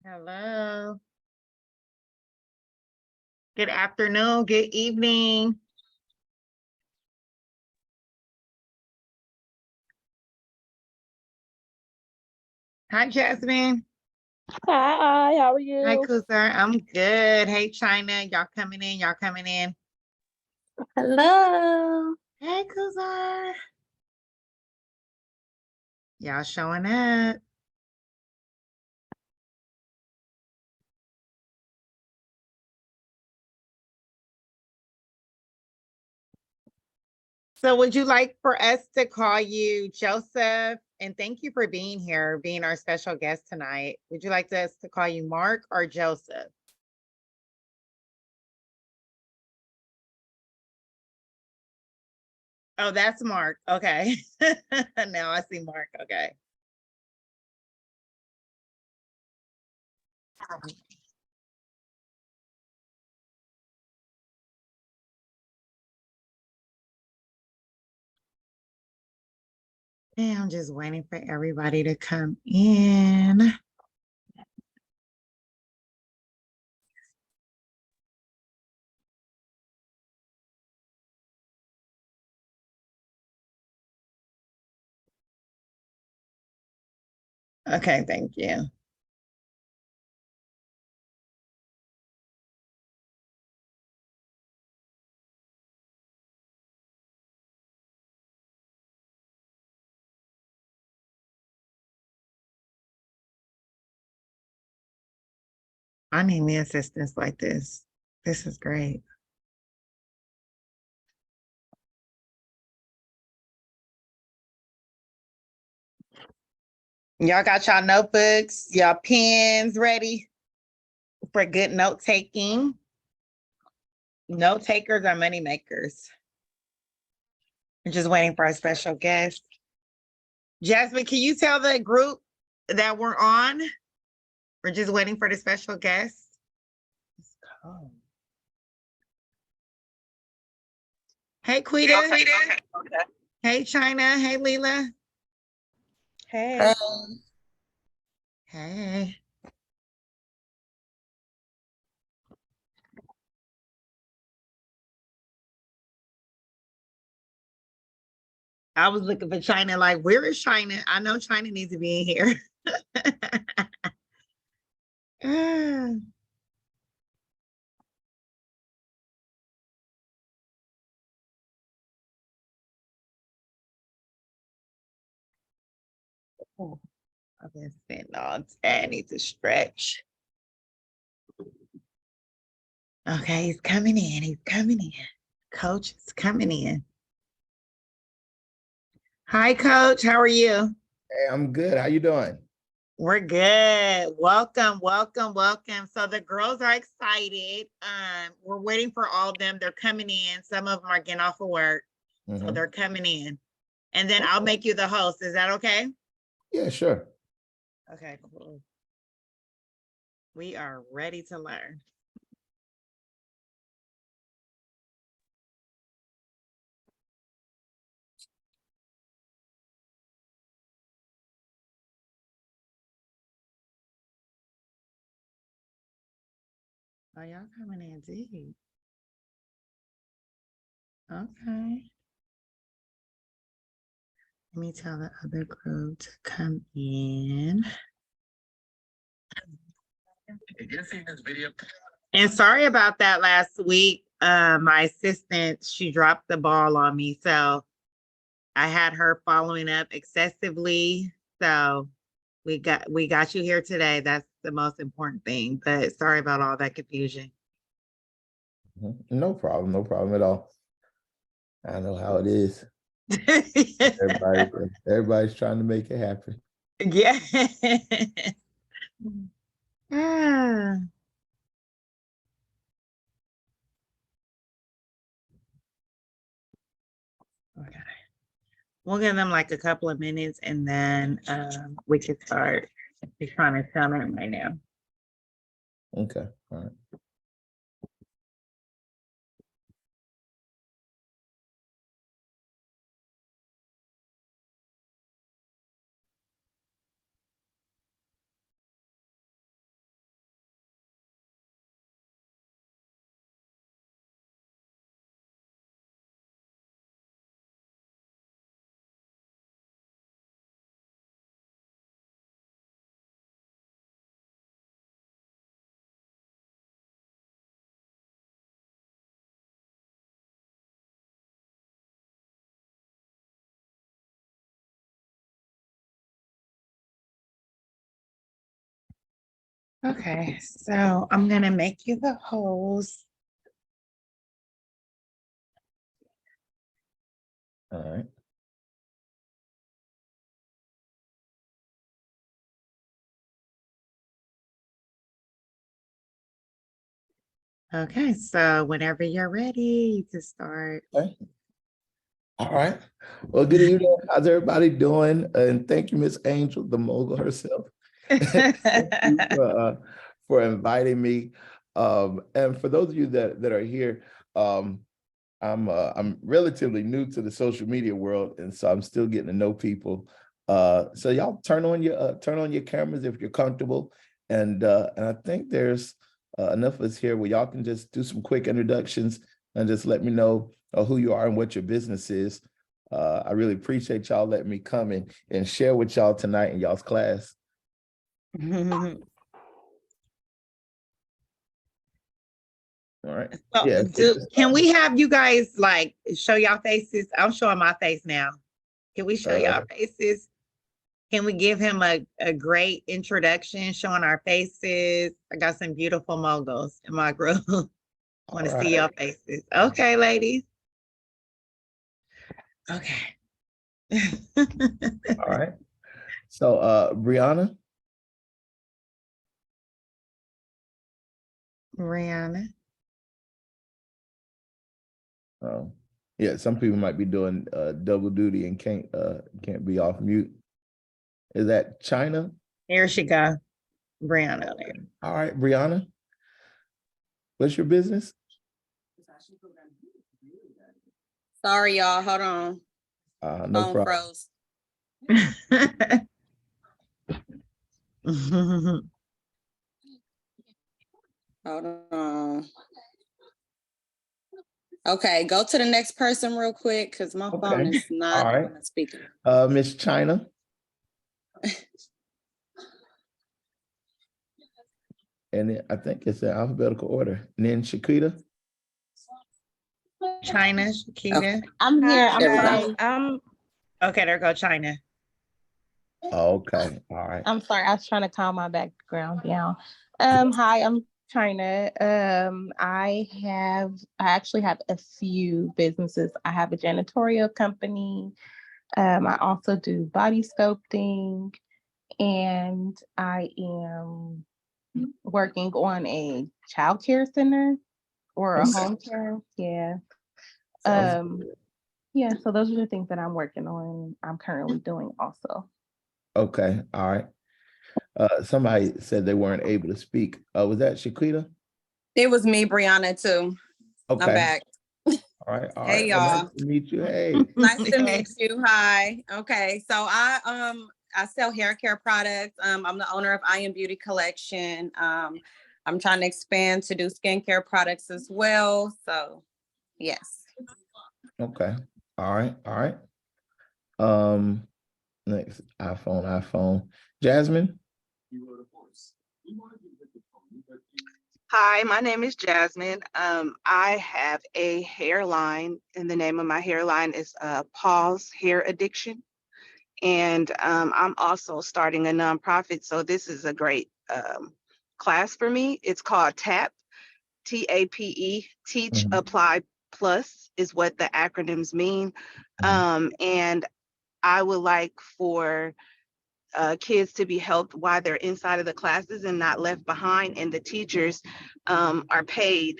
Hello. Good afternoon. Good evening. Hi, Jasmine. Hi, how are Hi, you? Kuzar. I'm good. Hey, China. Y'all coming in? Y'all coming in? Hello. Hey, Kuzar. Y'all showing up. So, would you like for us to call you Joseph? And thank you for being here, being our special guest tonight. Would you like us to call you Mark or Joseph? Oh, that's Mark. Okay. Now I see Mark. Okay. And I'm just waiting for everybody to come in. Okay, thank you. I need me assistance like this. This is great. Y'all got y'all notebooks, y'all pens ready for good note taking. Note takers are money makers. We're just waiting for our special guest. Jasmine, can you tell the group that we're on? We're just waiting for the special guest. Let's go. Hey, Quita. Okay. Hey, China. Hey, Leela. Hey. Hey. I was looking for China, like, where is China? I know China needs to be in here. Ah. Oh, I've been sitting all day. I need to stretch. Okay, he's coming in. He's coming in. Coach is coming in. Hi, Coach. How are you? Hey, I'm good. How you doing? We're good. Welcome, welcome, welcome. So the girls are excited. We're waiting for all of them. They're coming in. Some of them are getting off of work, so they're coming in. And then I'll make you the host. Is that okay? Yeah, sure. Okay, cool. We are ready to learn. Oh, y'all coming in deep. Okay. Let me tell the other group to come in. And sorry about that last week. My assistant, she dropped the ball on me. So I had her following up excessively. So we got you here today. That's the most important thing. But sorry about all that confusion. No problem. No problem at all. I know how it is. Everybody's trying to make it happen. Yeah. Ah. Okay. We'll give them like a couple of minutes and then we can start. She's trying to tell them right now. Okay. All right. Okay, so I'm gonna make you the host. All right. Okay, so whenever you're ready, you can start. Okay. All right. Well, good evening. How's everybody doing? And thank you, Miss Angel, the mogul herself. Thank you for inviting me. And for those of you that are here, I'm relatively new to the social media world, and so I'm still getting to know people. So y'all turn on your cameras if you're comfortable, and I think there's enough of us here where y'all can just do some quick introductions and just let me know who you are and what your business is. I really appreciate y'all letting me come and share with y'all tonight in y'all's class. All right. So, Yeah. can we have you guys like show y'all faces? I'm showing my face now. Can we show y'all faces? Can we give him a great introduction showing our faces? I got some beautiful moguls in my group. Want to see your faces. Okay, ladies. Okay. All right. So Brianna. Rihanna. Yeah, some people might be doing double duty and can't be off mute. Is that China? Here she go. Brianna. All right, Brianna. What's your business? Sorry, y'all. Hold on. No Phone problem. froze. Hold on. Okay, go to the next person real quick because my phone is not All right. speaking. Miss China. And then I think it's in alphabetical order. And then Shakita. China, Shakita. I'm here. There we go. I'm Okay, there go China. Okay. All right. I'm sorry. I was trying to calm my background down. Hi, I'm China. I actually have a few businesses. I have a janitorial company. I also do body sculpting, and I am working on a child care center or a Okay. home care. Yeah. Sounds good. Yeah, so those are the things that I'm working on. I'm currently doing also. Okay. All right. Somebody said they weren't able to speak. Was that Shakita? It was me, Brianna, too. Okay. I'm back. All right. All Hey, right. Well, y'all. nice to meet you. Hey. Nice to meet you. Hi. Okay, so I sell hair care products. I'm the owner of I Am Beauty Collection. I'm trying to expand to do skincare products as well. So, yes. Okay. All right. All right. Next iPhone. Jasmine. Hi, my name is Jasmine. I have a hairline, and the name of my hairline is Paul's Hair Addiction. And I'm also starting a nonprofit, so this is a great class for me. It's called TAP, TAPE, Teach, Mhm. Apply, Plus is what the acronyms mean. Mhm. And I would like for kids to be helped while they're inside of the classes and not left behind. And the teachers are paid,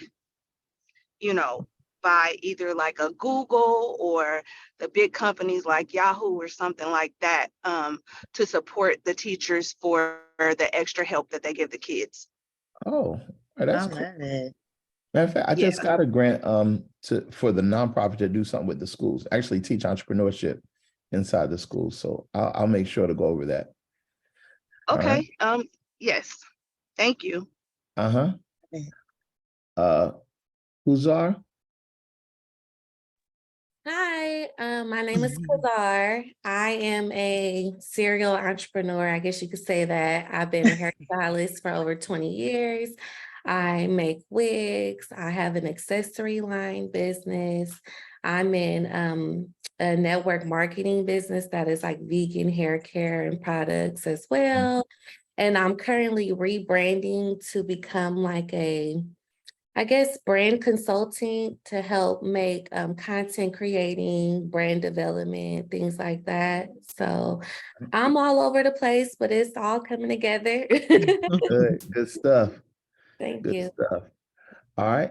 you know, by either like a Google or the big companies like Yahoo or something like that to support the teachers for the extra help that they give the kids. Oh, I that's love cool. it. Matter of fact, I Yeah. just got a grant for the nonprofit to do something with the schools, actually teach entrepreneurship inside the schools. So I'll make sure to go over that. All right. Okay. Yes. Thank you. Uh-huh. Huzar. Hi, my name is Kazar. I am a serial entrepreneur. I guess you could say that. I've been a hairstylist for over 20 years. I make wigs. I have an accessory line business. I'm in a network marketing business that is like vegan hair care and products as well. And I'm currently rebranding to become like a, I guess, brand consultant to help make content creating, brand development, things like that. So I'm all over the place, but it's all coming together. Good stuff. Thank Good you. stuff. All right.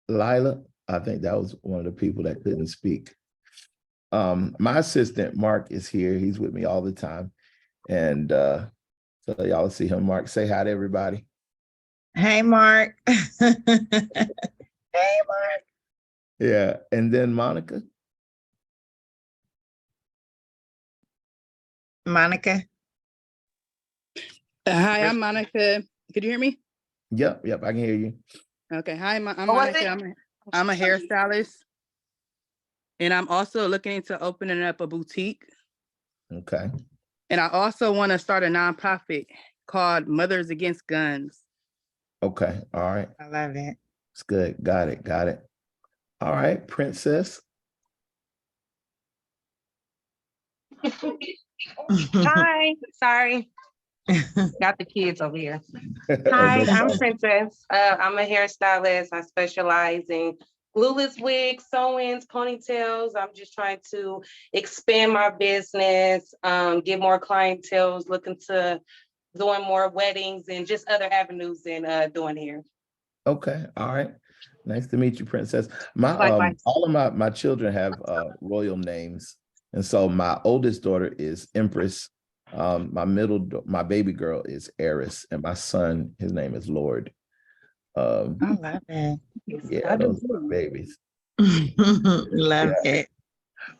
Lila, I think that was one of the people that couldn't speak. My assistant, Mark, is here. He's with me all the time. And so y'all see him. Mark, say hi to everybody. Hey, Mark. Hey, Mark. Yeah. And then Monica. Monica. Hi, I'm Monica. Could you hear me? Yep, I can hear you. Okay. Hi, I'm What was Monica. I'm a hairstylist, and I'm also looking into opening up a boutique. Okay. And I also want to start a nonprofit called Mothers Against Guns. Okay. All right. I love it. It's good. Got it. All right, Princess. Hi, sorry, got the kids over here. Hi, No I'm problem. Princess. I'm a hairstylist. I specialize in glueless wigs, sew-ins, ponytails. I'm just trying to expand my business, get more clientele, looking to doing more weddings and just other avenues in doing hair. Okay. All right. Nice to meet you, Princess. My Likewise. all of my children have royal names. And so my oldest daughter is Empress. My baby girl is Eris, and my son, his name is Lord. I love it. Yeah, those are my babies. Love it.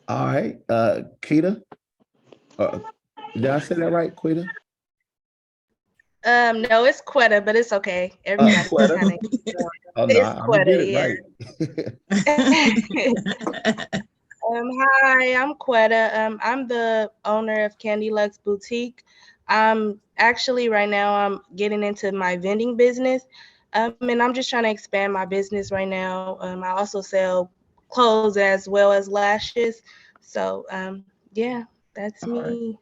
All right. Keita. Did I say that right, Quita? No, it's Quetta, but it's okay. Everybody Quetta. kind of. Oh no, It's I'm gonna get Quetta, it right. Hi, I'm Quetta. I'm the owner of Candy Lux Boutique. Actually right now I'm getting into my vending business. And I'm just trying to expand my business right now. I also sell clothes as well as lashes. So yeah, that's All right. me.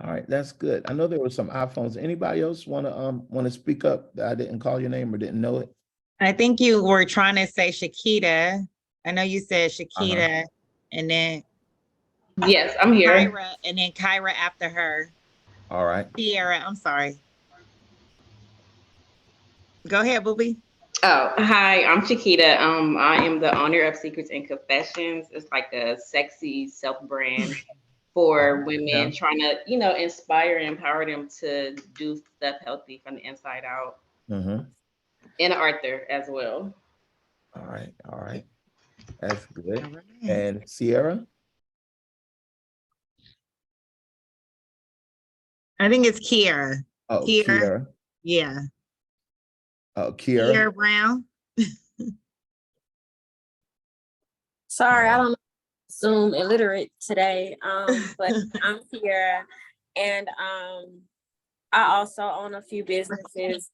All right, that's good. I know there were some iPhones. Anybody else want to speak up that I didn't call your name or didn't know it? I think you were trying to say Shakita. I know you said Shakita, and then Yes, I'm here. Kyra, and then Kyra after her. All right. Sierra, I'm sorry. Go ahead, Booby. Oh, hi, I'm Chiquita. I am the owner of Secrets and Confessions. It's like a sexy self-brand for women Yeah. trying to, inspire and empower them to do stuff healthy from the inside out. Mm-hmm. And Arthur as well. All right. That's good. All right. And Sierra? I think it's Kiera. Oh, Kiera. Kiera. Yeah. Oh, Kiera. Kiera Brown. Sorry, I don't know Zoom illiterate today. But I'm here and I also own a few businesses.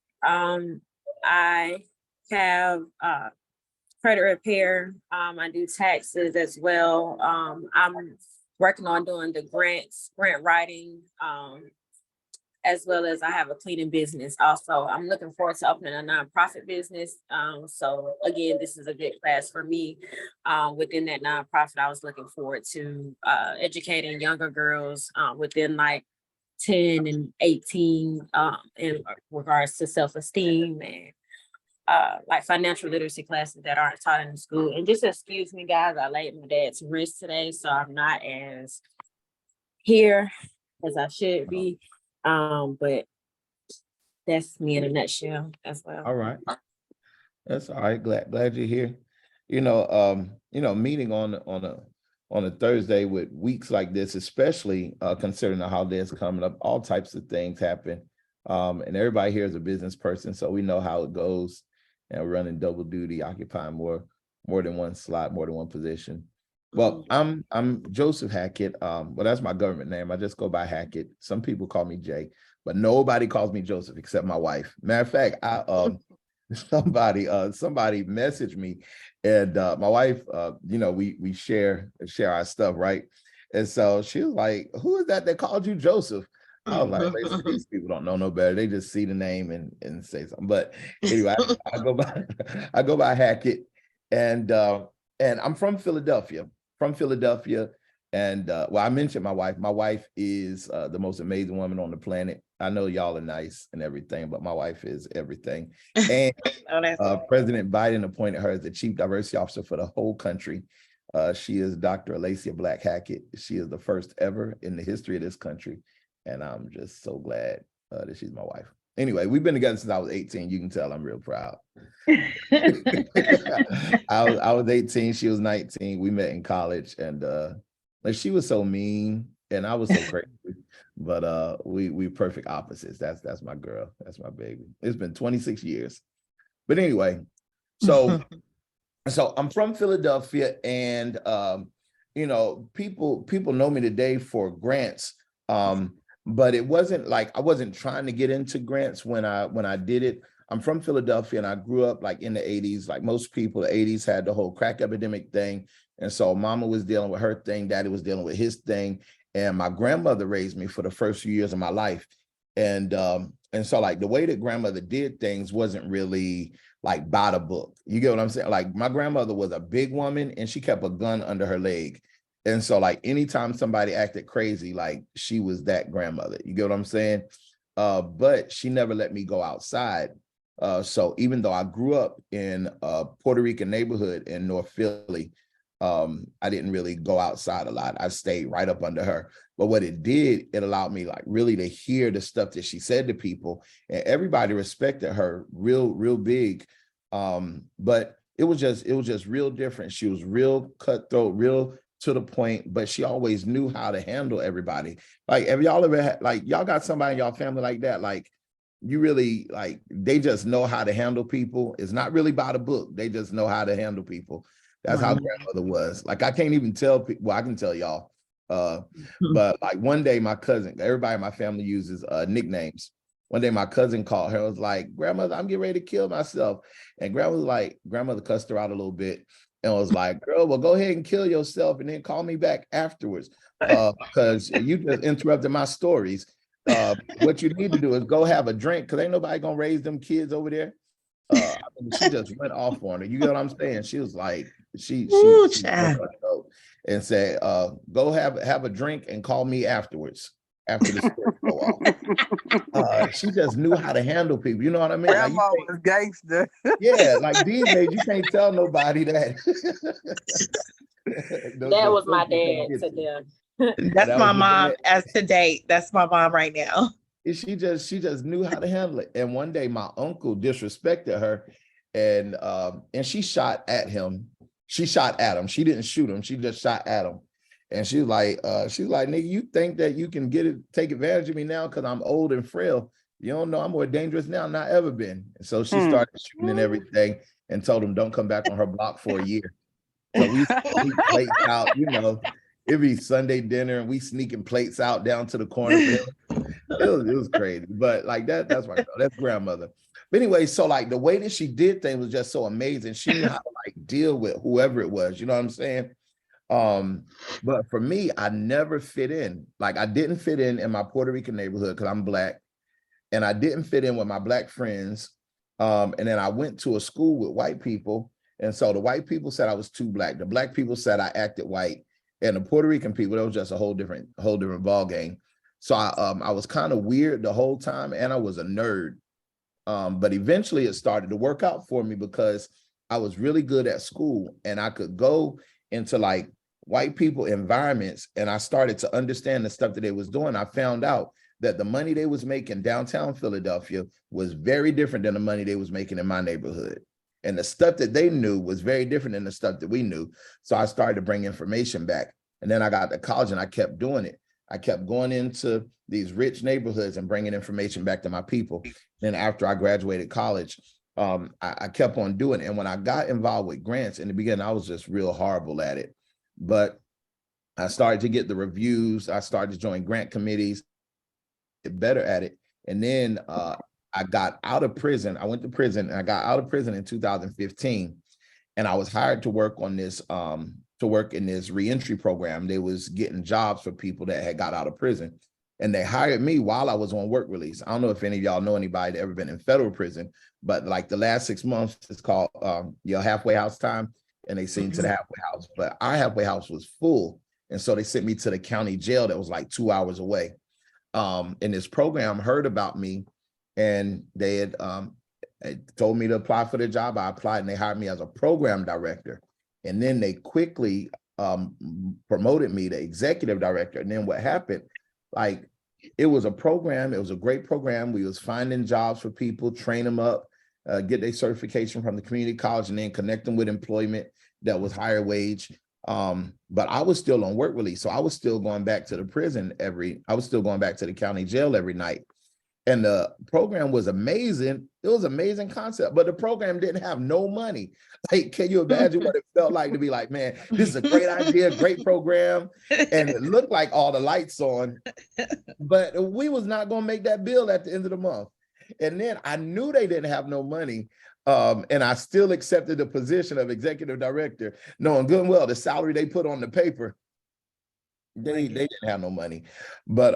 I have credit repair. I do taxes as well. I'm working on doing the grant writing, as well as I have a cleaning business also. I'm looking forward to opening a nonprofit business. So again, this is a good class for me. Within that nonprofit, I was looking forward to educating younger girls within like 10 and 18 in regards to self-esteem and like financial literacy classes that aren't taught in the school. And just excuse me, guys, I laid my dad to rest today, so I'm not as here as I should be. But that's me in a nutshell as well. All right. That's all right. Glad you're here. Meeting on a Thursday with weeks like this, especially considering the holidays coming up, all types of things happen. And everybody here is a business person, so we know how it goes. And we're running double duty, occupying more than one slot, more than one position. Well, I'm Joseph Hackett. Well, that's my government name. I just go by Hackett. Some people call me Jay, but nobody calls me Joseph except my wife. Matter of fact, somebody messaged me, and my wife, we share our stuff, right? And so she was like, "Who is that called you Joseph?" I was like, listen, these people don't know no better. They just see the name and say something. But anyway, I go by I go by Hackett, and I'm from Philadelphia. And well, I mentioned my wife. My wife is the most amazing woman on the planet. I know y'all are nice and everything, but my wife is everything. And Oh, that's President Biden appointed her as the chief diversity officer for the whole country. She is Dr. Alacia Black Hackett. She is the first ever in the history of this country. And I'm just so glad that she's my wife. Anyway, we've been together since I was 18. You can tell I'm real proud. I was 18, she was 19. We met in college, and like, she was so mean and I was so crazy. But we perfect opposites. That's my girl. That's my baby. It's been 26 years. But anyway, so I'm from Philadelphia, and you know, people know me today for grants. But it wasn't like I wasn't trying to get into grants when I did it. I'm from Philadelphia, and I grew up like in the 80s. Like most people, the 80s had the whole crack epidemic thing. And so mama was dealing with her thing, daddy was dealing with his thing. And my grandmother raised me for the first few years of my life. And so like the way that grandmother did things wasn't really like by the book. You get what I'm saying? Like my grandmother was a big woman, and she kept a gun under her leg. And so like anytime somebody acted crazy, like she was that grandmother. You get what I'm saying? But she never let me go outside. So even though I grew up in a Puerto Rican neighborhood in North Philly, I didn't really go outside a lot. I stayed right up under her. But what it did, it allowed me like really to hear the stuff that she said to people, and everybody respected her real big. But it was just real different. She was real cutthroat, real to the point, but she always knew how to handle everybody. Like, have y'all ever had, like, y'all got somebody in y'all family like that? Like, you really, like, they just know how to handle people. It's not really by the book. They just know how to handle people. That's how grandmother was. Like, I can't even tell people, well, I can tell y'all. But like one day my cousin, everybody in my family uses nicknames. One day my cousin called her, was like, grandmother, I'm getting ready to kill myself. And grandmother cussed her out a little bit and was like, girl, well, go ahead and kill yourself and then call me back afterwards. Because you just interrupted my stories. What you need to do is go have a drink, because ain't nobody gonna raise them kids over there. I mean, she just went off on her. You get what I'm saying? She was like, she and said, go have a drink and call me afterwards, after the story go off. She just knew how to handle people. You know what I mean? Like, Grandma was gangster. yeah, like these days you can't tell nobody that. That was my dad to them. That's That my was your mom dad. as to date. That's my mom right now. She just knew how to handle it. And one day my uncle disrespected her, and she shot at him. She shot at him. She didn't shoot him. She just shot at him. And she's like, nigga, you think that you can take advantage of me now because I'm old and frail? You don't know I'm more dangerous now than I ever been. And so she started shooting and everything, and told him don't come back on her block for a year. So we sneak plates out, you know. It'd be Sunday dinner, and we sneaking plates out down to the corner. It was crazy, but like that's my girl. That's grandmother. But anyway, so like the way that she did things was just so amazing. She knew how to like deal with whoever it was. You know what I'm saying? But for me, I never fit in. Like, I didn't fit in my Puerto Rican neighborhood because I'm Black, and I didn't fit in with my Black friends. And then I went to a school with white people, and so the white people said I was too Black. The Black people said I acted white, and the Puerto Rican people, that was just a whole different ball game. So I was kind of weird the whole time, and I was a nerd. But eventually it started to work out for me because I was really good at school, and I could go into like white people environments, and I started to understand the stuff that they was doing. I found out that the money they was making downtown Philadelphia was very different than the money they was making in my neighborhood. And the stuff that they knew was very different than the stuff that we knew. So I started to bring information back. And then I got to college, and I kept doing it. I kept going into these rich neighborhoods and bringing information back to my people. Then after I graduated college, I kept on doing it. And when I got involved with grants in the beginning, I was just real horrible at it. But I started to get the reviews. I started to join grant committees, get better at it. And then I got out of prison. I went to prison, and I got out of prison in 2015. And I was hired to work on this, to work in this reentry program. They was getting jobs for people that had got out of prison. And they hired me while I was on work release. I don't know if any of y'all know anybody that ever been in federal prison, but like the last 6 months, it's called your halfway house time. And they sent me to the halfway house, but our halfway house was full. And so they sent me to the county jail that was like 2 hours away. And this program heard about me, and they had told me to apply for the job. I applied and they hired me as a program director. And then they quickly promoted me to executive director. And then what happened, like, it was a program, it was a great program. We was finding jobs for people, train them up, get their certification from the community college, and then connect them with employment that was higher wage. But I was still on work release. So I was still going back to the prison I was still going back to the county jail every night. And the program was amazing. It was an amazing concept, but the program didn't have no money. Like, can you imagine what it felt like to be like, man, this is a great idea, great program. And it looked like all the lights on, but we was not going to make that bill at the end of the month. And then I knew they didn't have no money. And I still accepted the position of executive director, knowing good and well the salary they put on the paper, they didn't have no money. But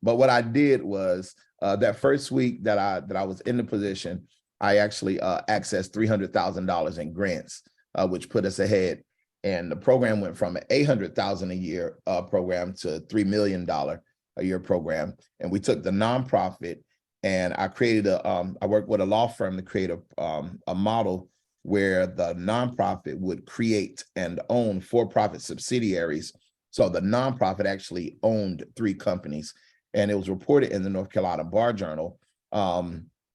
what I did was that first week that I was in the position, I actually accessed $300,000 in grants, which put us ahead. And the program went from an $800,000 a year program to $3 million a year program. And we took the nonprofit, and I created I worked with a law firm to create a model where the nonprofit would create and own for-profit subsidiaries. So the nonprofit actually owned 3 companies, and it was reported in the North Carolina Bar Journal,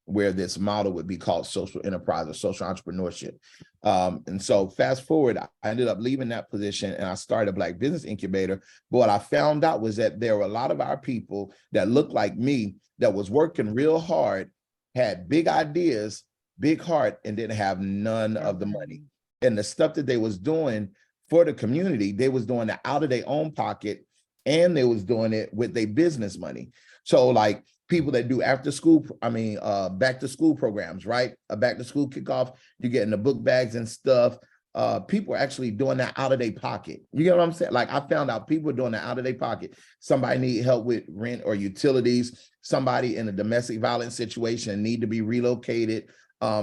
where this model would be called social enterprise or social entrepreneurship. And so fast forward, I ended up leaving that position and I started a Black Business Incubator. But what I found out was that there were a lot of our people that looked like me that was working real hard, had big ideas, big heart, and didn't have none of the money. And the stuff that they was doing for the community, they was doing it out of their own pocket, and they was doing it with their business money. So like people that do after school, back to school programs, right? A back to school kickoff, you're getting the book bags and stuff. People are actually doing that out of their pocket. You get what I'm saying? Like, I found out people are doing that out of their pocket. Somebody need help with rent or utilities. Somebody in a domestic violence situation need to be relocated.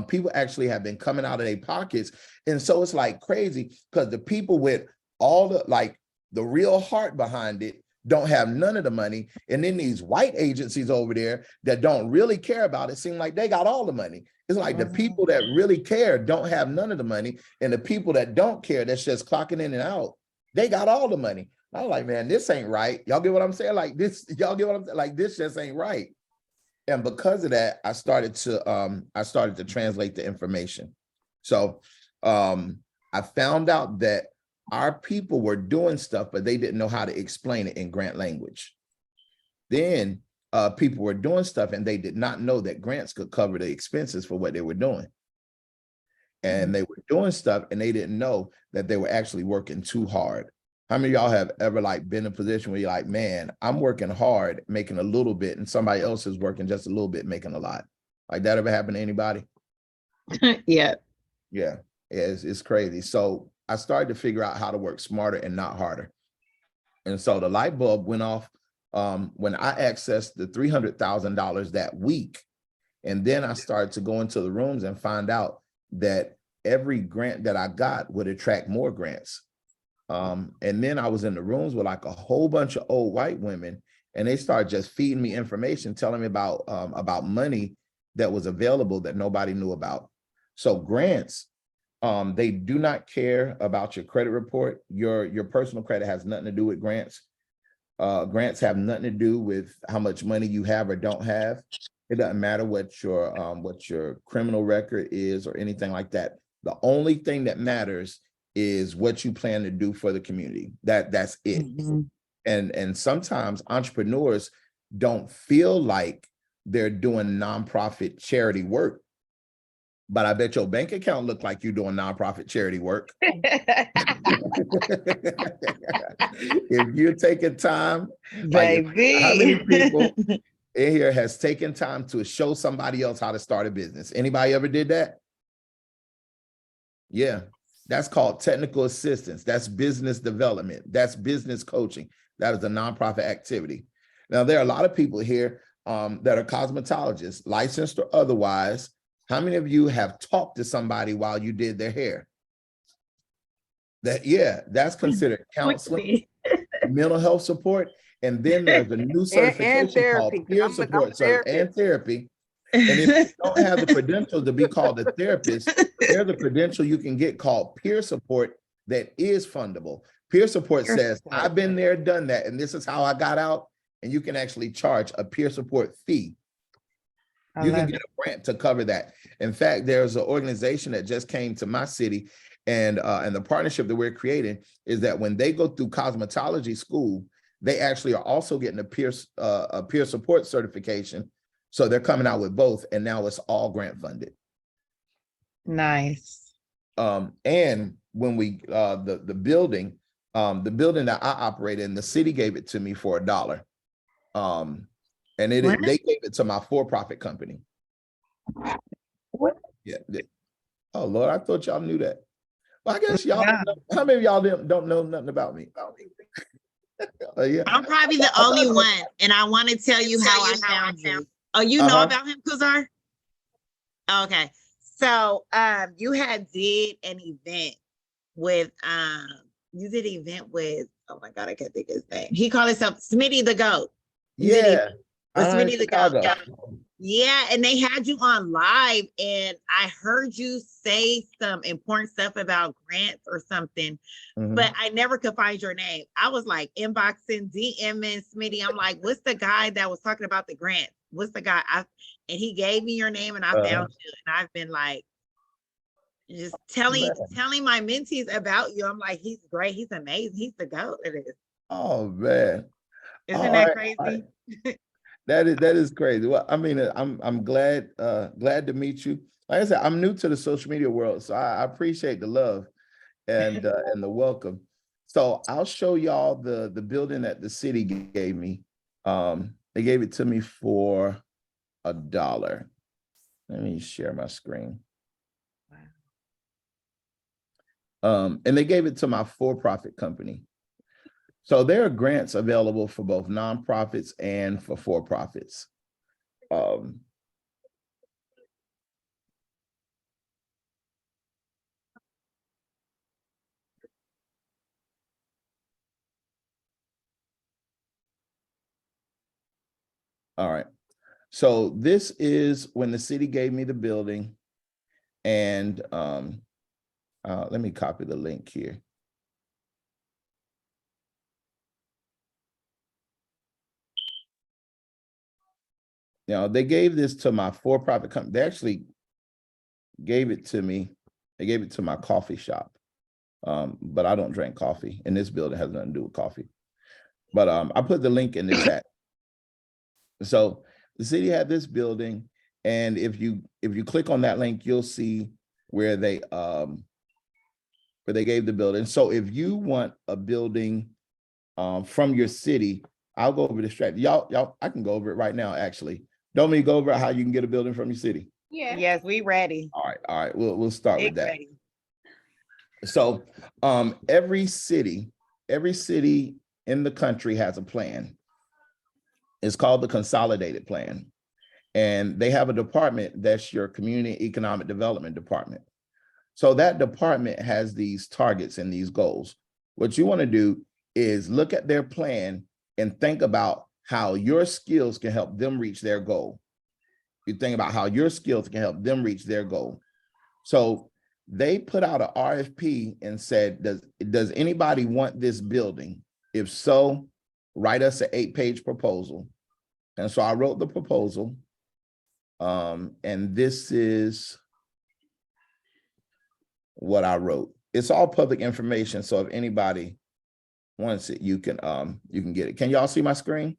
People actually have been coming out of their pockets. And so it's like crazy, because the people with all the real heart behind it don't have none of the money. And then these white agencies over there that don't really care about it seem like they got all the money. It's like the people that really care don't have none of the money. And the people that don't care, that's just clocking in and out, they got all the money. I'm like, man, this ain't right. Y'all get what I'm saying? Like this, y'all get what I'm saying? Like, this just ain't right. And because of that, I started to translate the information. So I found out that our people were doing stuff, but they didn't know how to explain it in grant language. Then people were doing stuff and they did not know that grants could cover the expenses for what they were doing. And they were doing stuff and they didn't know that they were actually working too hard. How many of y'all have ever been in a position where you're like, man, I'm working hard, making a little bit, and somebody else is working just a little bit, making a lot? Like, that ever happened to anybody? Yeah. Yeah, it's crazy. So I started to figure out how to work smarter and not harder. And so the light bulb went off when I accessed the $300,000 that week. And then I started to go into the rooms and find out that every grant that I got would attract more grants. And then I was in the rooms with like a whole bunch of old white women, and they started just feeding me information, telling me about money that was available that nobody knew about. So grants, they do not care about your credit report. Your personal credit has nothing to do with grants. Grants have nothing to do with how much money you have or don't have. It doesn't matter what your criminal record is or anything like that. The only thing that matters is what you plan to do for the community. That's it. And sometimes entrepreneurs don't feel like they're doing nonprofit charity work, but I bet your bank account look like you're doing nonprofit charity work. If you're taking time, baby. How many people in here has taken time to show somebody else how to start a business? Anybody ever did that? Yeah, that's called technical assistance. That's business development. That's business coaching. That is a nonprofit activity. Now, there are a lot of people here that are cosmetologists, licensed or otherwise. How many of you have talked to somebody while you did their hair? That's considered counseling, mental health support, and then there's a new certification called therapy, 'cause peer I'm a support therapist. and therapy. And if you don't have the credentials to be called a therapist, there's a credential you can get called peer support that is fundable. Peer support Peer says, support. I've been there, done that, and this is how I got out. And you can actually charge a peer support fee. You can get a grant to cover that. In fact, there's an organization that just came to my city, and the partnership that we're creating is that when they go through cosmetology school, they actually are also getting a peer support certification. So they're coming out with both, and now it's all grant funded. Nice. And when we the building that I operate in, the city gave it to me for $1. And they gave it to my for-profit company. What? Yeah. Oh Lord, I thought y'all knew that. Well, I guess y'all don't know. How many of y'all don't know nothing about me? Yeah. I'm probably the only one, and I want to tell you how I found you. Oh, you know about him, Kuzar? Okay. So you did an event with oh my God, I can't think of his name. He called himself Smitty the Goat. Yeah. Smitty the Goat. Chicago. Yeah, and they had you on live, and I heard you say some important stuff about grants or something, but I never could find your name. I was like inboxing, DMing Smitty. I'm like, what's the guy that was talking about the grants? What's the guy? And he gave me your name, and I found you, and I've been like, just telling my mentees about you. I'm like, he's great, he's amazing, he's the GOAT. It is. Oh man, isn't that crazy? That is crazy. Well, I mean, I'm glad to meet you. Like I said, I'm new to the social media world, so I appreciate the love and the welcome. So I'll show y'all the building that the city gave me. They gave it to me for $1. Let me share my screen. And they gave it to my for-profit company. So there are grants available for both nonprofits and for-profits. All right. So this is when the city gave me the building, and let me copy the link here. Now, they gave this to my for-profit company. They actually gave it to me. They gave it to my coffee shop. But I don't drink coffee, and this building has nothing to do with coffee. But I put the link in the chat. So the city had this building, and if you click on that link, you'll see where they gave the building. So if you want a building from your city, I'll go over the strategy. Y'all, I can go over it right now, actually. Don't we go over how you can get a building from your city? Yeah. Yes, we ready. All right. We'll start with that. Ready. So every city in the country has a plan. It's called the Consolidated Plan. And they have a department that's your Community Economic Development Department. So that department has these targets and these goals. What you want to do is look at their plan and think about how your skills can help them reach their goal. You think about how your skills can help them reach their goal. So they put out an RFP and said, does anybody want this building? If so, write us an 8-page proposal. And so I wrote the proposal. And this is what I wrote. It's all public information. So if anybody wants it, you can get it. Can y'all see my screen?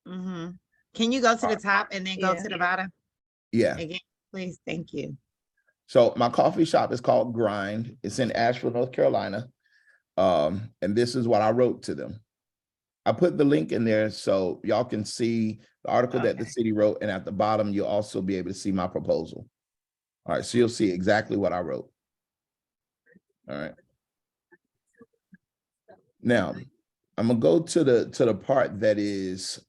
Mm-hmm. Can you go to the top and then go to the bottom? Yeah. Again, please. Thank you. So my coffee shop is called Grind. It's in Asheville, North Carolina. And this is what I wrote to them. I put the link in there so y'all can see the article that the city wrote. And at the bottom, you'll also be able to see my proposal. All right. So you'll see exactly what I wrote. All right. Now, I'm gonna go to the part that is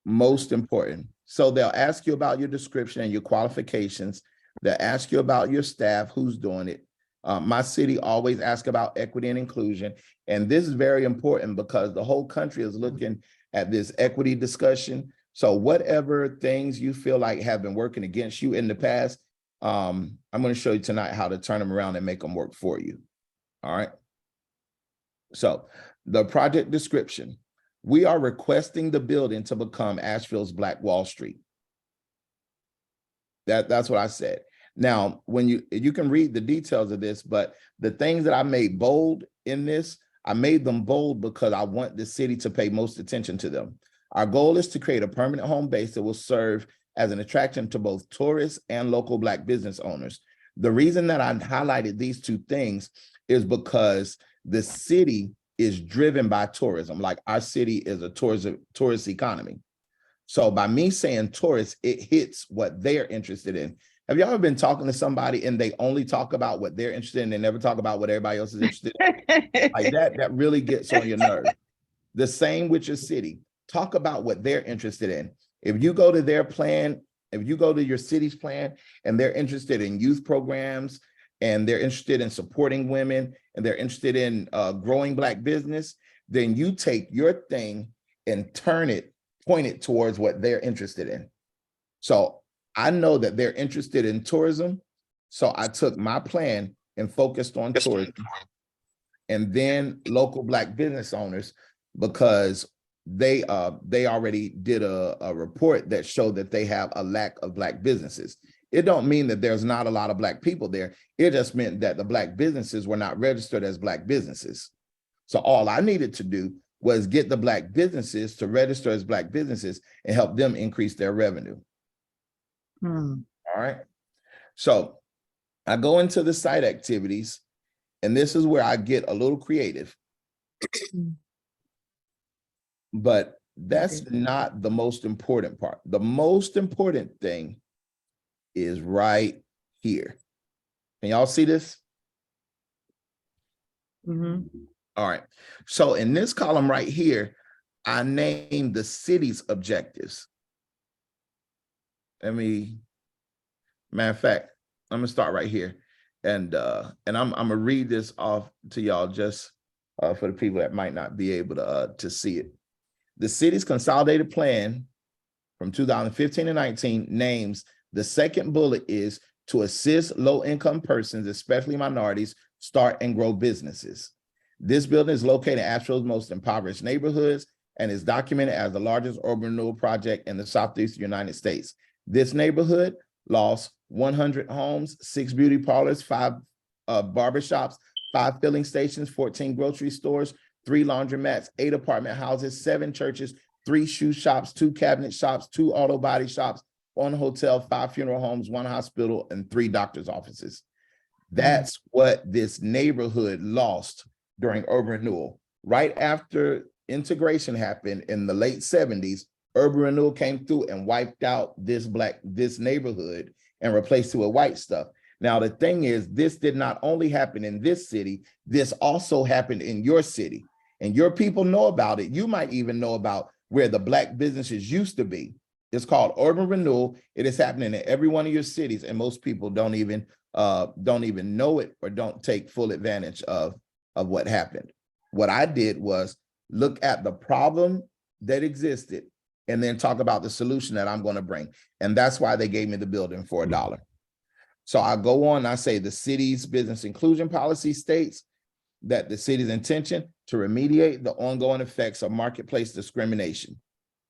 most important. So they'll ask you about your description and your qualifications. They'll ask you about your staff, who's doing it. My city always asks about equity and inclusion. And this is very important because the whole country is looking at this equity discussion. So whatever things you feel like have been working against you in the past, I'm going to show you tonight how to turn them around and make them work for you. All right. So the project description, we are requesting the building to become Asheville's Black Wall Street. That's what I said. Now, when you can read the details of this, but the things that I made bold in this, I made them bold because I want the city to pay most attention to them. Our goal is to create a permanent home base that will serve as an attraction to both tourists and local Black business owners. The reason that I highlighted these two things is because the city is driven by tourism. Like our city is a tourist economy. So by me saying tourists, it hits what they're interested in. Have y'all ever been talking to somebody and they only talk about what they're interested in? They never talk about what everybody else is interested in. Like that really gets on your nerve. The same with your city. Talk about what they're interested in. If you go to their plan, if you go to your city's plan and they're interested in youth programs and they're interested in supporting women and they're interested in growing Black business, then you take your thing and point it towards what they're interested in. So I know that they're interested in tourism. So I took my plan and focused on tourism and then local Black business owners, because they already did a report that showed that they have a lack of Black businesses. It don't mean that there's not a lot of Black people there. It just meant that the Black businesses were not registered as Black businesses. So all I needed to do was get the Black businesses to register as Black businesses and help them increase their revenue. All right. So I go into the site activities, and this is where I get a little creative. But that's not the most important part. The most important thing is right here. Can y'all see this? All right. So in this column right here, I named the city's objectives. Matter of fact, I'm gonna start right here. And I'm gonna read this off to y'all just for the people that might not be able to see it. The city's consolidated plan from 2015 to 19 names the second bullet is to assist low-income persons, especially minorities, start and grow businesses. This building is located in Asheville's most impoverished neighborhoods and is documented as the largest urban renewal project in the Southeast United States. This neighborhood lost 100 homes, 6 beauty parlors, 5 barbershops, 5 filling stations, 14 grocery stores, 3 laundromats, 8 apartment houses, 7 churches, 3 shoe shops, 2 cabinet shops, 2 auto body shops, 1 hotel, 5 funeral homes, 1 hospital, and 3 doctor's offices. That's what this neighborhood lost during urban renewal. Right after integration happened in the late 70s, urban renewal came through and wiped out this neighborhood and replaced it with white stuff. Now, the thing is, this did not only happen in this city, this also happened in your city. And your people know about it. You might even know about where the Black businesses used to be. It's called urban renewal. It is happening in every one of your cities, and most people don't even know it or don't take full advantage of what happened. What I did was look at the problem that existed and then talk about the solution that I'm going to bring. And that's why they gave me the building for $1. So I go on, I say the city's business inclusion policy states that the city's intention to remediate the ongoing effects of marketplace discrimination.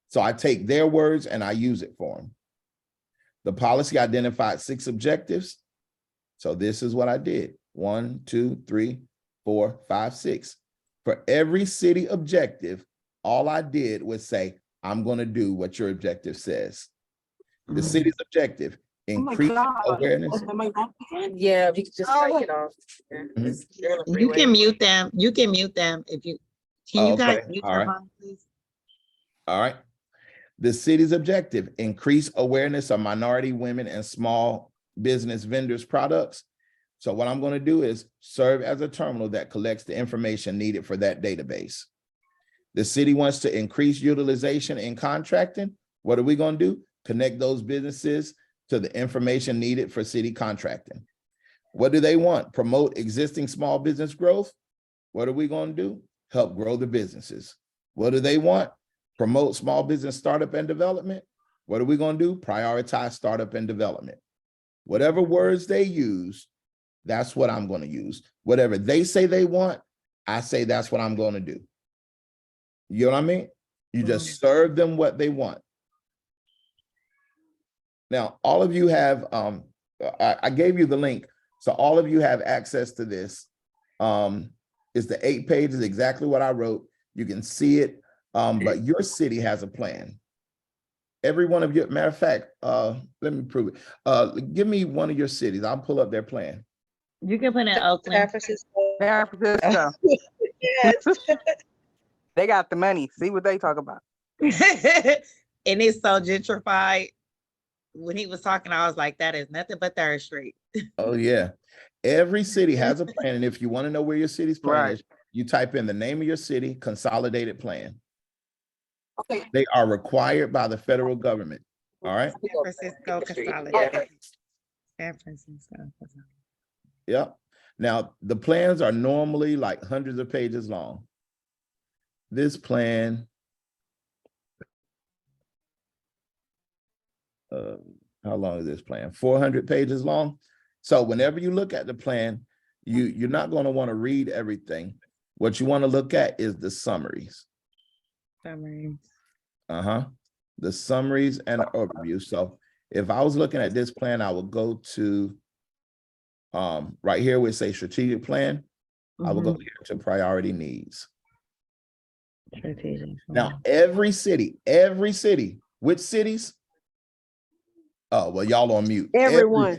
So I take their words and I use it for them. The policy identified 6 objectives. So this is what I did. 1, 2, 3, 4, 5, 6. For every city objective, all I did was say, I'm going to do what your objective says. The city's objective, increase awareness. Yeah, we could just take it off. You can mute them. You can mute them if you can. You guys mute All them, right. please? All right. The city's objective, increase awareness of minority, women, and small business vendors' products. So what I'm going to do is serve as a terminal that collects the information needed for that database. The city wants to increase utilization in contracting. What are we going to do? Connect those businesses to the information needed for city contracting. What do they want? Promote existing small business growth. What are we going to do? Help grow the businesses. What do they want? Promote small business startup and development. What are we going to do? Prioritize startup and development. Whatever words they use, that's what I'm going to use. Whatever they say they want, I say that's what I'm going to do. You know what I mean? You just serve them what they want. Now, all of you have, I gave you the link, so all of you have access to this. It's the 8 pages, exactly what I wrote. You can see it, but your city has a plan. Every one of you, matter of fact, let me prove it. Give me one of your cities. I'll pull up their plan. You can put in San Oakland. Francisco. San Francisco. Yes. They got the money. See what they talk about. And it's so gentrified. When he was talking, I was like, that is nothing but Third Street. Oh, yeah. Every city has a plan. And if you want to know where your city's plan Right. is, you type in the name of your city, consolidated plan. Okay. They are required by the federal government. All right. San Francisco consolidated. San Francisco. Yep. Now, the plans are normally like hundreds of pages long. This plan, how long is this plan? 400 pages long. So whenever you look at the plan, you're not going to want to read everything. What you want to look at is the summaries. Summaries. The summaries and overview. So if I was looking at this plan, I would go to right here where it says strategic plan. I will go here to priority needs. Strategic. Now, every city, which cities? Oh, well, y'all on mute. Everyone.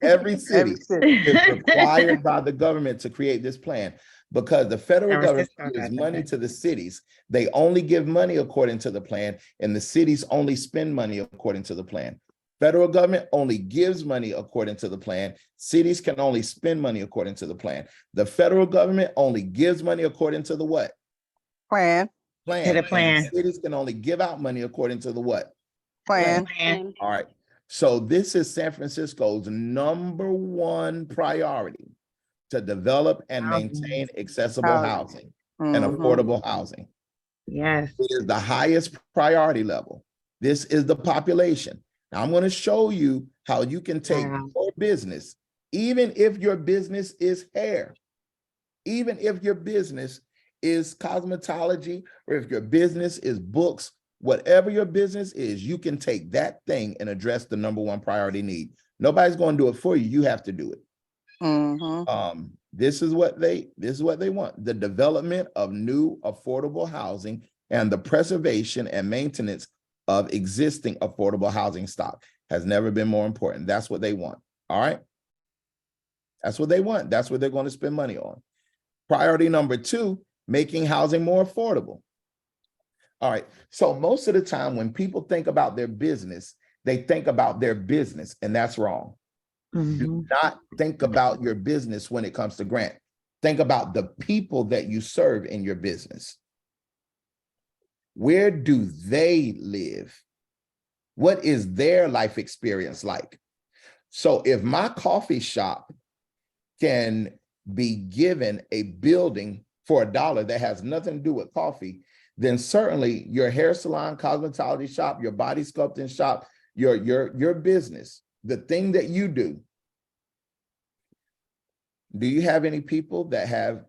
Every city is city. required by the government to create this plan because the federal San government Francisco gives got money that. to the cities. They only give money according to the plan, and the cities only spend money according to the plan. Federal government only gives money according to the plan. Cities can only spend money according to the plan. The federal government only gives money according to the what? Plan. Plan. To the And plan. cities can only give out money according to the what? Plan. Plan. All right. So this is San Francisco's #1 priority, to develop and Housing. maintain accessible housing and Mhm. affordable housing. Yes. It is the highest priority level. This is the population. Now I'm going to show you how you can take Wow. your business, even if your business is hair, even if your business is cosmetology, or if your business is books, whatever your business is, you can take that thing and address the #1 priority need. Nobody's going to do it for you. You have to do it. Mhm. This is what they want: the development of new affordable housing and the preservation and maintenance of existing affordable housing stock has never been more important. That's what they want. All right. That's what they want. That's what they're going to spend money on. Priority #2, making housing more affordable. All right. So most of the time when people think about their business, they think about their business, and that's wrong. Do not think about your business when it comes to grant. Think about the people that you serve in your business. Where do they live? What is their life experience like? So if my coffee shop can be given a building for $1 that has nothing to do with coffee, then certainly your hair salon, cosmetology shop, your body sculpting shop, your business, the thing that you do. Do you have any people that have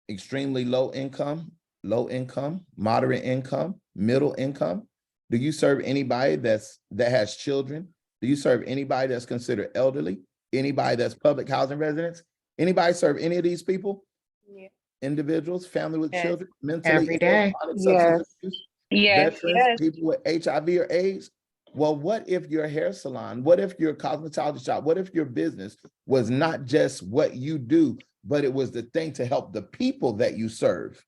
extremely low income, moderate income, middle income? Do you serve anybody that has children? Do you serve anybody that's considered elderly? Anybody that's public housing residents? Anybody serve any of these people? Yeah. Individuals, family with Yes. children, mentally Every ill, day. chronic Yes. substance abuse, Yes. veterans, Yes. people with HIV or AIDS? Well, what if your hair salon, what if your cosmetology shop, what if your business was not just what you do, but it was the thing to help the people that you serve?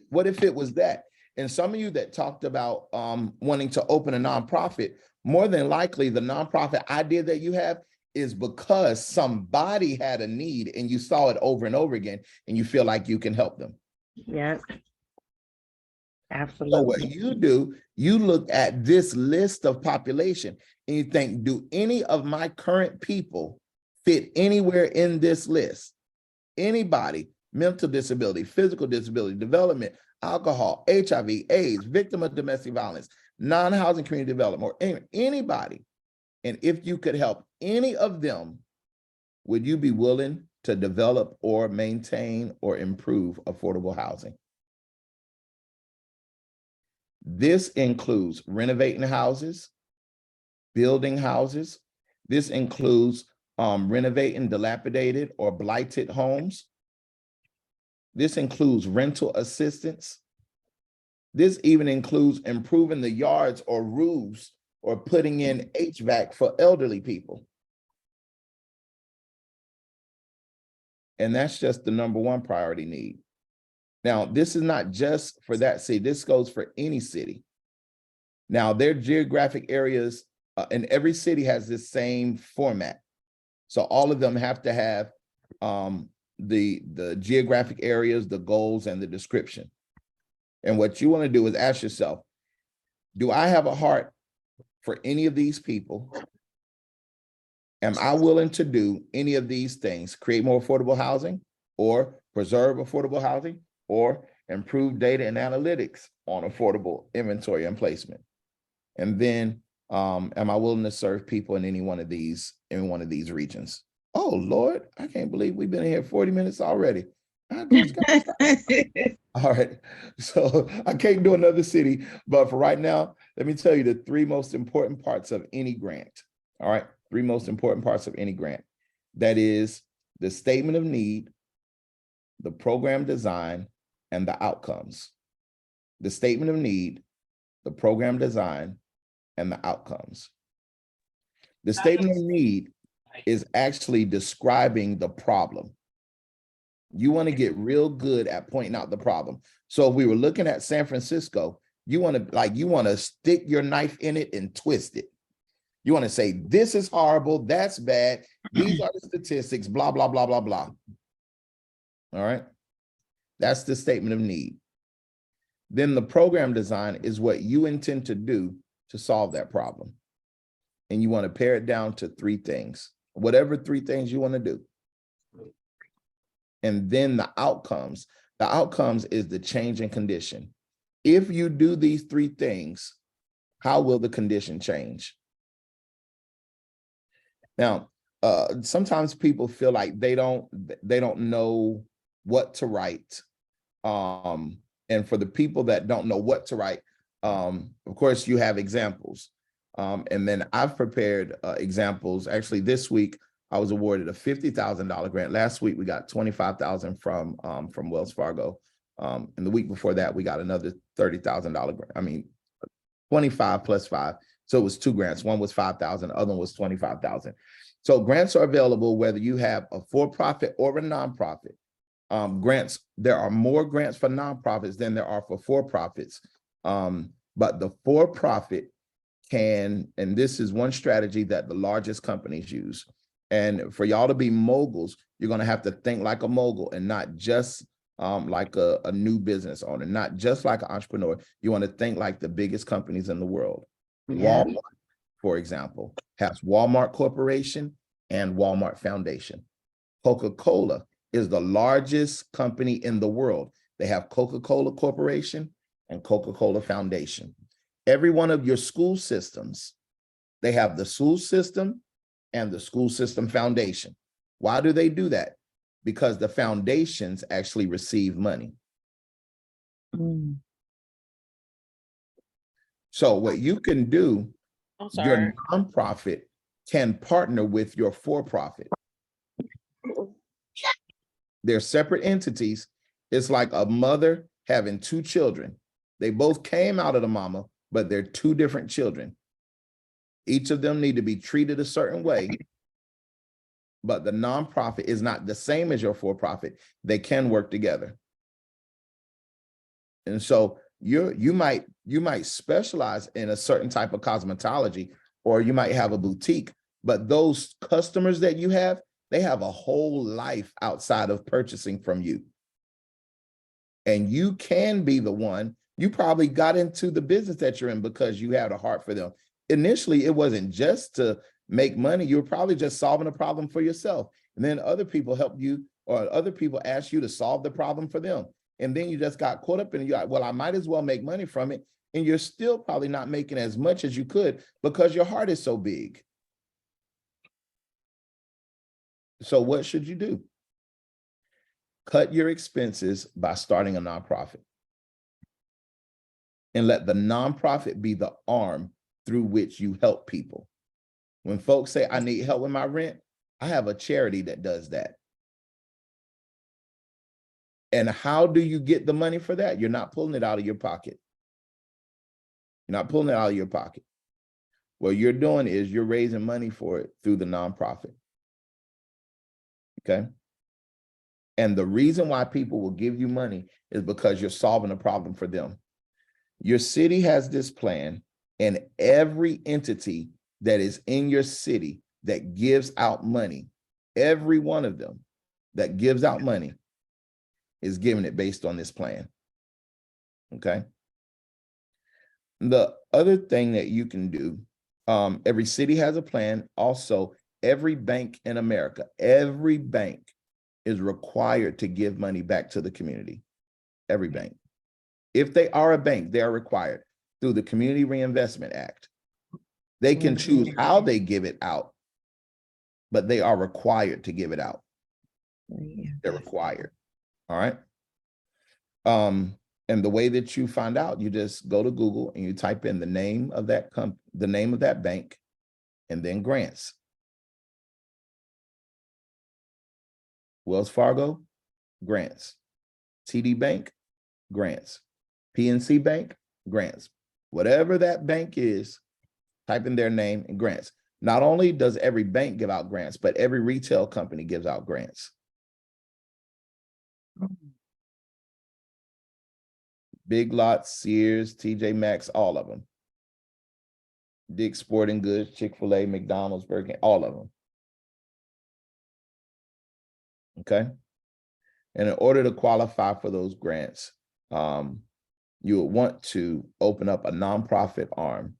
What if it was that? And some of you that talked about wanting to open a nonprofit, more than likely the nonprofit idea that you have is because somebody had a need and you saw it over and over again and you feel like you can help them. Yes. So what Absolutely. you do, you look at this list of population and you think, do any of my current people fit anywhere in this list? Anybody, mental disability, physical disability, development, alcohol, HIV, AIDS, victim of domestic violence, non-housing community development, or anybody. And if you could help any of them, would you be willing to develop or maintain or improve affordable housing? This includes renovating houses, building houses. This includes renovating dilapidated or blighted homes. This includes rental assistance. This even includes improving the yards or roofs or putting in HVAC for elderly people. And that's just the number one priority need. Now, this is not just for that city. This goes for any city. Now, their geographic areas, and every city has this same format. So all of them have to have the geographic areas, the goals, and the description. And what you want to do is ask yourself, do I have a heart for any of these people? Am I willing to do any of these things? Create more affordable housing, or preserve affordable housing, or improve data and analytics on affordable inventory and placement? And then, am I willing to serve people in any one of these regions? Oh Lord, I can't believe we've been here 40 minutes already. I just got started. All right, so I can't do another city, but for right now, let me tell you the three most important parts of any grant. All right, three most important parts of any grant. That is the statement of need, the program design, and the outcomes. The statement of need, the program design, and the outcomes. The statement of need is actually describing the problem. You want to get real good at pointing out the problem. So if we were looking at San Francisco, you want to stick your knife in it and twist it. You want to say, this is horrible, that's bad, these are the statistics, blah, blah, blah, blah, blah. All right. That's the statement of need. Then the program design is what you intend to do to solve that problem. And you want to pare it down to three things, whatever three things you want to do. And then the outcomes is the change in condition. If you do these three things, how will the condition change? Now, sometimes people feel like they don't know what to write. And for the people that don't know what to write, of course, you have examples. And then I've prepared examples. Actually, this week, I was awarded a $50,000 grant. Last week, we got $25,000 from Wells Fargo. And the week before that, we got another $30,000 grant. I mean, 25 plus 5. So it was two grants. One was 5,000, the other one was 25,000. So grants are available whether you have a for-profit or a nonprofit. Grants, there are more grants for nonprofits than there are for for-profits. But the for-profit can, and this is one strategy that the largest companies use. And for y'all to be moguls, you're going to have to think like a mogul and not just like a new business owner, not just like an entrepreneur. You want to think like the biggest companies in the world. Yeah. Walmart, for example, has Walmart Corporation and Walmart Foundation. Coca-Cola is the largest company in the world. They have Coca-Cola Corporation and Coca-Cola Foundation. Every one of your school systems, they have the school system and the school system foundation. Why do they do that? Because the foundations actually receive money. So what you can do, your nonprofit can partner with your for-profit. They're separate entities. It's like a mother having two children. They both came out of the mama, but they're two different children. Each of them need to be treated a certain way, but the nonprofit is not the same as your for-profit. They can work together. And so you might specialize in a certain type of cosmetology, or you might have a boutique, but those customers that you have, they have a whole life outside of purchasing from you. And you can be the one You probably got into the business that you're in because you had a heart for them. Initially, it wasn't just to make money. You were probably just solving a problem for yourself. And then other people helped you, or other people asked you to solve the problem for them. And then you just got caught up in it. You're like, well, I might as well make money from it. And you're still probably not making as much as you could because your heart is so big. So what should you do? Cut your expenses by starting a nonprofit. And let the nonprofit be the arm through which you help people. When folks say, I need help with my rent, I have a charity that does that. And how do you get the money for that? You're not pulling it out of your pocket. You're not pulling it out of your pocket. What you're doing is you're raising money for it through the nonprofit. Okay? And the reason why people will give you money is because you're solving a problem for them. Your city has this plan, and every entity that is in your city that gives out money, every one of them that gives out money is giving it based on this plan. Okay. The other thing that you can do, every city has a plan. Also, every bank in America, every bank is required to give money back to the community. Every bank. If they are a bank, they are required through the Community Reinvestment Act. They can choose how they give it out, but they are required to give it out. They're required. All right. And the way that you find out, you just go to Google and you type in the name of that the name of that bank, and then grants. Wells Fargo, grants. TD Bank, grants. PNC Bank, grants. Whatever that bank is, type in their name and grants. Not only does every bank give out grants, but every retail company gives out grants. Big Lots, Sears, TJ Maxx, all of them. Dick's Sporting Goods, Chick-fil-A, McDonald's, Burger King, all of them. Okay. And in order to qualify for those grants, you would want to open up a nonprofit arm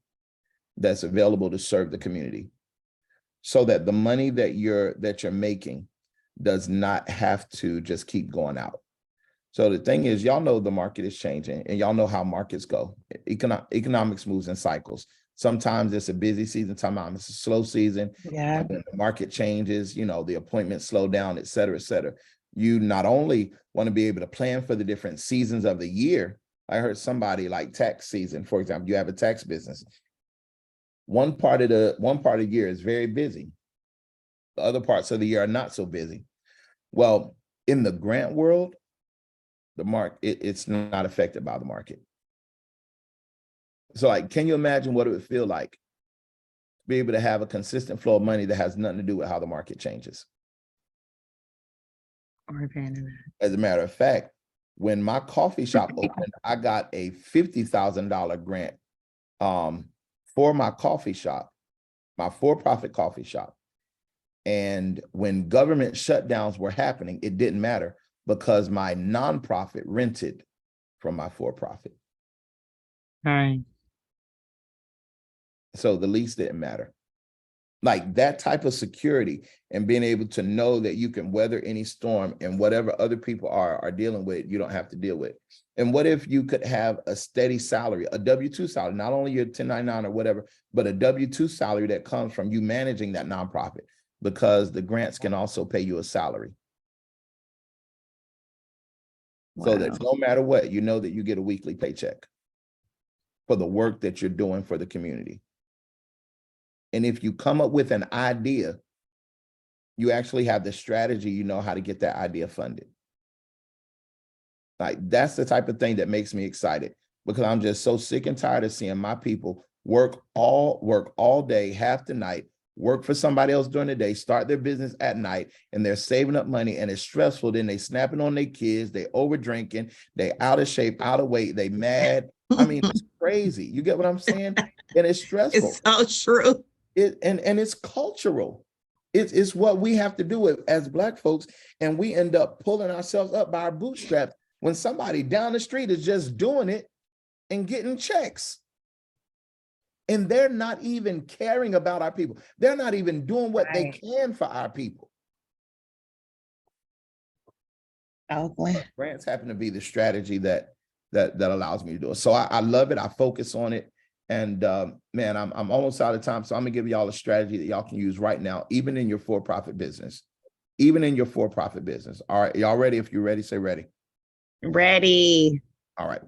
that's available to serve the community, so that the money that you're making does not have to just keep going out. So the thing is, y'all know the market is changing, and y'all know how markets go. Economics moves in cycles. Sometimes it's a busy season, sometimes it's a slow season. Yeah. And when the market changes, you know, the appointments slow down, et cetera, et cetera. You not only want to be able to plan for the different seasons of the year. I heard somebody like tax season, for example, you have a tax business. One part of the year is very busy. The other parts of the year are not so busy. Well, in the grant world, the market, it's not affected by the market. So like, can you imagine what it would feel like to be able to have a consistent flow of money that has nothing to do with how the market changes? As a matter of fact, when my coffee shop opened, I got a $50,000 grant for my coffee shop, my for-profit coffee shop. And when government shutdowns were happening, it didn't matter because my nonprofit rented from my for-profit. Right. So the lease didn't matter. Like that type of security and being able to know that you can weather any storm, and whatever other people are dealing with, you don't have to deal with. And what if you could have a steady salary, a W-2 salary, not only your 1099 or whatever, but a W-2 salary that comes from you managing that nonprofit, because the grants can also pay you a salary. So that no matter what, you know that you get a weekly paycheck for the work that you're doing for the community. And if you come up with an idea, you actually have the strategy, you know how to get that idea funded. Like that's the type of thing that makes me excited, because I'm just so sick and tired of seeing my people work all day, half the night, work for somebody else during the day, start their business at night, and they're saving up money, and it's stressful. Then they snapping on their kids, they over drinking, they out of shape, out of weight, they mad. I mean, it's crazy. You get what I'm saying? And it's stressful. It's so true. And it's cultural. It's what we have to do as Black folks, and we end up pulling ourselves up by our bootstraps when somebody down the street is just doing it, and getting checks. And they're not even caring about our people. They're not even doing what they Right. can for our people. Oakland. Grants happen to be the strategy that allows me to do it. So I love it. I focus on it. And man, I'm almost out of time. So I'm gonna give y'all a strategy that y'all can use right now, even in your for-profit business. Even in your for-profit business. All right, y'all ready? If you're ready, say ready. Ready. All right.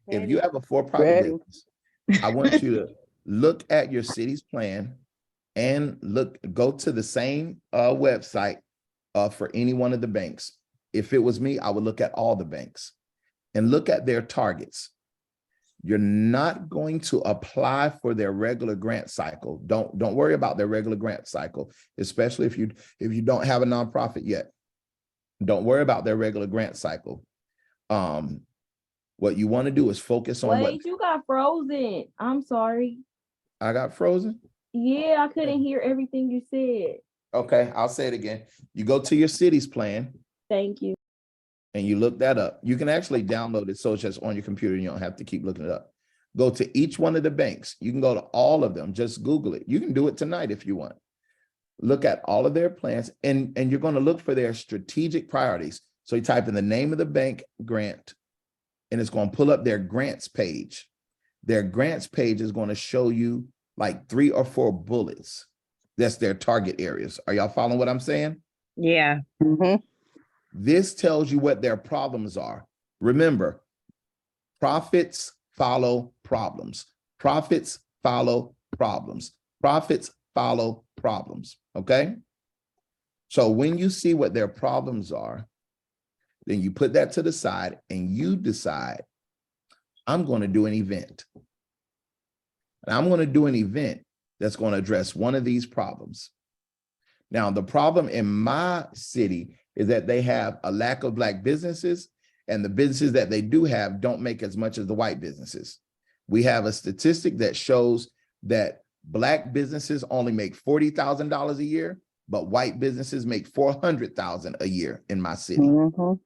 If you have a for-profit Ready. business, I want you to look at your city's plan and go to the same website for any one of the banks. If it was me, I would look at all the banks and look at their targets. You're not going to apply for their regular grant cycle. Don't worry about their regular grant cycle, especially if you don't have a nonprofit yet. Don't worry about their regular grant cycle. What you want to do is focus on Wait, you got frozen. I'm sorry. I got frozen. Yeah, I couldn't hear everything you said. Okay, I'll say it again. You go to your city's plan Thank you. and you look that up. You can actually download it so it's just on your computer. You don't have to keep looking it up. Go to each one of the banks. You can go to all of them. Just Google it. You can do it tonight if you want. Look at all of their plans and you're going to look for their strategic priorities. So you type in the name of the bank grant and it's going to pull up their grants page. Their grants page is going to show you like 3 or 4 bullets. That's their target areas. Are y'all following what I'm saying? Yeah. Mhm. This tells you what their problems are. Remember, profits follow problems. Profits follow problems. Profits follow problems. Okay? So when you see what their problems are, then you put that to the side and you decide, I'm going to do an event. And I'm going to do an event that's going to address one of these problems. Now, the problem in my city is that they have a lack of Black businesses, and the businesses that they do have don't make as much as the white businesses. We have a statistic that shows that Black businesses only make $40,000 a year, but white businesses make $400,000 a year in my city. Mhm.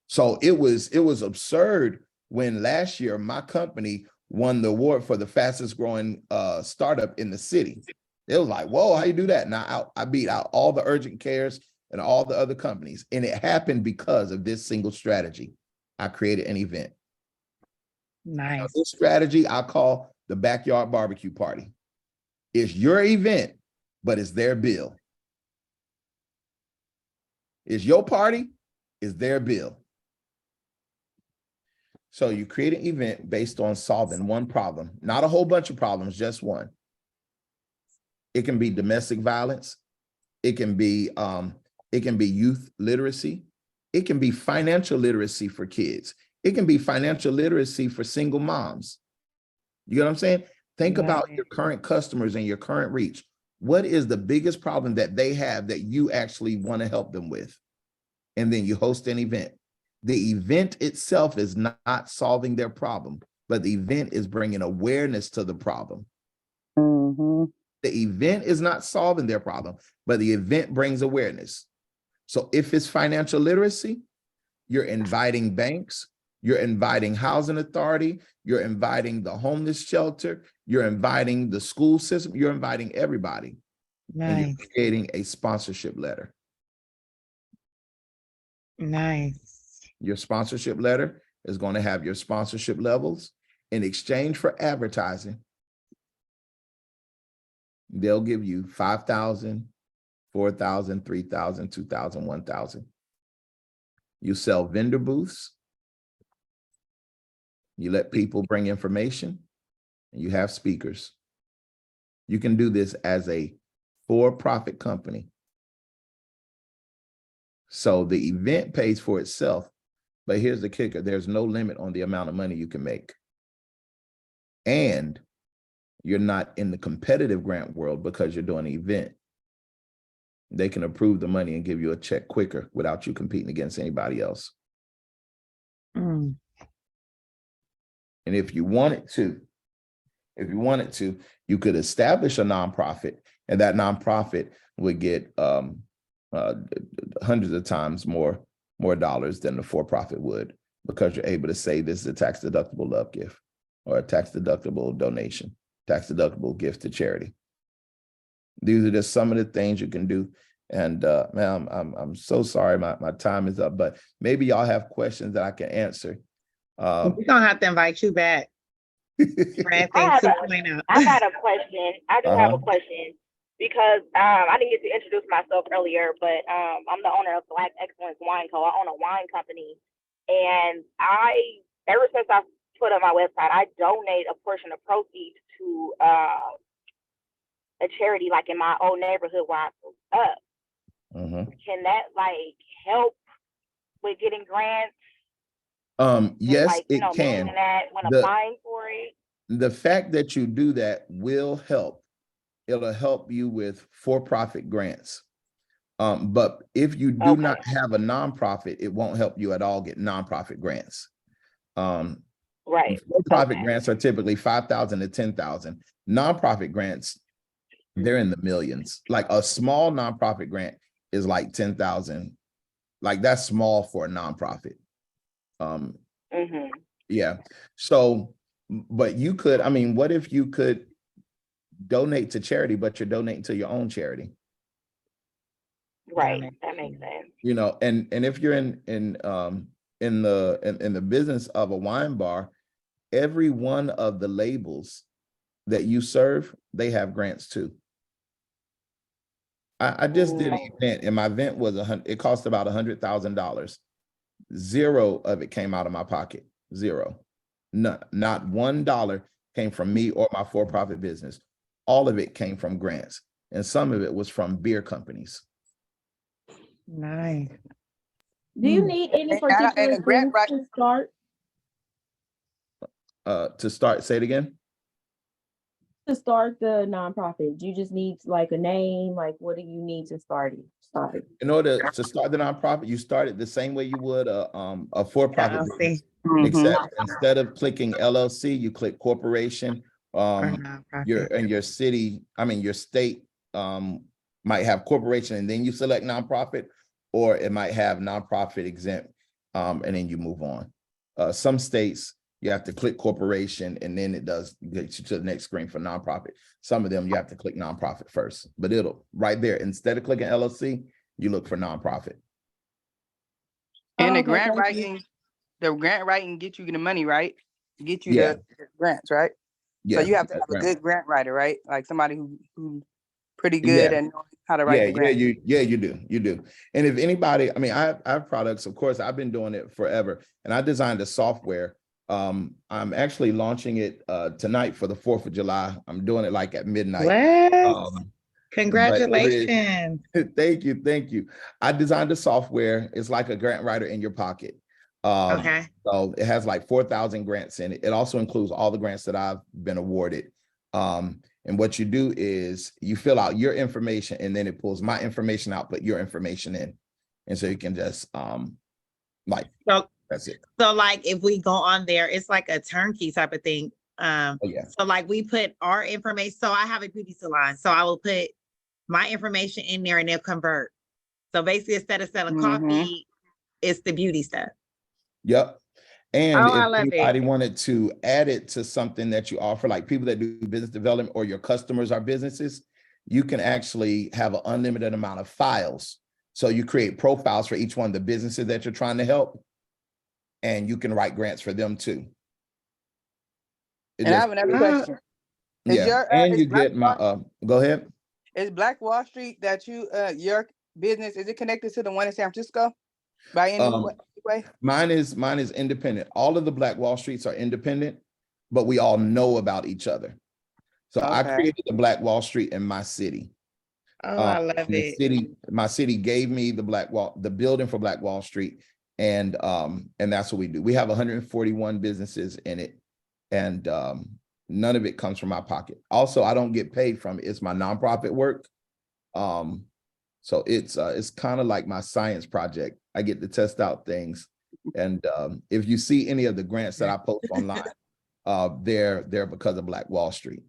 So it was absurd when last year my company won the award for the fastest growing startup in the city. It was like, whoa, how you do that? Now I beat out all the urgent cares and all the other companies. And it happened because of this single strategy. I created an event. Now, Nice. this strategy I call the backyard barbecue party. It's your event, but it's their bill. It's your party, it's their bill. So you create an event based on solving one problem, not a whole bunch of problems, just one. It can be domestic violence. It can be youth literacy. It can be financial literacy for kids. It can be financial literacy for single moms. You know what I'm saying? Think about your current customers and your current reach. What is the biggest problem that they have that you actually want to help them with? And then you host an event. The event itself is not solving their problem, but the event is bringing awareness to the problem. Mhm. The event is not solving their problem, but the event brings awareness. So if it's financial literacy, you're inviting banks, you're inviting housing authority, you're inviting the homeless shelter, you're inviting the school system, you're inviting everybody. And Nice. you're creating a sponsorship letter. Nice. Your sponsorship letter is going to have your sponsorship levels. In exchange for advertising, they'll give you 5,000, 4,000, 3,000, 2,000, 1,000. You sell vendor booths. You let people bring information, and you have speakers. You can do this as a for-profit company. So the event pays for itself, but here's the kicker. There's no limit on the amount of money you can make. And you're not in the competitive grant world because you're doing an event. They can approve the money and give you a check quicker without you competing against anybody else. Mm. And if you wanted to, you could establish a nonprofit, and that nonprofit would get hundreds of times more dollars than the for-profit would. because you're able to say this is a tax deductible love gift or a tax deductible donation, tax deductible gift to charity. These are just some of the things you can do. And ma'am, I'm so sorry, my time is up, but maybe y'all have questions that I can answer. We're gonna have to invite you back for anything I 2.0. got a question. I do have a Uh-huh. question because I didn't get to introduce myself earlier, but I'm the owner of Black Excellence Wine Co. I own a wine company, and ever since I put on my website, I donate a portion of proceeds to a charity like in my old neighborhood where I grew up. Can that like help with getting grants? Yes, Like, it can. mention that when applying for it. The fact that you do that will help. It'll help you with for-profit grants. But if you do not have a nonprofit, it won't help you at all get nonprofit grants. Right. For-profit grants are typically 5,000 to 10,000. Nonprofit grants, they're in the millions. Like a small nonprofit grant is like 10,000. Like that's small for a nonprofit. Yeah. So, but you could, I mean, what if you could donate to charity, but you're donating to your own charity? Right. That makes sense. You know, and if you're in the business of a wine bar, every one of the labels that you serve, they have grants too. I just did an event, and my event was it cost about $100,000. Zero of it came out of my pocket. Zero. Not $1 came from me or my for-profit business. All of it came from grants, and some of it was from beer companies. Nice. Do you need any And particular a grant things to start? To start, say it again. To start the nonprofit, do you just need like a name? Like, what do you need to start it? In order to start the nonprofit, you start it the same way you would a for-profit business, except instead of clicking LLC, you click corporation. Your city, I mean your state might have corporation, and then you select nonprofit, or it might have nonprofit exempt, and then you move on. Some states you have to click corporation, and then it does get you to the next screen for nonprofit. Some of them you have to click nonprofit first, but it'll right there. Instead of clicking LLC, you look for nonprofit. And the grant writing get you the money, right? Get you the grants, right? Yeah. So you have to have a good grant writer, right? Like somebody who's pretty good and knows how to write the grant. You do. And if anybody, I mean, I have products, of course, I've been doing it forever, and I designed a software. I'm actually launching it tonight for the 4th of July. I'm doing it like at midnight. What? Congratulations. Thank you. I designed a software. It's like a grant writer in your pocket. Okay. So it has like 4,000 grants in it. It also includes all the grants that I've been awarded. And what you do is you fill out your information, and then it pulls my information out, put your information in. And so you can just that's it. So like if we go on there, it's like a turnkey type of thing. So like we put our information. So I have a beauty salon. So I will put my information in there and they'll convert. So basically instead of selling coffee, it's the beauty stuff. Yep. And I if love anybody wanted to add it to something that you offer, like people that do business development or your customers are businesses, you can actually have an unlimited amount of files. So you create profiles for each one of the businesses that you're trying to help, and you can write grants for them too. And I have another question. And you get my, go ahead. Is Black Wall Street that your business, is it connected to the one in San Francisco by any way? Mine is independent. All of the Black Wall Streets are independent, but we all know about each other. So I created the Black Wall Street in my city. Oh, I love it. My city gave me the building for Black Wall Street. And that's what we do. We have 141 businesses in it, and none of it comes from my pocket. Also, I don't get paid from it. It's my nonprofit work. So it's kind of like my science project. I get to test out things. And if you see any of the grants that I post online, they're because of Black Wall Street.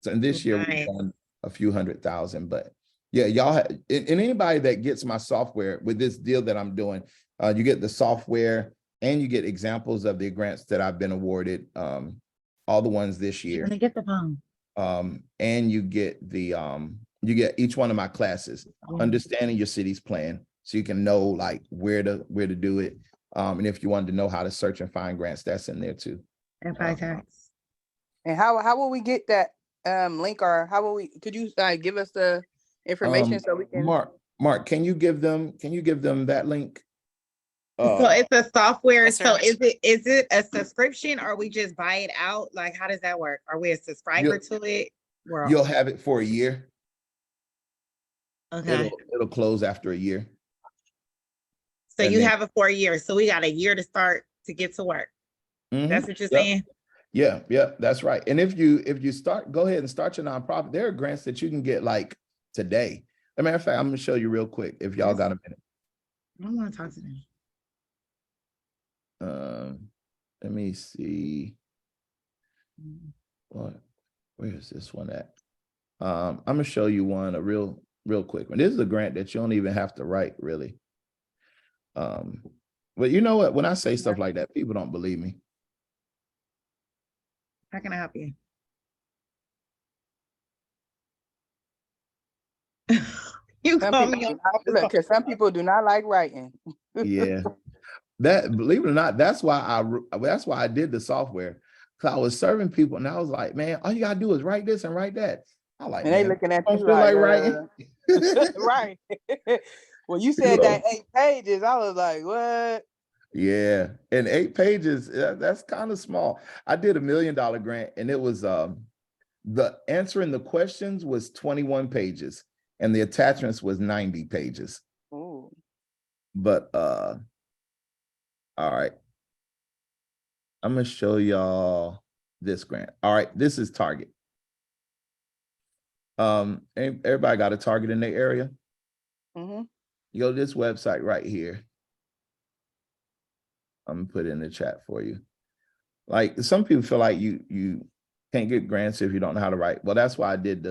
So in this year, we've done a few 100,000, but yeah, y'all and anybody that gets my software with this deal that I'm doing, you get the software and you get examples of the grants that I've been awarded, all the ones this You're year. gonna get the phone. And you get you get each one of my classes, understanding your city's plan, so you can know like where to do it. And if you wanted to know how to search and find grants, that's in there too. Tax. And how will we get that link, or how will we, could you give us the information so we can? Mark, can you give them that link? So it's a software. Yes, So sir. is it a subscription or we just buy it out? Like, how does that work? Are we a subscriber to it? You'll have it for a year. Okay. It'll close after a year. So and you then- have it for a year. So we got a year to start to get to work. Mhm. That's what you're Yep. saying? Yeah, that's right. And if you start, go ahead and start your nonprofit. There are grants that you can get like today. As a matter of fact, I'm gonna show you real quick if y'all got a minute. I don't want to talk to them. Let me see. Where is this one at? I'm gonna show you one, a real quick one. This is a grant that you don't even have to write, really. But you know what? When I say stuff like that, people don't believe me. How can I help you? You Some call people me do on. not, look, because some people do not like writing. Yeah, that, believe it or not, that's why I did the software, because I was serving people and I was like, man, all you gotta do is write this and write that. I like, And they man, looking at I you don't feel like writing. right. When you said that 8 pages, I was like, what? Yeah, and 8 pages, that's kind of small. I did $1 million grant, and it was the answering the questions was 21 pages, and the attachments was 90 pages. Ooh. But all right, I'm gonna show y'all this grant. All right, this is Target. Everybody got a Target in their area? Mm-hmm. You go to this website right here. I'm gonna put it in the chat for you. Like, some people feel like you can't get grants if you don't know how to write. Well, that's why I did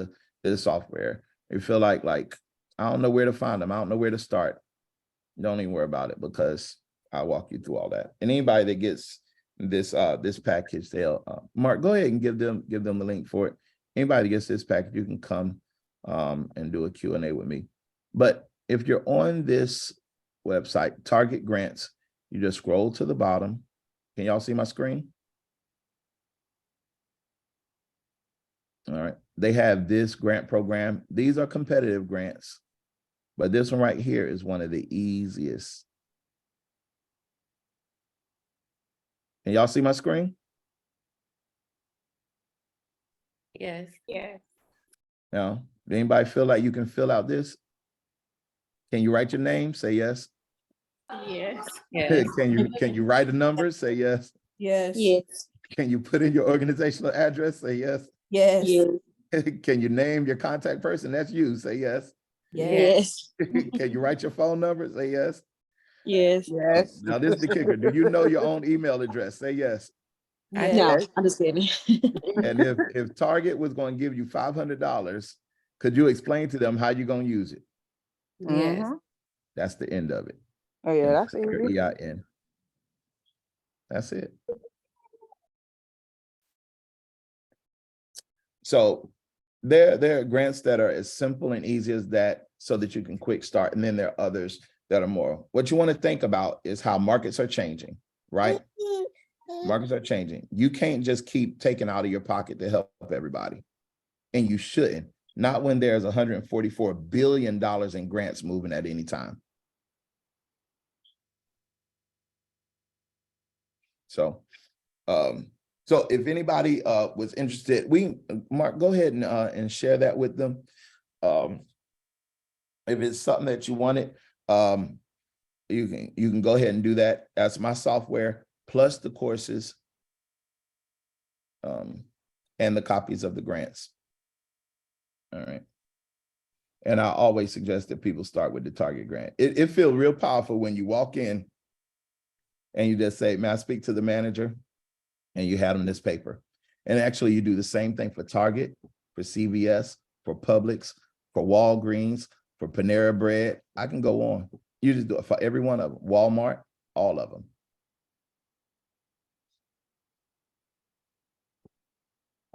the software. You feel like I don't know where to find them. I don't know where to start. Don't even worry about it, because I'll walk you through all that. And anybody that gets this package, they'll Mark, go ahead and give them the link for it. Anybody that gets this package, you can come and do a Q&A with me. But if you're on this website, Target Grants, you just scroll to the bottom. Can y'all see my screen? All right. They have this grant program. These are competitive grants, but this one right here is one of the easiest. Can y'all see my screen? Yes. Yes. Now, anybody feel like you can fill out this? Can you write your name? Say yes. Yes. Can you write a number? Say yes. Yes. Yes. Can you put in your organizational address? Say yes. Yes. Can you name your contact person? That's you. Say yes. Yes. Can you write your phone number? Say yes. Yes. Yes. Now this is the kicker. Do you know your own email address? Say yes. No, I'm just kidding. And if Target was going to give you $500, could you explain to them how you're going to use it? Yes. Mhm. That's the end of it. Oh yeah, And that's your easy. EIN. That's it. So there are grants that are as simple and easy as that, so that you can quick start. And then there are others that are more. What you want to think about is how markets are changing, right? Markets are changing. You can't just keep taking out of your pocket to help everybody. And you shouldn't. Not when there's $144 billion in grants moving at any time. So if anybody was interested, Mark, go ahead and share that with them. If it's something that you wanted, you can go ahead and do that. That's my software plus the courses and the copies of the grants. All right. And I always suggest that people start with the Target grant. It feels real powerful when you walk in and you just say, "May I speak to the manager?" And you hand them this paper. And actually you do the same thing for Target, for CVS, for Publix, for Walgreens, for Panera Bread. I can go on. You just do it for every one of them. Walmart, all of them.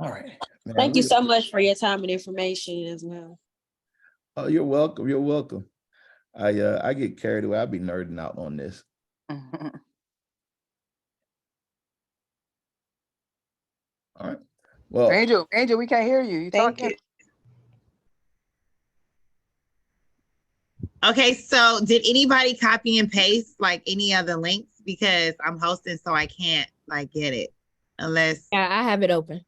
All right. Man, Thank you look- so much for your time and information as well. Oh, you're welcome. You're welcome. I get carried away. I'll be nerding out on this. All right. Well, Angel, we can't hear you. You Thank talking? you. Okay, so did anybody copy and paste like any of the links? Because I'm hosting, so I can't like get it unless Yeah, I have it open.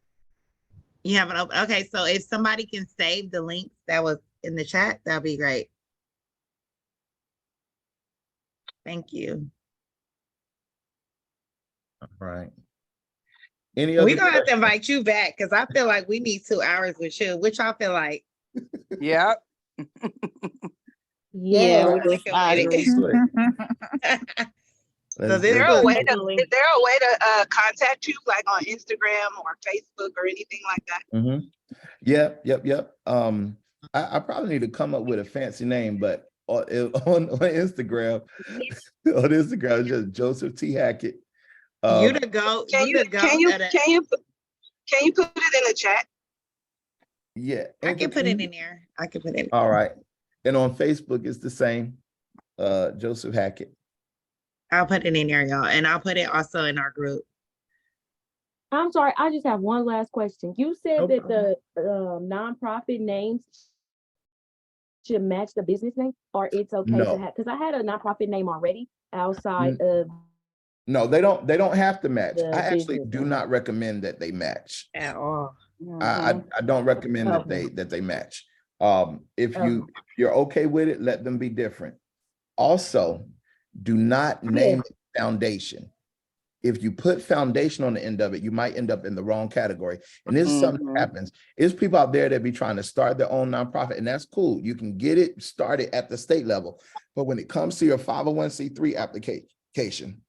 you have it open. Okay, so if somebody can save the links that was in the chat, that'd be great. Thank you. all right. Any other We're gonna have to questions? invite you back because I feel like we need 2 hours with you. Which y'all feel like? Yeah. Yeah, We're I sticking with agree. it. So Let's this do Is there it. a way to, Definitely. is there a way to contact you, like on Instagram or Facebook or anything like that? Mm-hmm. Yep. I probably need to come up with a fancy name, but on Instagram, on Instagram, it's just Joseph T. Hackett. You to go. Can You you to go. can you at a- can you put it in the chat? Yeah. I Angel, can put can it you- in there. I can put it. All right. And on Facebook, it's the same. Joseph Hackett. I'll put it in there, y'all, and I'll put it also in our group. I'm sorry, I just have one last question. You said No that the nonprofit names should match the business name, or it's okay to No. have, because I had a nonprofit name already outside Mm. of No, they don't have to match. the I actually business do name. not recommend that they match. At all. I don't recommend that Okay. they match. If Okay. you're okay with it, let them be different. Also, do not name it foundation. If you put foundation on the end of it, you might end up in the wrong category. And this is something that happens. There's people out there that be trying to start their own nonprofit, and that's cool. You can get it started at the state level. But when it comes to your 501c3 application,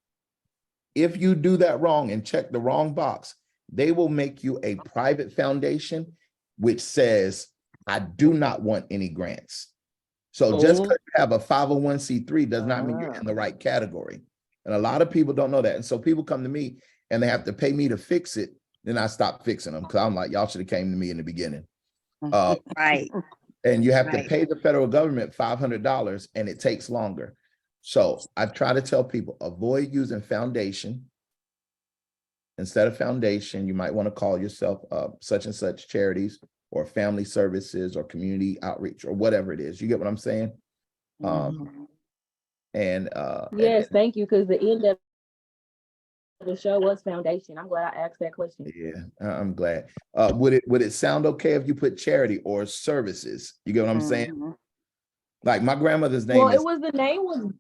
if you do that wrong and check the wrong box, they will make you a private foundation, which says, I do not want any grants. So just because you have a 501c3 does not mean you're in the right category. And a lot of people don't know that. And so people come to me and they have to pay me to fix it. Then I stop fixing them because I'm like, y'all should have came to me in the beginning. Right. And you have to Right. pay the federal government $500 and it takes longer. So I try to tell people, avoid using foundation. Instead of foundation, you might want to call yourself such and such charities or family services or community outreach or whatever it is. You get what I'm saying? And Yes, thank you, because the end of the show was foundation. I'm glad I asked that question. yeah, I'm glad. Would it sound okay if you put charity or services? You get what I'm saying? Like my grandmother's name Well, is. it was, the name was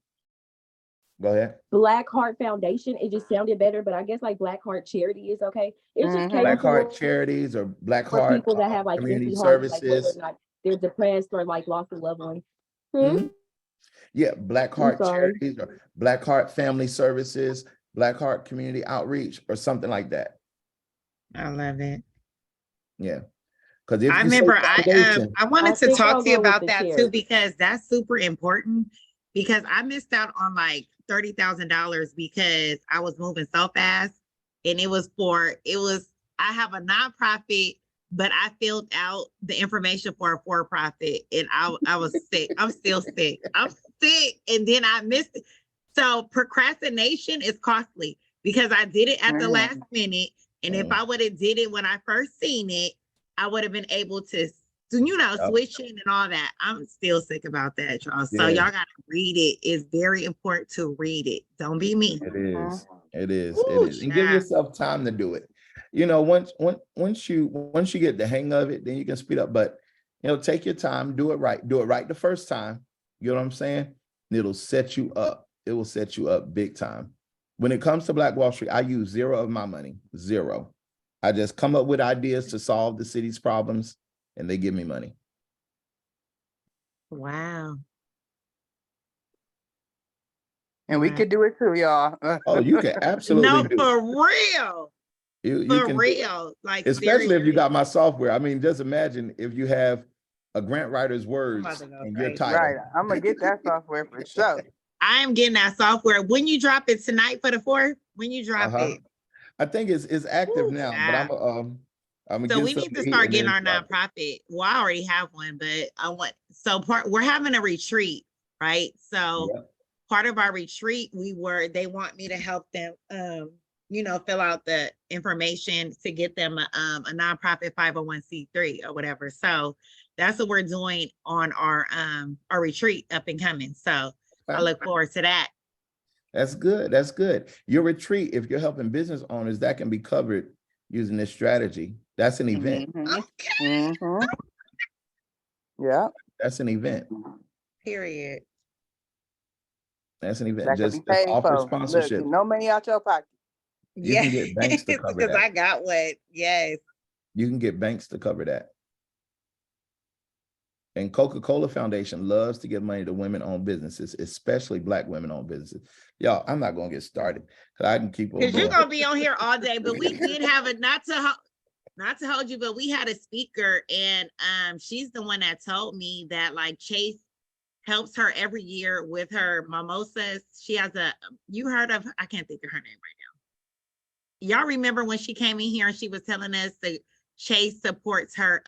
Go ahead. Black Heart Foundation. It just sounded better, but I guess like Black Heart Charity is okay. It's just Black Heart catering Charities or Black for Heart people that have like Community empty hearts, like whether Services. or not they're depressed or like lost a loved one. Mhm. Yeah, Black Heart sorry. Charities or Black Heart Family Services, Black Heart Community Outreach or something like that. I love it. Yeah. Because if I you say remember foundation, I wanted I to think talk I'll to you go with about the that too, charity. because that's super important, because I missed out on like $30,000 because I was moving so fast, and I have a nonprofit, but I filled out the information for a for-profit, and I was sick. I'm still sick. I'm sick, and then I missed it. So procrastination is costly because I did it at the last minute, and if I would have did it when I first seen it, I would have been able to, switch in and all that. I'm still sick about that, y'all. So Yeah. y'all gotta read it. It's very important to read it. Don't be me. it is. It is. Ooh, It is. And give child. yourself time to do it. You know, once you get the hang of it, then you can speed up. But take your time, do it right. Do it right the first time. You know what I'm saying? And it'll set you up. It will set you up big time. When it comes to Black Wall Street, I use zero of my money. Zero. I just come up with ideas to solve the city's problems, and they give me money. Wow. And we could do it too, y'all. Oh, you can absolutely No, do it. for real. You For can, real. Like especially if you seriously. got my software. I mean, just imagine if you have a grant writer's I'm words about to go in your crazy. title. Right. I'm gonna get that software for sure. I am getting that software. When you drop it tonight for the 4th, when you drop it. I think it's active Ooh, now, but I'm I'm gonna So get we some need to heat start and getting then our drop it. nonprofit. Well, I already have one, but we're having a retreat, right? So Yeah. part of our retreat, they want me to help them, fill out the information to get them a nonprofit 501c3 or whatever. So that's what we're doing on our retreat up and coming. So I Okay. look forward to that. That's good. That's good. Your retreat, if you're helping business owners, that can be covered using this strategy. That's an event. Yeah. That's an event. Period. That's an event. That could be Just paid offer for. Look, sponsorship. get no money out your pocket. You can get banks to cover because that. I got what. Yes. You can get banks to cover that. And Coca-Cola Foundation loves to give money to women-owned businesses, especially Black women-owned businesses. Y'all, I'm not gonna get started because I can keep on Because you're going. gonna be on here all day. But we did have it, not to hold you, but we had a speaker, and she's the one that told me that like Chase helps her every year with her mimosas. She has you heard of, I can't think of her name right now. Y'all remember when she came in here and she was telling us that Chase supports her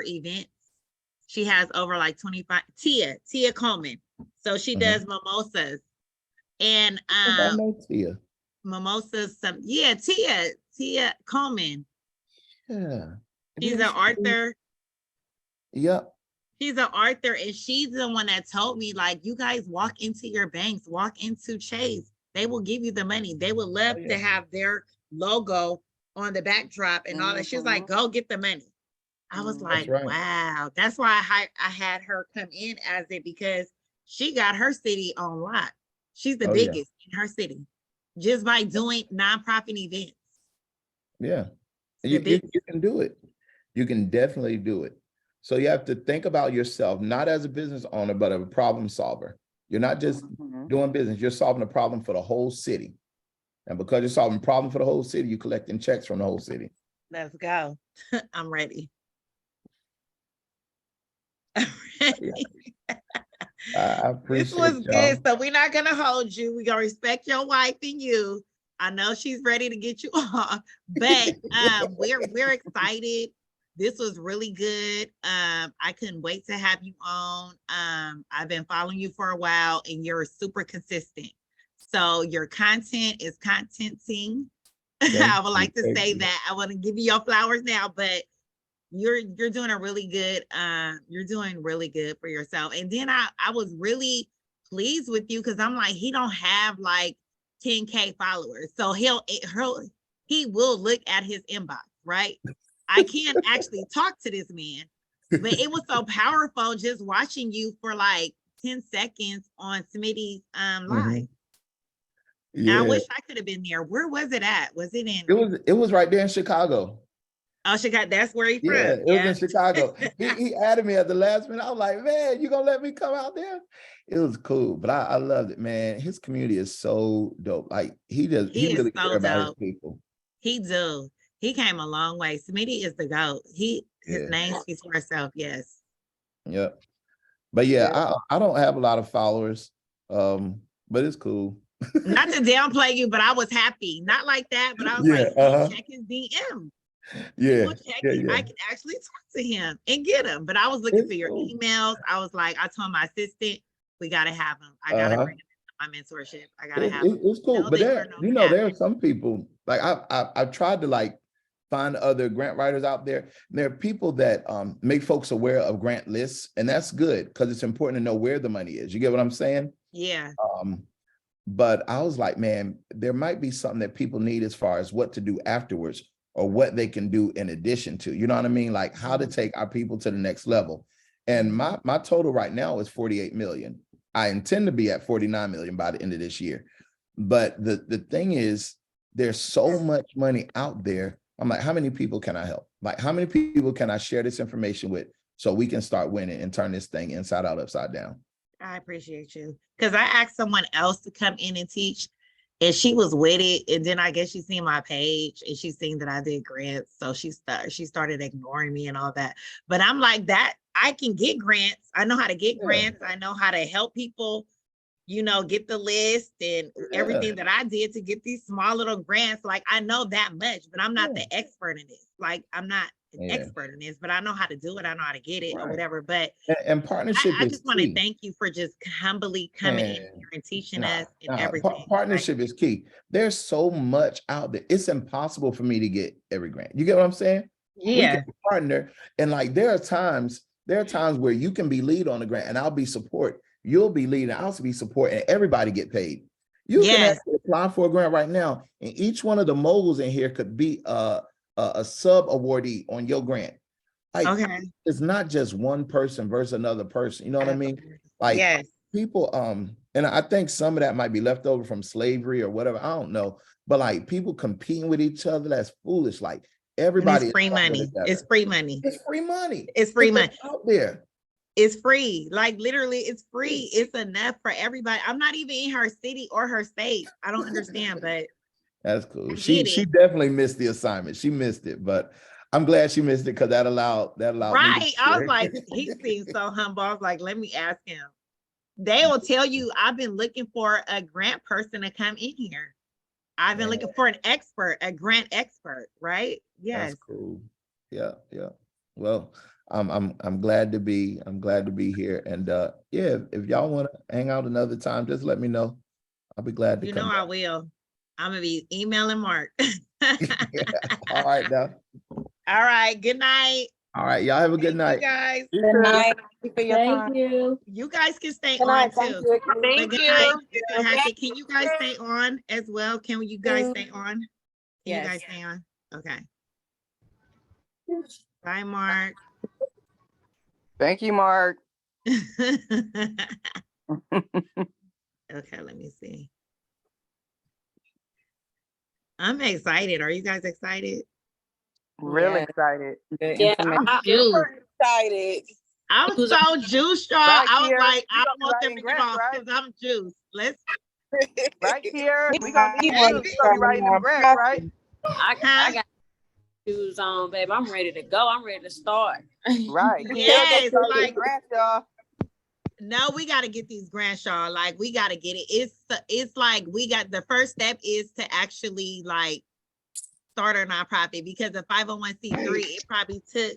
events? She has over like 25, Tia Coleman. So she does mimosas. And I know Tia. mimosas, Tia Coleman. Yeah. She's an author. Yep. She's an author, and she's the one that told me, like, you guys walk into your banks, walk into Chase. They will give you the money. They would love to have their logo on the backdrop and all that. She was like, go get the money. I was like, wow. That's why I had her come in as it, because she got her city on lock. She's the biggest in her city just by doing nonprofit events. Yeah. You can do it. You can definitely do it. So you have to think about yourself, not as a business owner, but a problem solver. You're not just doing business, you're solving a problem for the whole city. And because you're solving a problem for the whole city, you're collecting checks from the whole city. Let's go. I'm ready. I appreciate this was y'all. good. So we're not gonna hold you. We're gonna respect your wife and you. I know she's ready to get you off, but we're excited. This was really good. I couldn't wait to have you on. I've been following you for a while, and you're super consistent. So your content is contenting. I would like to say that. I want to give you your flowers now, but you're doing a really good, you're doing really good for yourself. And then I was really pleased with you, because I'm like, he don't have like 10K followers. So he will look at his inbox, right? I can't actually talk to this man, but it was so powerful just watching you for like 10 seconds on Smitty's live. Yeah. I wish I could have been there. Where was it at? Was it in? It was right there in Chicago. Oh, Chicago. That's where he's from. Yeah, it was in Chicago. He added me at the last minute. I was like, man, you gonna let me come out there? It was cool, but I loved it, man. His community is so dope. Like he really cares about his people. He do. He came a long way. Smitty is the GOAT. His name speaks for itself. Yes. Yep. But yeah, I don't have a lot of followers, but it's cool. Not to downplay you, but I was happy. Not like that, but I was like, check his DM. I can actually talk to him and get him. But I was looking for your emails. I was like, I told my assistant, we got to have him. I got to bring him into my mentorship. I got to have him. It's cool. But there are some people, like I've tried to like find other grant writers out there. There are people that make folks aware of grant lists, and that's good because it's important to know where the money is. You get what I'm saying? Yeah. But I was like, man, there might be something that people need as far as what to do afterwards or what they can do in addition to, you know what I mean? Like how to take our people to the next level. And my total right now is 48 million. I intend to be at 49 million by the end of this year. But the thing is, there's so much money out there. I'm like, how many people can I help? Like, how many people can I share this information with so we can start winning and turn this thing inside out, upside down? I appreciate you. Because I asked someone else to come in and teach, and she was with it. And then I guess she seen my page and she seen that I did grants. So she started ignoring me and all that. But I'm like, that I can get grants. I know how to get grants. I know how to help people. you know, get the list and everything that I did to get these small little grants. Like, I know that much, but I'm not the expert in this. Like, I'm not an expert in this, but I know how to do it. I know how to get it or whatever. But And partnership I is just want to key. thank you for just humbly coming in here and teaching us and Nah, everything. partnership is key. There's so much out there. It's impossible for me to get every grant. You get what I'm saying? We Yeah. can partner, and like there are times where you can be lead on the grant and I'll be support. You'll be lead and I'll be support, and everybody get paid. You can actually apply for a grant right now, and each one of the moguls in here could be a sub awardee on your grant. Like, it's not just one person versus another person. You know what I mean? Like, people, and I think some of that might be left over from slavery or whatever. I don't know. But like people competing with each other, that's foolish. Like, everybody is free money. It's free money. It's free money. It's free money out there. It's free. Like, literally, it's free. It's enough for everybody. I'm not even in her city or her state. I don't understand, but that's cool. She definitely missed the assignment. She missed it, but I'm glad she missed it because that allowed right. me I was like, he seems so humble. I was like, let me ask him. They will tell you I've been looking for a grant person to come in here. I've been looking for an expert, a grant expert, right? Yes. That's cool. Yeah. Well, I'm glad to be here. And yeah, if y'all want to hang out another time, just let me know. I'll be glad to come. I will. I'm gonna be emailing Mark. All right now. All right. Good night. All right. Y'all have a good night. You guys. Good night. Thank you. You guys can stay on too. Thank you. Hackett, can you guys stay on as well? Can you guys stay on? Can you guys stay on? Okay. Bye, Mark. Thank you, Mark. Okay, let me see. I'm excited. Are you guys excited? Really excited. Yeah, I'm excited. I'm so juiced, y'all. Right, I was Kiera. like, I You want gonna them be to writing get off grants, because I'm juiced. Let's right here. We gonna need you. You gonna be writing them grants, right? I got shoes on, babe. I'm ready to go. I'm ready to start. Right. Yes, like grants, y'all. no, we got to get these grants, y'all. Like, we got to get it. It's like we got the first step is to actually like start a nonprofit, because a 501c3, it probably took,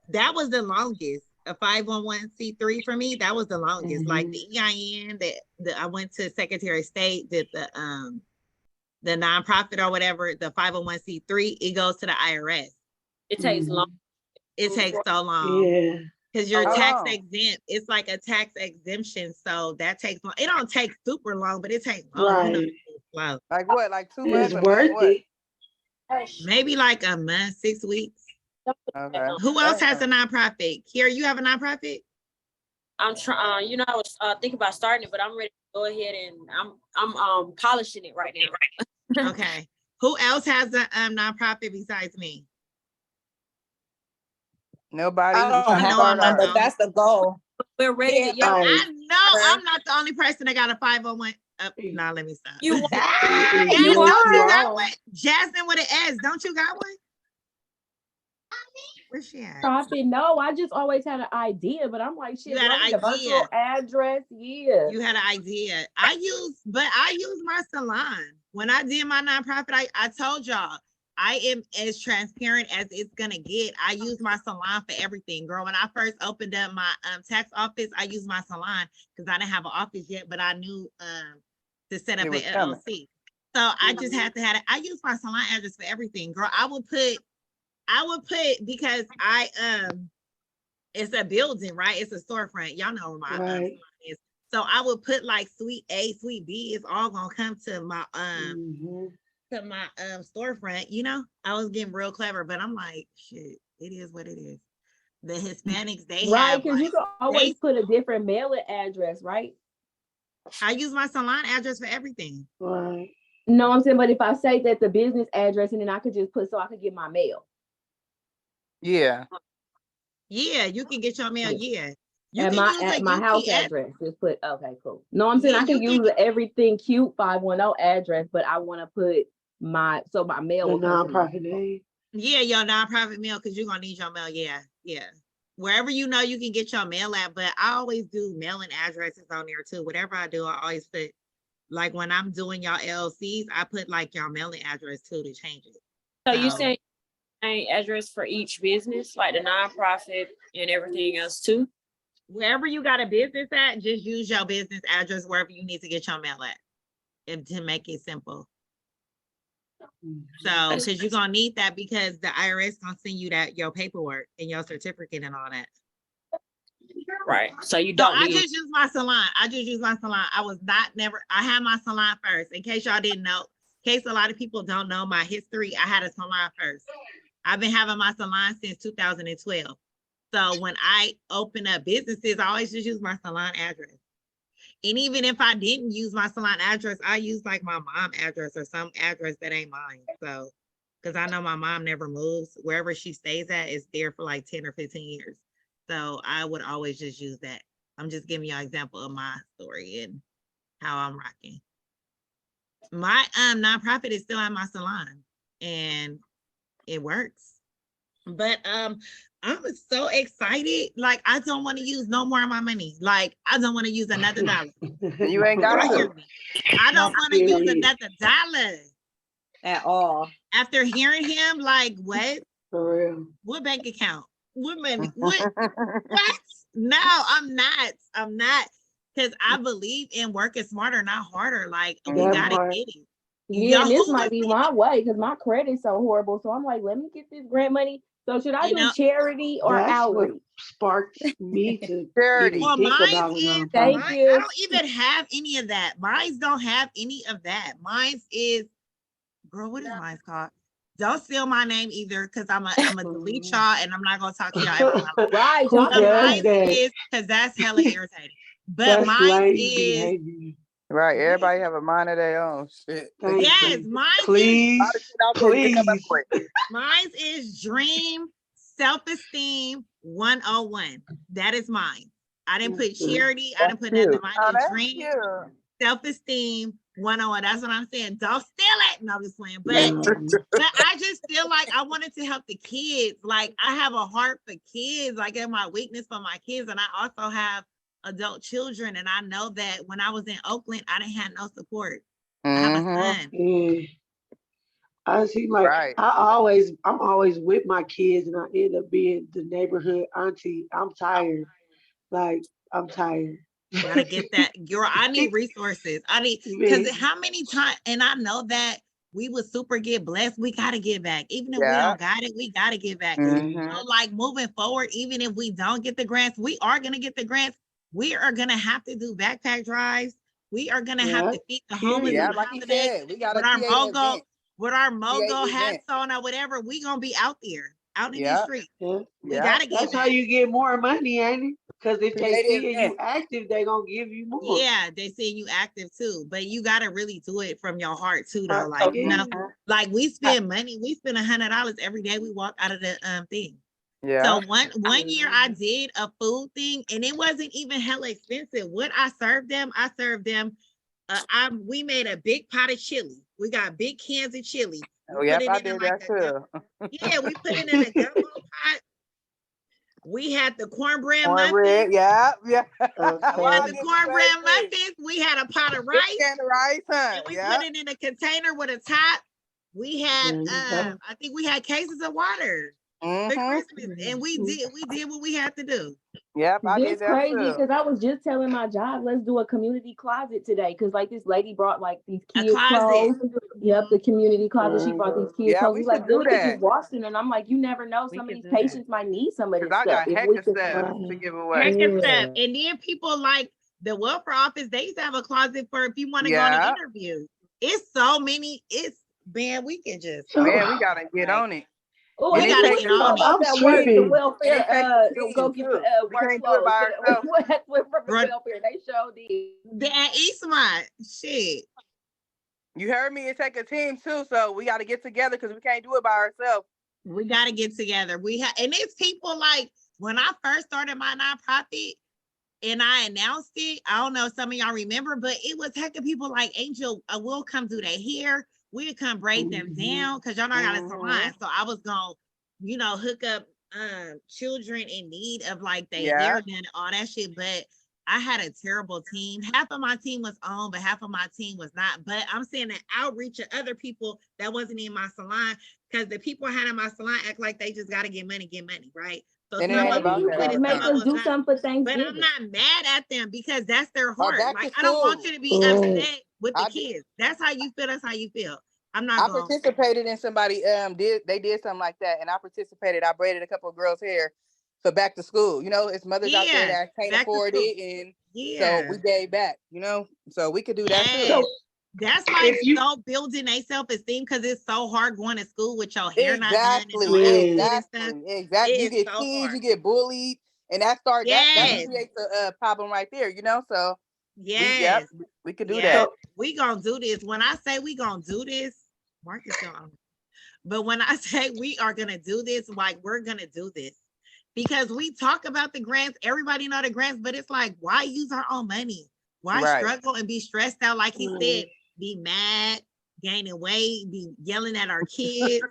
that was the longest. A 501c3 for me, that was the longest. Like the EIN that I went to Secretary of State, did the nonprofit or whatever, the 501c3, it goes to the IRS. It takes long. It takes so long. Because you're tax exempt. It's like a tax exemption. So that takes long. It don't take super long, but it takes long. Right. Long. Like what? Like 2 months? It's worth it. Maybe like a month, 6 weeks. Okay. Who else has a nonprofit? Kiera, you have a nonprofit? I'm trying. I was thinking about starting it, but I'm ready to go ahead and I'm polishing it right now. Okay. Who else has a nonprofit besides me? Nobody. I don't have one, but that's the goal. We're ready to. I know I'm not the only person that got a 501. Nah, let me stop. You don't you got one? Jasmine with an S. Don't you got one? Where's she at? Profit, no, I just always had an idea, but I'm like, shit, You had an a virtual address, yeah. You had an idea. I use my salon. When I did my nonprofit, I told y'all, I am as transparent as it's gonna get. I use my salon for everything, girl. When I first opened up my tax office, I used my salon because I didn't have an office yet, but I knew to set up an LLC. So I just had to have it. I use my salon address for everything, girl. I would put because it's a building, right? It's a storefront. Y'all know where my salon is. So I would put like suite A, suite B. It's all gonna come to my storefront. You know, I was getting real clever, but I'm like, shit, it is what it is. The Hispanics, they have because you can always put a different mailing address, right? I use my salon address for everything. Right. No, I'm saying, but if I say that the business address, and then I could just put so I could get my mail. Yeah. Yeah, you can get your mail. Yeah. You At my house address, just put, okay, cool. No, I'm saying I can use everything cute 510 address, but I want to put my mail. The nonprofit name. Yeah, your nonprofit mail, because you're gonna need your mail. Yeah. wherever you know you can get your mail at, but I always do mailing addresses on there too. Whatever I do, I always put, like when I'm doing y'all LLCs, I put like your mailing address too to change it. So you say an address for each business, like the nonprofit and everything else too? Wherever you got a business at, just use your business address wherever you need to get your mail at, to make it simple. So, because you're gonna need that because the IRS gonna send you your paperwork and your certificate and all that. Right. So you So don't I need. just use my salon. I had my salon first. In case y'all didn't know, in case a lot of people don't know my history, I had a salon first. I've been having my salon since 2012. So when I open up businesses, I always just use my salon address. And even if I didn't use my salon address, I use like my mom address or some address that ain't mine. So, because I know my mom never moves. Wherever she stays at is there for like 10 or 15 years. So I would always just use that. I'm just giving you an example of my story and how I'm rocking. My nonprofit is still at my salon and it works. But I'm so excited. Like, I don't want to use no more of my money. Like, I don't want to use another dollar. You ain't got to. I don't want to use another dollar. At all. After hearing him, like, what? For real. What bank account? What money? What? What? No, I'm not. Because I believe in working smarter, not harder. Like, we gotta get it. Yeah, and this might be my way because my credit's so horrible. So I'm like, let me get this grant money. So should I do charity or outreach? What sparked me to charity. Well, think mine about is, Thank you. I don't even have any of that. Mine don't have any of that. Mine is, girl, what is mine called? Don't steal my name either, because I'm a delete y'all and I'm not gonna talk to y'all ever. Right, Who does Mine that? is, because that's hella irritating. But That's mine lame is, behavior. Right. Everybody have a mind of their own. Shit. Thank yes, you. mine Please, A lot of shit out there you can come up please. with. Mine is Dream Self-Esteem 101. That is mine. I didn't put charity. I didn't put nothing. Mine Oh, is that's Dream cute. Self-Esteem 101. That's what I'm saying. Don't steal it. No, I'm just playing. But I just feel like I wanted to help the kids. Like, I have a heart for kids. Like, I have my weakness for my kids. And I also have adult children. And I know that when I was in Oakland, I didn't have no support. I have a son. Yeah. I see, like, Right. I'm always with my kids, and I end up being the neighborhood auntie. I'm tired. Like, I'm tired. Gotta get that, girl. I need resources. Because how many times, and I know that we would super get blessed. We gotta give back. Even if we don't got it, we gotta give back. So, like, moving forward, even if we don't get the grants, we are gonna get the grants. We are gonna have to do backpack drives. We are gonna have to feed the homeless. Yeah, like you said, we gotta with our mogo hats on or whatever. We gonna be out there, out in these streets. We gotta get That's how you get more money, ain't it? Because if they see you active, they gonna give you more. Yeah, they see you active too, but you gotta really do it from your heart too, though. Like, you know, like we spend money. We spend $100 every day we walk out of the thing. Yeah. So one year I did a food thing, and it wasn't even hella expensive. What I served them. We made a big pot of chili. We got big cans of chili. Oh yeah, I did that too. Yeah, we put it in a gumbo pot. We had the cornbread muffins. Yeah. We had the cornbread muffins. We had a pot of rice. And we put it in a container with a top. We had, I think we had cases of water for Christmas, and we did what we had to do. Yep, I did It's that crazy too. because I was just telling my job, let's do a community closet today. Because like this lady brought like these kids clothes. Yep, the community closet. She brought these kids clothes. He's like, then we could just wash them. And I'm like, you never know. Some of these patients might need some of this I stuff. got Hackett stuff to give away. Hackett stuff. And then people like the welfare office, they used to have a closet for if you want to go on an interview. It's so many. Man, we can just. Man, we gotta get on it. Oh, we gotta get on about that work, the welfare, go get workflow. With welfare, they showed it. That Eastmont, shit. You heard me. It take a team too, so we got to get together because we can't do it by ourselves. We got to get together. And it's people like when I first started my nonprofit and I announced it. I don't know if some of y'all remember, but it was heck of people like Angel. We'll come do their hair. We'd come braid them down because y'all know I got a salon. So I was gonna, hook up children in need of like their Yeah. hair done, all that shit. But I had a terrible team. Half of my team was on, but half of my team was not. But I'm saying that outreach of other people that wasn't in my salon, because the people I had in my salon act like they just got to get money, right? So And it some ain't of Maybe about you them that all wanted could the to make come time. up us with do that. something for But I'm Thanksgiving. not mad at them because that's their Or heart. back Like to I don't want school. you to be Right. upset with the I did, kids. That's how you feel. That's how you feel. I'm not I going. participated in somebody did something like that, and I participated. I braided a couple of girls' hair for back to school. You know, it's mothers out there Yeah, that can't back to afford school. it, and so Yeah. we gave back. You know, so we could do that too. Yes. So That's like if you so building their self-esteem because it's so hard going to school with your hair not done and Exactly, all that yeah, shit and stuff. exactly. You It is get so teased, hard. you get bullied, and that Yes. creates a problem right there. You know, so Yes. we could do Yes. that. so We gonna do this. When I say we gonna do this, Marcus don't. But when I say we are gonna do this, like we're gonna do this. Because we talk about the grants, everybody know the grants, but it's like, why use our own money? Why Right. struggle and be stressed out? Like he right. said, be mad, gaining weight, be yelling at our kids,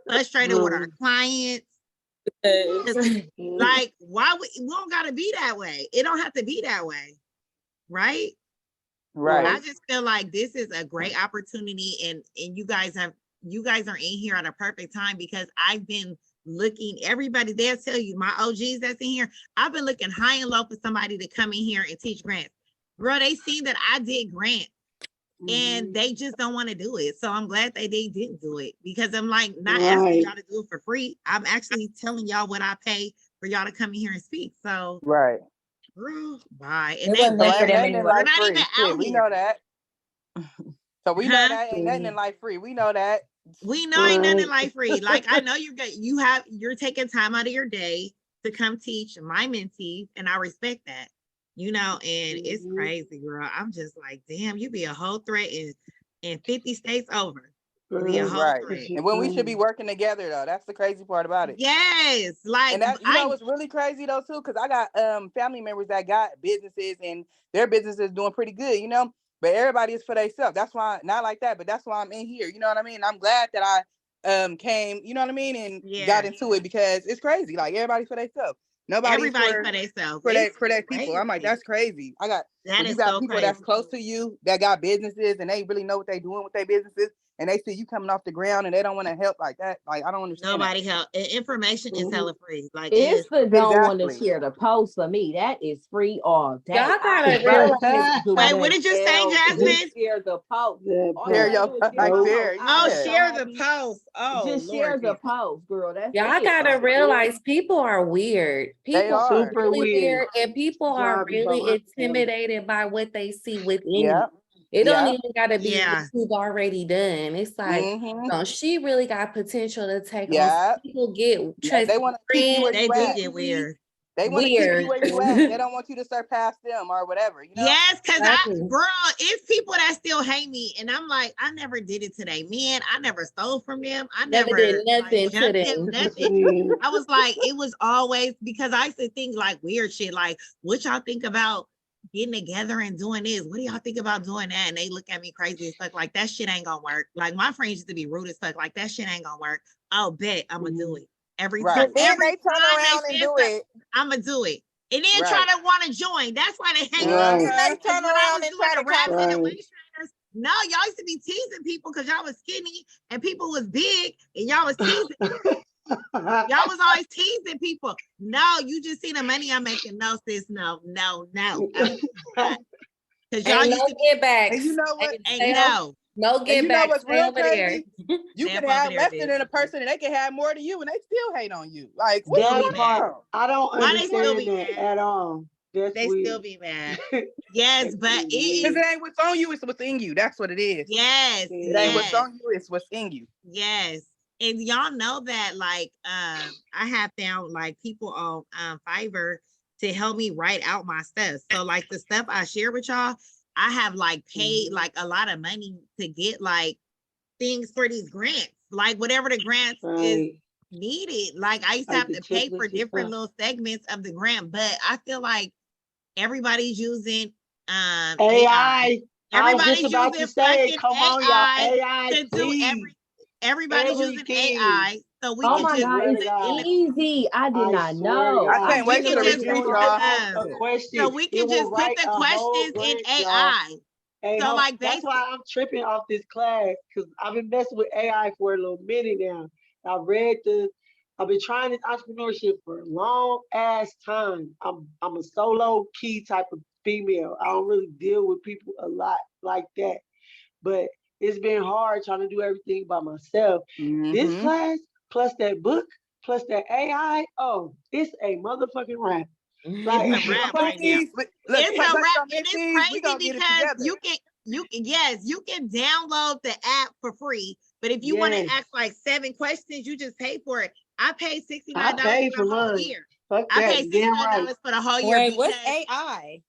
frustrated with our clients. Like, why we don't gotta be that way? It don't have to be that way, right? Right. I just feel like this is a great opportunity, and you guys are in here at a perfect time because I've been looking. Everybody, they'll tell you, my OGs that's in here, I've been looking high and low for somebody to come in here and teach grants. Bro, they seen that I did grants and they just don't want to do it. So I'm glad they didn't do it because I'm like not asking Right. y'all to do it for free. I'm actually telling y'all what I pay for y'all to come in here and speak. So, Right. girl, bye. And It they wasn't meant for Ain't them nothing in anyway. they're life not even free. Shit, out we here. know that. So we know Huh? that ain't nothing in life free. We know that. We know ain't nothing Right. like free. Like I know you're taking time out of your day to come teach my mentees, and I respect that. You know, and it's Mhm. crazy, girl. I'm just like, damn, you be a whole threat in 50 states over. You be a Girl, whole Right. threat. And when we should be working together though, that's the crazy part about it. Yes, like And that, you know, what's really crazy though too, because I got family members that got businesses and their business is doing pretty good, you know. But everybody is for themselves. That's why, not like that, but that's why I'm in here. You know what I mean? I'm glad that I came, you know what I mean, and got yeah, into it because it's crazy. Like everybody for themselves. Nobody's everybody for for themselves. for It's that people. I'm like, crazy. that's crazy. That When you is got so people that's crazy. close to you that got businesses and they really know what they're doing with their businesses and they see you coming off the ground and they don't want to help like that. Like, I don't understand that. Nobody help. Information is Mhm. hella free. Like It's the don't want to Exactly. share the post for me. That is free all day. Y'all I gotta love realize. to do Wait, that. what did you say, Hell, Jasmine? just share the post. That All you Share part. gotta your do is share like my Nope. post. share. I'll Oh, be Yeah. so share the happy. post. Oh, Just Lord. share the post, girl. That's Y'all it. gotta Like, realize people are weird. They People are are. Super really weird. weird, and people That's why are I be by really myself. intimidated by what they see within Yeah. you. It don't Yeah. even gotta be Yeah. what you've already done. It's like, Mm-hmm. no, she really got potential to take on. Yeah. People get Yeah. They want to keep you where They you do at. get weird. They want to keep weird. you where you at. They don't want you to surpass them or whatever, you know? Yes, because Exactly. girl, it's people that still hate me. And I'm like, I never did it to they men. I never stole from them. I Never never did like nothing to jumped them, them. nothing. Yeah. I was like, it was always because I used to think like weird shit, like, what y'all think about getting together and doing this? What do y'all think about doing that? And they look at me crazy as fuck, like that shit ain't gonna work. Like my friends used to be rude as fuck, like that shit ain't gonna work. I'll bet I'm gonna do it. Every Right. time, Then every they turn time around they and said do something, it. I'm gonna do it. And then try Right. to want to join. That's why they hate me. Right. Then they Because turn when I around was and doing try the to raps and the Right. waist trainers, no, y'all used to be teasing people because y'all was skinny and people was big and y'all was teasing. Y'all was always teasing people. No, you just see the money I'm making. No, sis, no. Because y'all Ain't used no to be, get backs. And you know what? ain't no. No And get you know backs. what's Stay real over there. crazy? You Stay can up over have there, less bitch. than a person and they can have more than you and they still hate on you. Like, Still what's be That going mad. part, on? I don't Why they still understand be that mad? at all. That's They weird. still be mad. Yes, but That's it Because is. it ain't what's on you, it's what's in you. That's what it is. Yes, It ain't what's yes, on you, it's what's in you. yes. And y'all know that, like, I have found like people on Fiverr to help me write out my stuff. So like the stuff I share with y'all, I have like paid like a lot of money to get like things for these grants, like whatever the grants is Right. needed. Like I used to Like have the to pay for templates and different stuff. little segments of the grant, but I feel like everybody's using AI. AI. I was just Everybody's about to using say, fucking come on, y'all. AI AI, to do please. everybody's using Everything. AI So we Oh can my just God, put it's it in the, easy. I did I not swear to know. God. I can't we wait can till the just reviews, put y'all. A question. so we It can will just put write the a whole questions in grant, y'all. AI. Hey, So like that's why I'm tripping off this class because I've been messing with AI for a little minute now. I've been trying this entrepreneurship for a long ass time. I'm a solo key type of female. I don't really deal with people a lot like that. But it's been hard trying to do everything by myself. This class plus that book plus that AI, oh, it's a motherfucking rap. Like It's a wrap right now. Look, It's a touch wrap, on and it's mentees, we crazy gonna get it because together. you can download the app for free. But if you want to Yes. ask like 7 questions, you just pay for it. I paid $69 I paid for for the whole mine. year. Fuck I that. paid Damn $69 right. for the whole year Wait, what's because AI?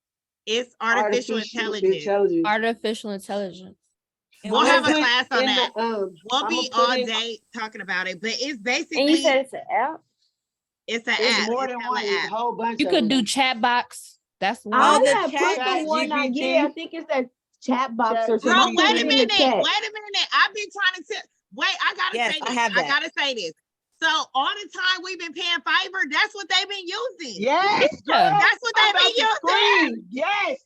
it's artificial intelligence. Artificial intelligence. We'll I'm have gonna a put class on in that. the We'll I'm be gonna put all in. day talking about it, but it's And you said basically it's an app? it's an It's app. more It's than hella one. It's a app. whole bunch You of could them. do chat box. That's one. I the had put chat the one I GPT. I think it's that chat box Chat or something. I Bro, put wait it a in the minute. chat. Wait a minute. I've been trying to tell. Wait, I gotta Yes, say I this. have I that. gotta say this. So all the time we've been paying Fiverr, that's what they've been using. Yes, girl. Yeah. That's what I'm they've been about to using. scream. Yes.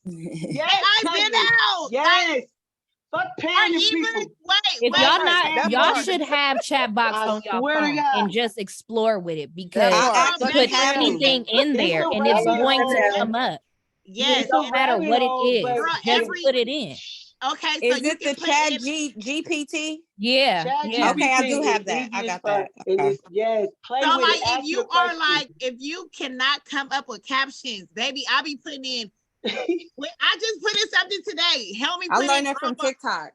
Yes. AI's been cousin. out. Yes. Fuck Or paying them even people. If wait. y'all Fuck not, paying That them y'all part. should have chat box I on your swear to phone God. and just explore with it That because part. you Oh, can baby, put have it. anything in It's there a and it's rabbit going to hole. come up. Yes, It's a No matter rabbit what it hole, is, but bro, just put it in. okay, so Is you it can the put chat in GPT? Yeah, Chat yeah. Okay, I do GPT have is that. I easy as got fuck. that. And Okay. it's yes, play so with like it. Ask if you your are question. like if you cannot come up with captions, baby, I be putting in I just put in something today. Help me I put learned in that from TikTok.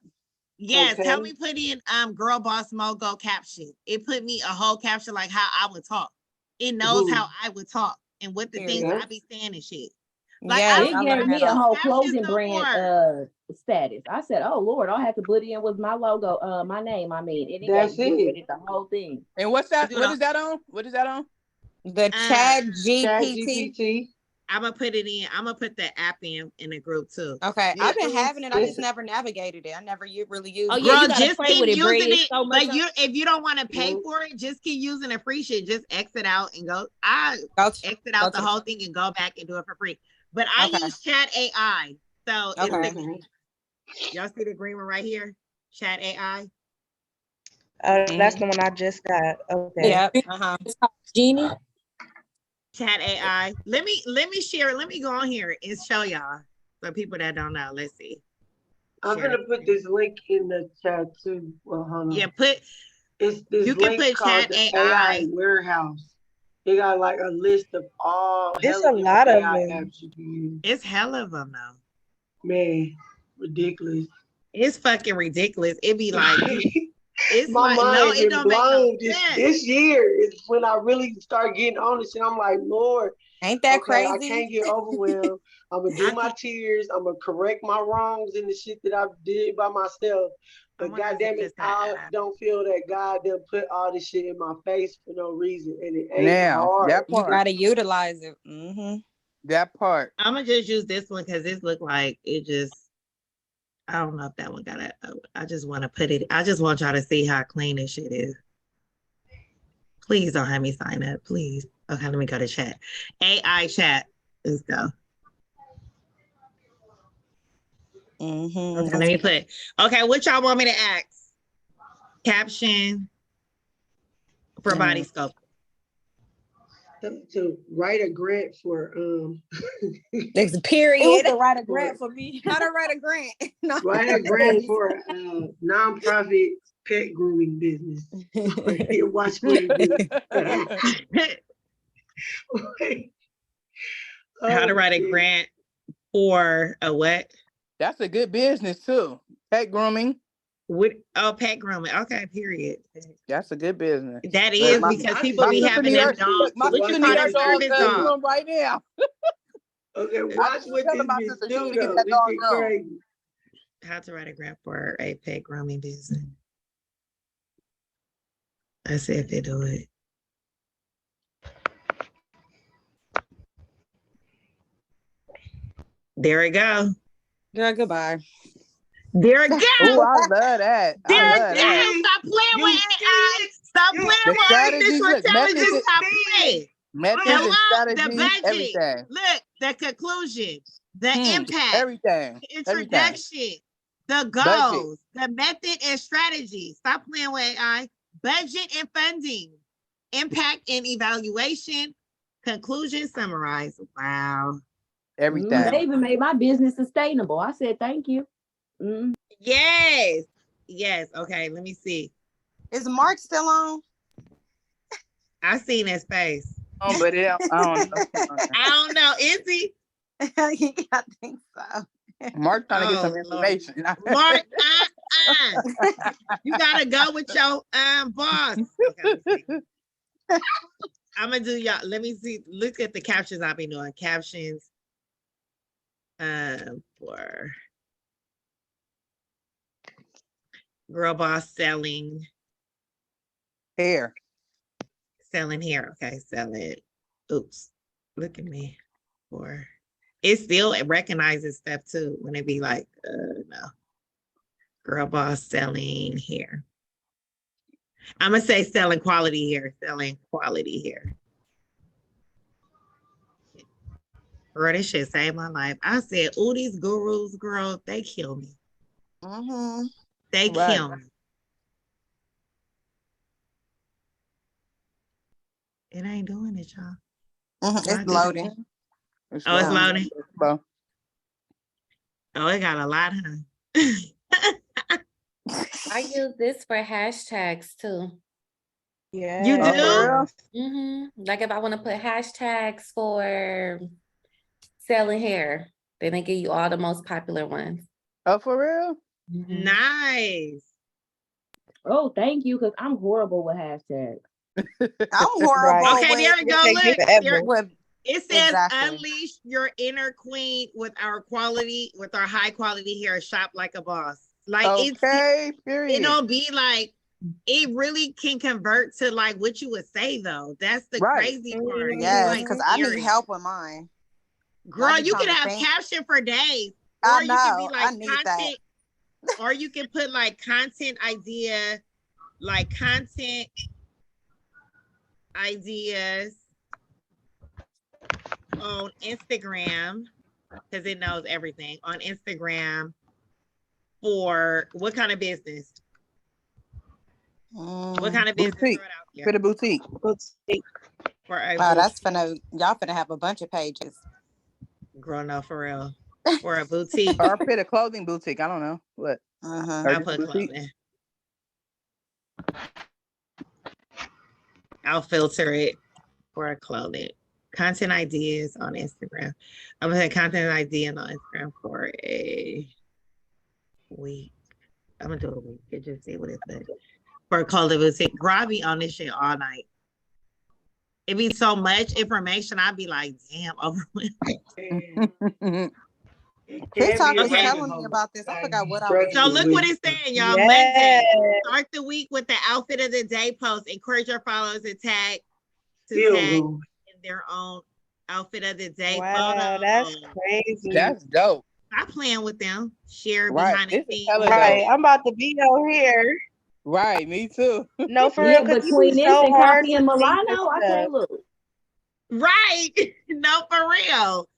Yes, help Okay. me put in girl boss mogo caption. It put me a whole caption like how I would talk. It knows Who? how I would talk and what the things Yeah. I be saying and shit. Like Yes, I It don't I gave learned me that a on whole captions clothing no brand more. status. I said, "Oh Lord, all I had to put in was my logo, my name. I mean, and it That's gave it. me the whole thing." And what's that? Do it What all. is that on? What is that on? the chat Chat GPT. GPT. I'm gonna put it in. I'm gonna put the app in the group too. Okay, Yeah, I've been having it. I it's just never navigated it. I never really used Oh it. yeah, Girl, you gotta just play keep with it, Brie. using It's it. so much. But if you don't want to pay Mhm. for it, just keep using the free shit. Just exit out and go. I Go to, exit go out the to whole thing and go back and do it for free. But I Okay. use Chat AI. So it's Okay. Okay. y'all see the green one right here? Chat AI. That's the one I just got. Okay. Yep. Uh-huh. It's called Genie. Chat AI. Let me share. Let me go on here and show y'all for people that don't know. Let's see. I'm Share gonna the put screen. this link in the chat too. Well, hold on. Yeah, put It's this you can link put called Chat the AI. AI Warehouse. They got like a list of all It's hella a different lot of AI them. apps you can use. It's hell of them though. Man, ridiculous. It's fucking ridiculous. It be like it's My like no, mind it been don't make no blown. sense. This year is when I really start getting on this, and I'm like, Lord, Ain't that okay, I crazy? can't get overwhelmed. I'm gonna do my tears. I'm gonna correct my wrongs in the shit that I did by myself. But goddamn it, I don't feel that God done put all this shit in my face for no reason, and it ain't Now, hard. that You part. gotta utilize it. Mm-hmm. That part. I'm gonna just use this one because this look like it just. I don't know if that one got it. I just want to put it. I just want y'all to see how clean this shit is. Please don't have me sign up, please. Okay, let me go to chat. AI chat. Let's go. Mm-hmm. Okay, let me put. Okay, what y'all want me to ask? Caption for body sculpt. To write a grant for There's a period. It was to write a grant for me. How to write a grant? No. write a grant for a nonprofit pet grooming business. Here, watch what he do. How to write a grant for a what? That's a good business too. Pet grooming. Pet grooming. Okay, period. That's a good business. That is because people be having them dogs. My What you sister call need them her dog service dogs? groomed right now. Okay, I watch keep what telling this my bitch sister she do need to get though. that This dog shit groomed. crazy. How to write a grant for a pet grooming business. Let's see if they do it. There we go. Girl, goodbye. There it go. Oh, I love that. There I it love go. that. Stop playing with AI. Stop playing The with strategies, artificial look, methods, intelligence. Stop playing. methods And and look, the strategies, budget. everything. Look, the conclusion, the impact, Everything. the Everything. introduction, the Budget. goals, the method and strategy. Stop playing with AI. Budget and funding, impact and evaluation, conclusion, summarize. Wow. Everything. They even made my business sustainable. I said thank you. Yes. Yes. Okay. Let me see. Is Mark still on? I seen his face. Oh, but I don't know. I don't know. Is he? I think so. Mark trying to get some Oh, information. Mark, you gotta go with your boss. Okay, I'm gonna do y'all. Let me see. Look at the captions I've been doing. Captions for girl boss selling Hair. selling hair. Okay, selling. Oops, look at me. For it still recognizes stuff too when it be like no. Girl boss selling hair. I'm gonna say selling quality hair. Selling quality hair. Girl, this shit saved my life. I said, "Oh, these gurus, girl, they kill me. They kill me." It ain't doing it, y'all. It's loading. It's loading. Oh, it got a lot, huh? I use this for hashtags too. Yeah. You do? Like if I want to put hashtags for selling hair, then they give you all the most popular ones. Oh, for real? Nice. Oh, thank you, because I'm horrible with hashtags. I'm horrible. Okay, there we go. Look, it says Exactly. unleash your inner queen with our high quality hair. Shop like a boss. Like it don't be like it really can convert to like what you would say though. That's the crazy part. Yes, because I need help with mine. Girl, you can have caption for days. I Or know. you can be like I need content, or you can put like content idea, like content ideas on Instagram, because it knows everything on Instagram for what kind of business? What kind of business? Boutique. For the boutique. For a that's y'all finna have a bunch of pages. Girl, no, for real. For a boutique. Or for the clothing boutique. I don't know. What? I'll put clothing. I'll filter it for a clothing. Content ideas on Instagram. I'm gonna say content idea on Instagram for a week. I'm gonna do a week and just see what it says. For a clothing boutique. Grabby on this shit all night. It be so much information. I'd be like, damn, overwhelmed. TikTok was telling me about this. I forgot what I was. So look what it's saying, y'all. Monday, start the week with the outfit of the day post. Encourage your followers to tag in their own outfit of the day photo. That's crazy. That's dope. Stop playing with them. Share behind the scenes. Right, I'm about to be on here. Right, me too. No, for real, because between this so and hard Coffee to and think Milano, I this can't stuff. look. Right. No, for real.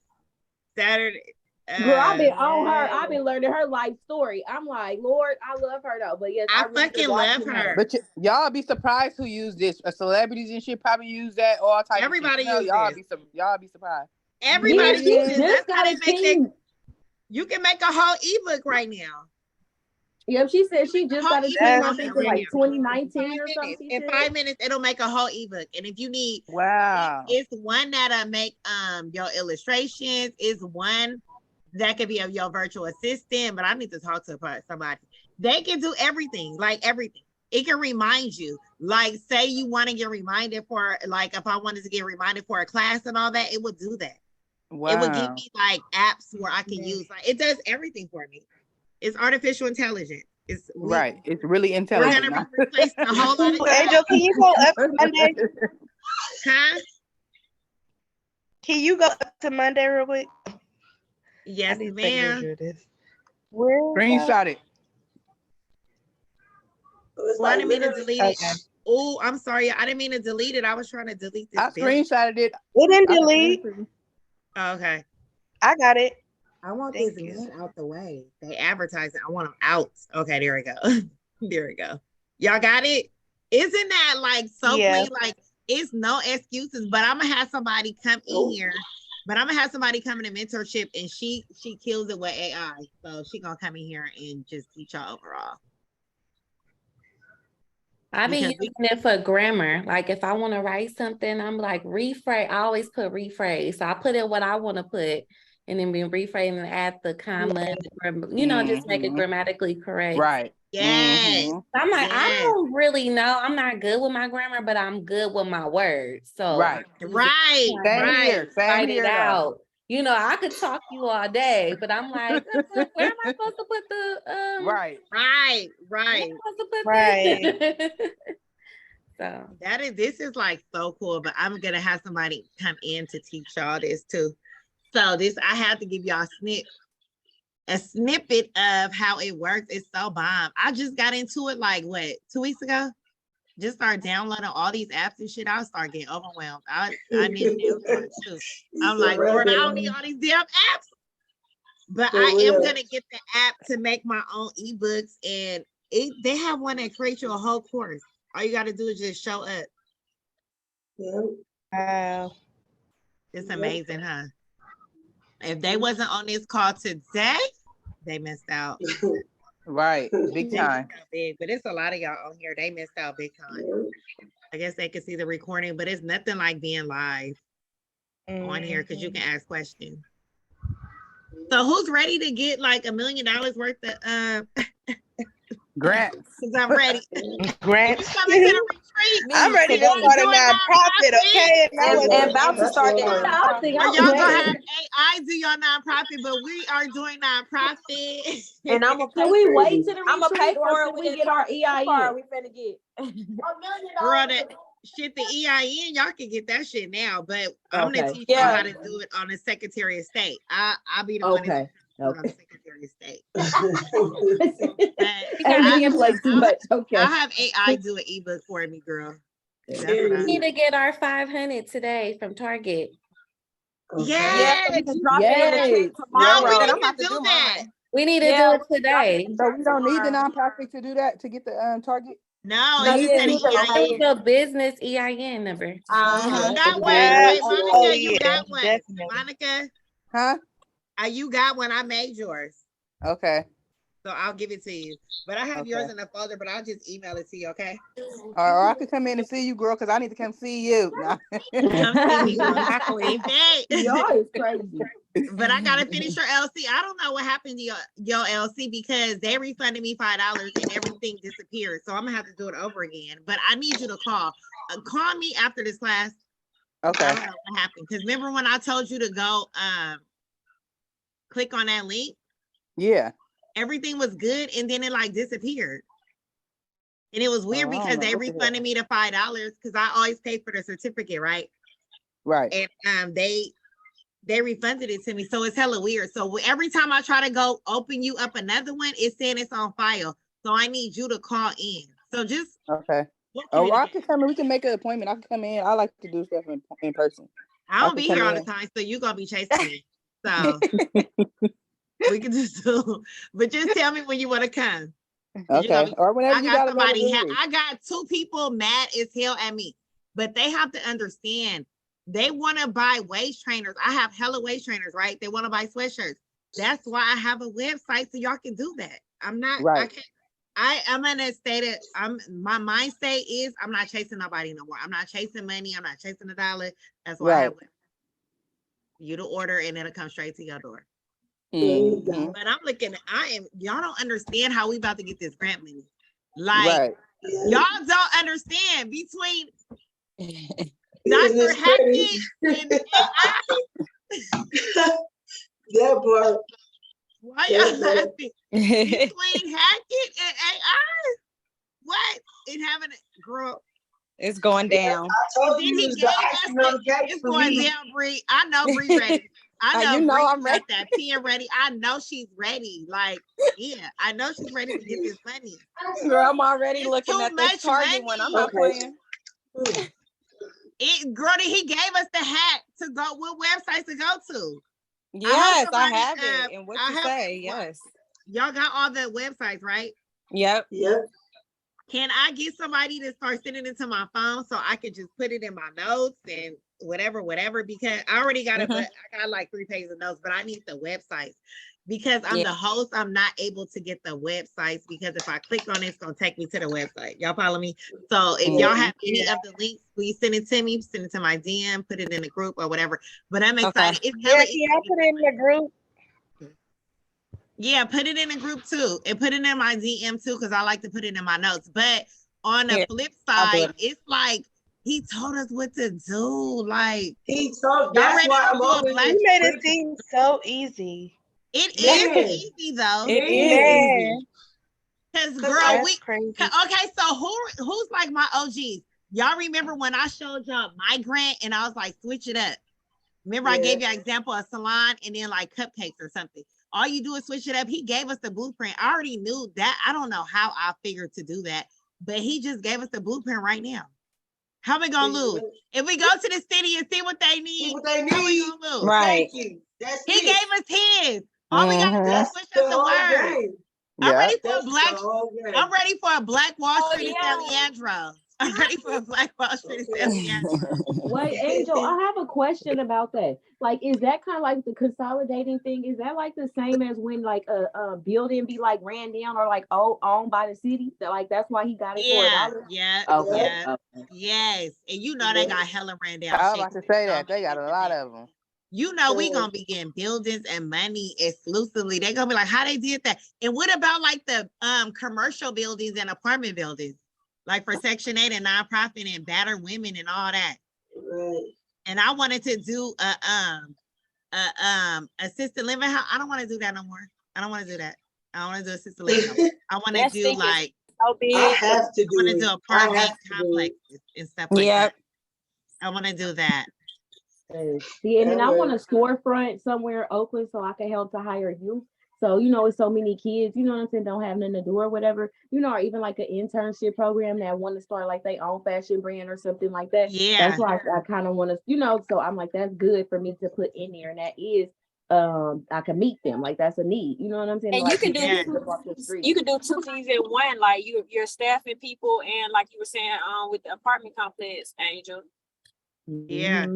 Saturday. Girl, I've been on her. I've been learning her life story. I'm like, Lord, I love her though. But yes, I really fucking love her. But y'all be surprised who use this. Celebrities and shit probably use that. All type. Everybody of shit. uses Y'all be surprised. Everybody uses. Just That's how they make that. You can make a whole ebook right now. Yep, she said she just got a team. I think in like 2019 or something. In 5 minutes, it'll make a whole ebook. And if you need, it's one that'll make your illustrations. It's one that could be of your virtual assistant. But I need to talk to somebody. They can do everything, like everything. It can remind you. Like, say you want to get reminded for, like, if I wanted to get reminded for a class and all that, it would do that. Wow. It would give me like apps where I can use. Like, it does everything for me. It's artificial intelligence. It's right. It's really intelligent. We're gonna replace a whole lot of Angel, can you go up Monday? Huh? Can you go up to Monday real quick? Yes, ma'am. Screenshot it. Wanted me to delete it. Oh, I'm sorry. I didn't mean to delete it. I was trying to delete this. I screenshotted it. It didn't delete. Okay. I got it. I want Thank this you. man out the way. They advertise it. I want them out. Okay, there we go. There we go. Y'all got it? Isn't that like so Yeah. clean? Like it's no excuses, but I'm gonna have somebody come in here. But I'm gonna have somebody come in a mentorship and she kills it with AI. So she gonna come in here and just teach y'all overall. I've been Because using it for grammar. Like if I want to write something, I'm like rephrase. I always put rephrase. So I put in what I want to put and then be rephrase and add the comma, you know, just make it grammatically correct. Right. yes. I'm like, I Yes. don't really know. I'm not good with my grammar, but I'm good with my words. So Right. Right. Same Right. here. Same write here. it though. out. You know, I could talk to you all day, but I'm like, where am I supposed to put the Right. Right. where am Right. I supposed to put Right. this? So This is like so cool, but I'm gonna have somebody come in to teach y'all this too. So this I have to give y'all a snippet of how it works. It's so bomb. I just got into it like what 2 weeks ago. Just start downloading all these apps and shit. I'll start getting overwhelmed. I need to do too. I'm like, Lord, I don't need all these damn apps. But I am gonna get the app to make my own ebooks, and they have one that creates you a whole course. All you gotta do is just show up. Wow. It's amazing, huh? If they wasn't on this call today, they missed out. Right. Big They time. missed out big, but it's a lot of y'all on here. They missed out big time. I guess they could see the recording, but it's nothing like being live on here because you can ask questions. So who's ready to get like $1 million worth of grants? Because I'm ready. Grants. Coming to the retreat. I'm ready to start a nonprofit, okay? And about to start the Are y'all gonna have AI do your nonprofit, but we are doing nonprofit. And I'm gonna pay. Can we wait till the I'm gonna pay retreat, or for it can when we get our EIN? We finna get. Girl, that shit, the EIN, y'all can get that shit now, but I'm gonna teach you Yeah. how to do it on the Secretary of State. I'll be the one that's on the Secretary of State. I'll have AI do an ebook for me, girl. we need to get our 500 today from Target. Yes. We can drop it in the chat No, tomorrow. we need to do that. We need to do it today. So we don't need the nonprofit to do that to get the target. No, No, you you said need EIN. your business EIN number. You got one. Yeah. Wait, Monica, Oh, you yeah, got one. definitely. Monica, Huh? you got one. I made yours. Okay. So I'll give it to you. But I have yours Okay. in a folder, but I'll just email it to you, okay? Or I could come in and see you, girl, because I need to come see you. No. Come see me, girl. Queen Bay. Y'all is crazy. But I gotta finish your LC. I don't know what happened to your LC because they refunded me $5 and everything disappeared. So I'm gonna have to do it over again. But I need you to call. Call me after this class. Okay. I don't know what happened. Because remember when I told you to go click on that link? Yeah. Everything was good and then it like disappeared. And it was weird Oh, I don't because know they what the refunded me the $5 because I always pay for the certificate, right? Right. And they refunded it to me. So it's hella weird. So every time I try to go open you up another one, it's saying it's on file. So I need you to call in. So just Okay. Oh, I can come in. We can make an appointment. I can come in. I like to do stuff in person. I don't can be come here all the in. time, so you're gonna be chasing me. So we can just do, but just tell me when you want to come. Okay. Or whenever I you got got somebody. availability. I got 2 people mad as hell at me, but they have to understand. They want to buy waist trainers. I have hella waist trainers, right? They want to buy sweatshirts. That's why I have a website so y'all can do that. I'm not. Right. I can't. I'm in a state of. My mind state is I'm not chasing nobody no more. I'm not chasing money. I'm not chasing a dollar. That's why I have you to order and it'll come straight to your door. Mm-hmm. But I'm looking. Y'all don't understand how we about to get this grant money. Like y'all don't understand between Dr. Hackett and AI. That part. Why y'all laughing? Between Hackett and AI? What? And having it, girl. It's going down. I told you Then he it's gave the us icing on the cake it's for going me. down, Bree. I know Bree ready. I know you know Bree I'm got ready. that pen ready. I know she's ready. Like, yeah, I know she's ready to get this money. Girl, I'm already It's looking too at this much Target one. I'm not money. playing. Girl, he gave us the hack to go, what websites to go to. Yes, I somebody, have it. And what I to hope- say? Yes. Y'all got all the websites, right? Yep. Can I get somebody to start sending it to my phone so I can just put it in my notes and whatever, because I already got it, but I got like 3 pages of notes, but I need the websites because I'm the host. I'm not able to get the websites because if I click on it, it's going to take me to the website. Y'all follow me? So if y'all have any of the links, please send it to me, send it to my DM, put it in the group or whatever. But I'm excited. It's hella easy. I'll put it in the group. Yeah, put it in a group too, and put it in my DM too, because I like to put it in my notes. But on the flip side, it's like he told us what to do. Like he told. That's why I'm always. You made it seem so easy. It is easy though. It is. Because girl, crazy. Okay, so who's like my OGs? Y'all remember when I showed y'all my grant and I was like, switch it up. Remember I gave you an example of salon and then like cupcakes or something. All you do is switch it up. He gave us the blueprint. I already knew that. I don't know how I figured to do that, but he just gave us the blueprint right now. How we gonna lose? If we go to the city and see what they need, how we gonna lose? Right. Thank you. That's He gave us his. All we gotta do is switch up the word. I'm ready for a black. I'm ready for a Black Wall Street and San Leandro. I'm ready for a Black Wall Street and San Leandro. Wait, Angel, I have a question about that. Like, is that kind of like the consolidating thing? Is that like the same as when like a building be like ran down or like owned by the city? That like that's why he got it for $1? Yeah. Yes, and you know they got hella ran down. I was about to say that they got a lot of them. You know we gonna be getting buildings and money exclusively. They gonna be like, how they did that? And what about like the commercial buildings and apartment buildings, like for Section 8 and nonprofit and battered women and all that? Right. And I wanted to do assisted living. I don't want to do that no more. I don't want to do that. I don't want to do assisted living no more. I want to do like I have to do I want to it. do apartment complexes and stuff like that. I want to do that. See, and then I want a storefront somewhere in Oakland so I can help to hire youth. So, you know, it's so many kids, you know what I'm saying, don't have nothing to do or whatever, you know, or even like an internship program that want to start like their own fashion brand or something like that. Yeah. That's why I kind of want to, you know, so I'm like, that's good for me to put in there. And that is, I can meet them. Like that's a need. You know what I'm saying? And like, you can do two things in one. Like you're staffing people and like you were saying, with the apartment complex, Angel. Yeah.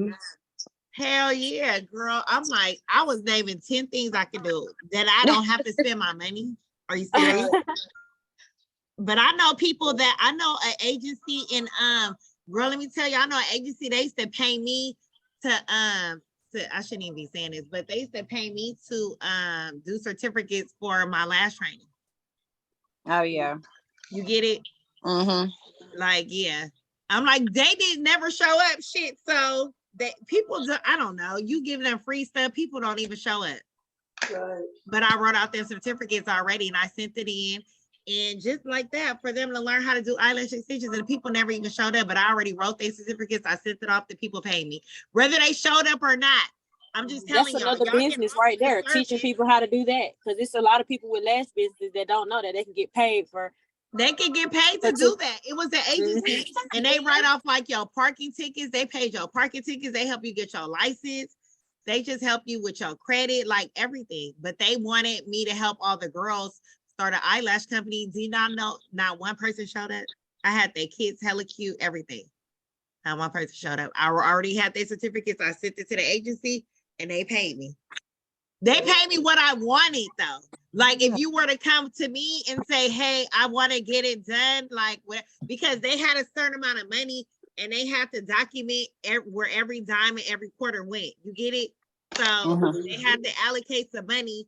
Hell yeah, girl. I'm like, I was naming 10 things I could do that I don't have to spend my money. Are you serious? But I know people that I know an agency in girl, let me tell you, I know an agency, they used to pay me to I shouldn't even be saying this, but they used to pay me to do certificates for my lash training. Oh yeah. You get it? Like, yeah. I'm like, they did never show up shit. So that people do, I don't know. You give them free stuff, people don't even show up. Right. But I wrote out their certificates already and I sent it in. And just like that, for them to learn how to do eyelash extensions, and the people never even showed up, but I already wrote their certificates. I sent it off, the people paid me. Whether they showed up or not, I'm just telling That's y'all. another business right there, teaching people how to do that. Because it's a lot of people with lash businesses that don't know that they can get paid for. They can get paid to do that. It was an agency and they write off like your parking tickets. They paid your parking tickets. They help you get your license. They just help you with your credit, like everything. But they wanted me to help all the girls start an eyelash company. Do you not know? Not one person showed up. I had their kids hella cute, everything. Not one person showed up. I already had their certificates. I sent it to the agency and they paid me. They paid me what I wanted though. Like if you were to come to me and say, hey, I want to get it done, like because they had a certain amount of money and they have to document where every dime and every quarter went. You get it? So they had to allocate some money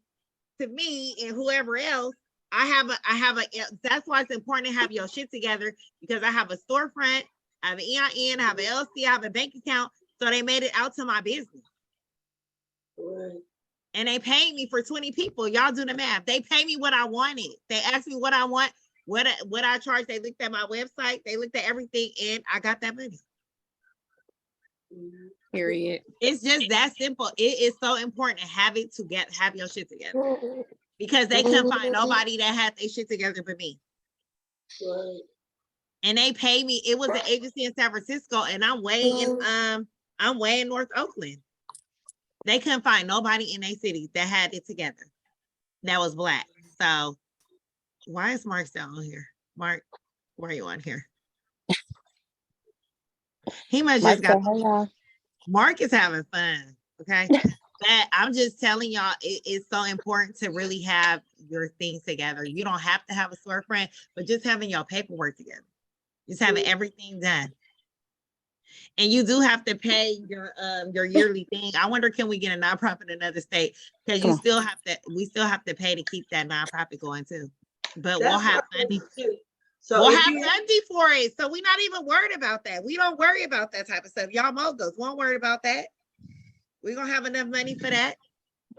to me and whoever else. I have a, that's why it's important to have your shit together, because I have a storefront, I have an EIN, I have an LLC, I have a bank account. So they made it out to my business. Right. And they paid me for 20 people. Y'all do the math. They pay me what I wanted. They asked me what I want, what I charge. They looked at my website. They looked at everything, and I got that money. Period. It's just that simple. It is so important to have your shit together, because they couldn't find nobody that had their shit together but me. Right. And they paid me. It was an agency in San Francisco, and I'm way in North Oakland. They couldn't find nobody in their city that had it together that was Black. So why is Mark still on here? Mark, why are you on here? He must just got. Mark is having fun. Okay. That I'm just telling y'all, it's so important to really have your things together. You don't have to have a storefront, but just having your paperwork together, just having everything done. And you do have to pay your yearly thing. I wonder, can we get a nonprofit in another state? Because we still have to pay to keep that nonprofit going too. But we'll have funding. So we'll have funding for it. So we're not even worried about that. We don't worry about that type of stuff. Y'all moguls won't worry about that. We're gonna have enough money for that.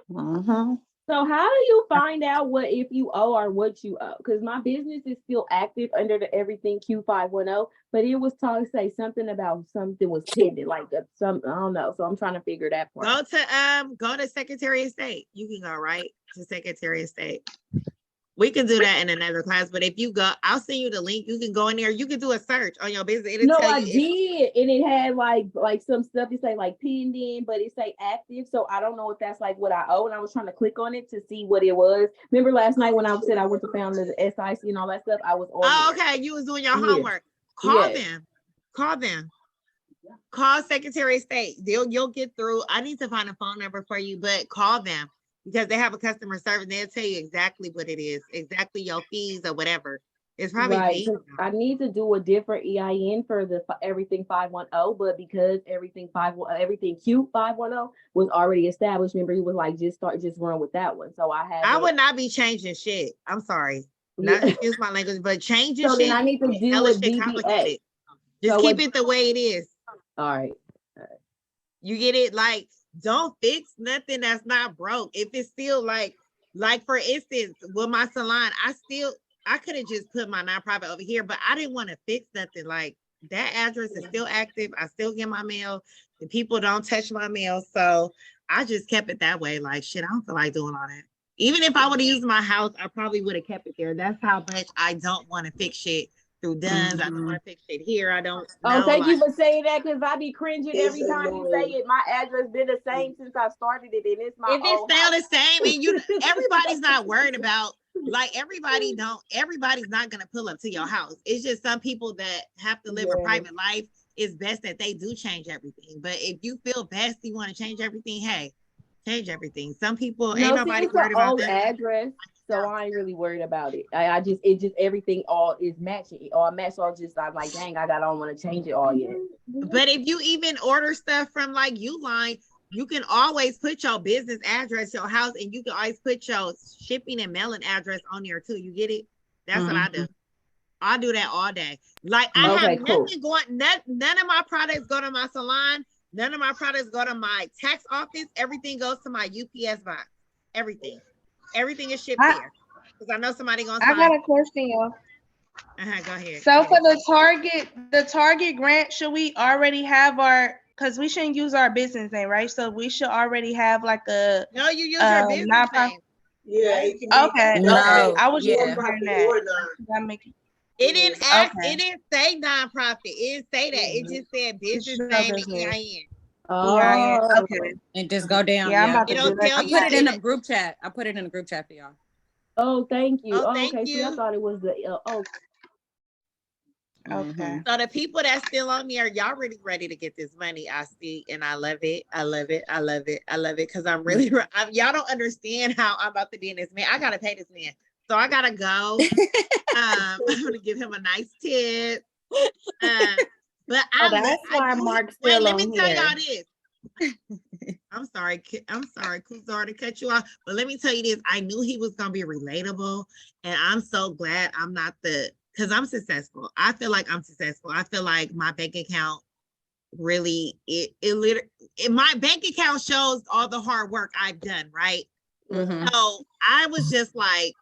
So how do you find out what if you owe or what you owe? Because my business is still active under the everything Q510, but it was told to say something about something was pending, like some, I don't know. So I'm trying to figure that part. Go to Secretary of State. You can go right to Secretary of State. We can do that in another class, but if you go, I'll send you the link. You can go in there. You can do a search on your business. It'll tell I you did, and it had like some stuff. It say like pending, but it say active. So I don't know if that's like what I owe. And I was trying to click on it to see what it was. Remember last night when I said I went to found the SIC and all that stuff. I was on. Oh, okay. You was doing your homework. Call them. Call them. Call Secretary of State. You'll get through. I need to find a phone number for you, but call them. Because they have a customer service, they'll tell you exactly what it is, exactly your fees or whatever. It's probably right. I need to do a different EIN for the everything 510, but because everything Q510 was already established, remember he was like just run with that one. So I would not be changing shit. I'm sorry, not to use my language, but changing so shit. Then I need to do a DBA. Just keep it the way it is. All right. You get it? Like, don't fix nothing that's not broke. If it's still like for instance, with my salon, I could have just put my nonprofit over here, but I didn't want to fix nothing. Like, that address is still active. I still get my mail. The people don't touch my mail. So I just kept it that way. Like, shit, I don't feel like doing all that. Even if I would have used my house, I probably would have kept it there. That's how much I don't want to fix shit through Duns. I don't want to fix shit here. I don't know. Thank you for saying that, because I be cringing every time you say it. My address been the same since I started it, and it's my if it's still the same, and everybody's not worried about, like, everybody's not gonna pull up to your house. It's just some people that have to live a private life. It's best that they do change everything. But if you feel best, you want to change everything, hey, change everything. Some people ain't nobody worried about that address. So I ain't really worried about it. It just everything all is matching. All match all just I'm like, dang, I don't want to change it all yet. But if you even order stuff from like Uline, you can always put your business address, your house, and you can always put your shipping and mailing address on there too. You get it? That's what I do. I do that all day. Like, I have nothing going, none of my products go to my salon. None of my products go to my tax office. Everything goes to my UPS box. Everything is shipped here. Because I know somebody gonna sign. I got a question, y'all. Go ahead. So for the Target grant, should we already have because we shouldn't use our business name, right? So we should already have like a no, you use your business name. Yeah. Okay. No. I was just wondering that. It didn't ask. It didn't say nonprofit. It didn't say that. It just said business name and EIN. Okay. And just go down. Yeah, I'm about to It'll do that. tell I you. put it in a group chat. I put it in a group chat for y'all. Oh, thank you. Oh, thank okay. you. See, I thought it was the Okay. So the people that's still on there, y'all really ready to get this money. I see, and I love it. I love it. I love it. I love it because I'm really. Y'all don't understand how I'm about to be in this man. I gotta pay this man, so I gotta go. I'm gonna give him a nice tip. But that's why Mark's still let me on tell here. y'all this. I'm sorry, Kuzar, to cut you off, but let me tell you this. I knew he was gonna be relatable, and I'm so glad I'm not because I'm successful. I feel like I'm successful. I feel like my bank account really, my bank account shows all the hard work I've done, right? So I was just like,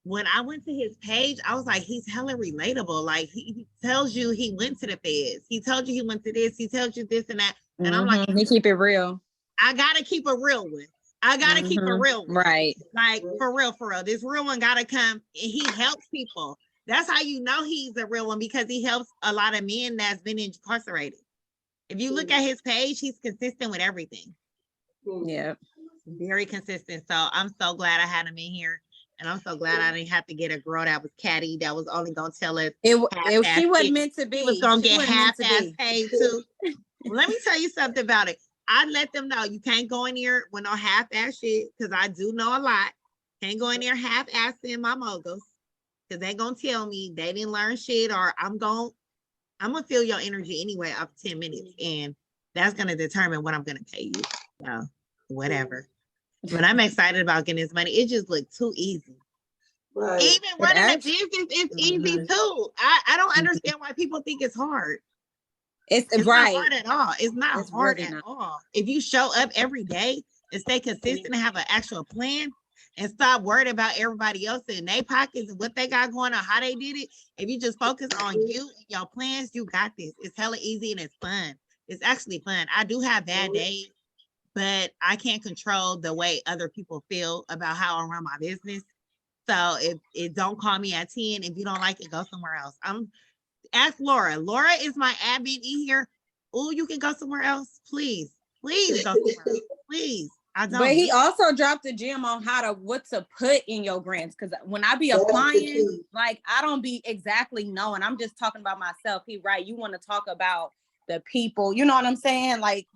when I went to his page, I was like, he's hella relatable. Like he tells you he went to the feds. He told you he went to this. He tells you this and that. And I'm like, He keep it real. I gotta keep a real one. I gotta keep a real one. Right. Like for real. This real one gotta come and he helps people. That's how you know he's a real one, because he helps a lot of men that's been incarcerated. If you look at his page, he's consistent with everything. Yeah. Very consistent. So I'm so glad I had him in here. And I'm so glad I didn't have to get a girl that was catty, that was only gonna tell us. She wasn't meant to be. He was gonna get half-ass paid too. Well, let me tell you something about it. I let them know you can't go in here with no half-ass shit, because I do know a lot. Can't go in there half-assing my moguls, because they gonna tell me they didn't learn shit, or I'm gonna feel your energy anyway up 10 minutes, and that's gonna determine what I'm gonna pay you. So whatever. But I'm excited about getting this money. It just looked too easy. Right. Even running a business is easy too. I don't understand why people think it's hard. It's not hard at all. It's not hard at all. If you show up every day and stay consistent and have an actual plan and stop worried about everybody else in their pockets and what they got going on, how they did it. If you just focus on you and your plans, you got this. It's hella easy and it's fun. It's actually fun. I do have bad days, but I can't control the way other people feel about how I run my business. So if don't call me at 10. If you don't like it, go somewhere else. Ask Laura. Laura is my admin in here. Oh, you can go somewhere else. Please go somewhere else. Please. I don't. But he also dropped the gem on what to put in your grants. Because when I be applying, like I don't be exactly knowing. I'm just talking about myself. He right. You want to talk about the people. You know what I'm saying? Like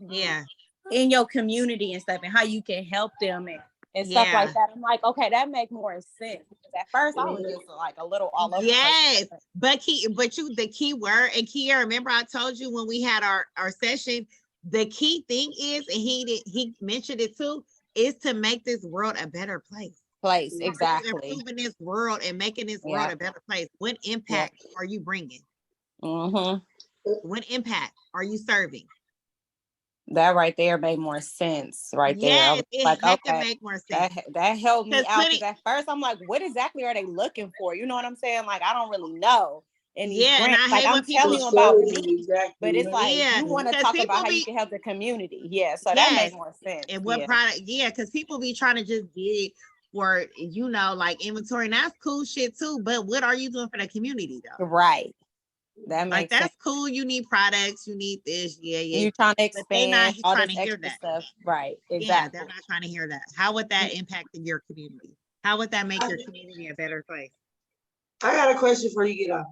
in your community and stuff, and how you can help them and stuff like that. I'm like, okay, that makes more sense. Because at first I was just like a little all over. Yes, but the key word, and Kia, remember I told you when we had our session, the key thing is, and he mentioned it too, is to make this world a better place. Exactly. Improving this world and making this world a better place. What impact are you bringing? What impact are you serving? That right there made more sense right there. Yeah, it like, had to make more sense. That helped me out, because at first I'm like, what exactly are they looking for? You know what I'm saying? Like, I don't really know. And these grants, and I like, hate I'm telling you about me, but it's like, you want to talk about how you can help the community. Yeah, so that makes more sense. And what product, because people be trying to just get it for, like inventory, and that's cool shit too, but what are you doing for the community though? Right. That makes that's sense. Cool. You need products, you need this, You're trying to expand, not all trying this to hear extra that stuff. Right, exactly. Yeah, they're not trying to hear that. How would that impact your community? How would that make your community a better place? I got a question before you get off.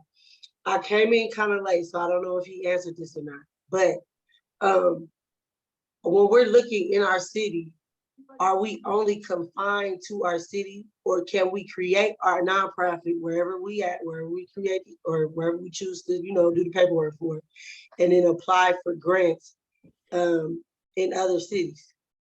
I came in kind of late, so I don't know if he answered this or not. But when we're looking in our city, are we only confined to our city, or can we create our nonprofit wherever we at, wherever we create it, or wherever we choose to, do the paperwork for it, and then apply for grants in other cities?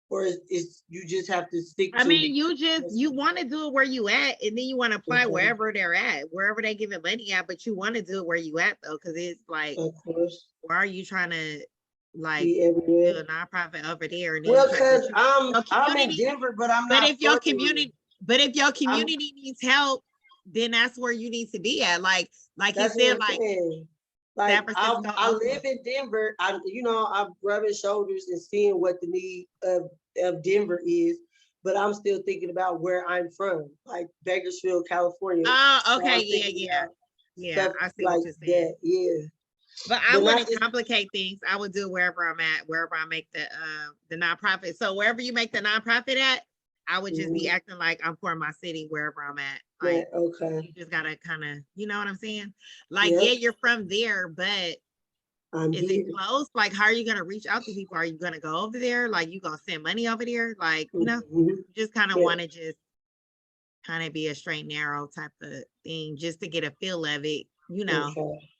Or is you just have to stick to? You want to do it where you at, and then you want to apply wherever they're at, wherever they give it money at, but you want to do it where you at though, because it's like, of course, why are you trying to do a nonprofit over there? And because I'm in Denver, but I'm not. If your community needs help, then that's where you need to be at. Like you said, I live in Denver. I'm rubbing shoulders and seeing what the need of Denver is, but I'm still thinking about where I'm from, like Bakersfield, California. Oh, okay, yeah. I see what you're saying. Yeah. But I wouldn't complicate things. I would do it wherever I'm at, wherever I make the nonprofit. So wherever you make the nonprofit at, I would just be acting like I'm for my city wherever I'm at. Like, okay. You just gotta kind of, you know what I'm saying? Like, you're from there, but is it close? Like, how are you gonna reach out to people? Are you gonna go over there? Like, you gonna send money over there? Like, you just kind of want to just kind of be a straight narrow type of thing, just to get a feel of it,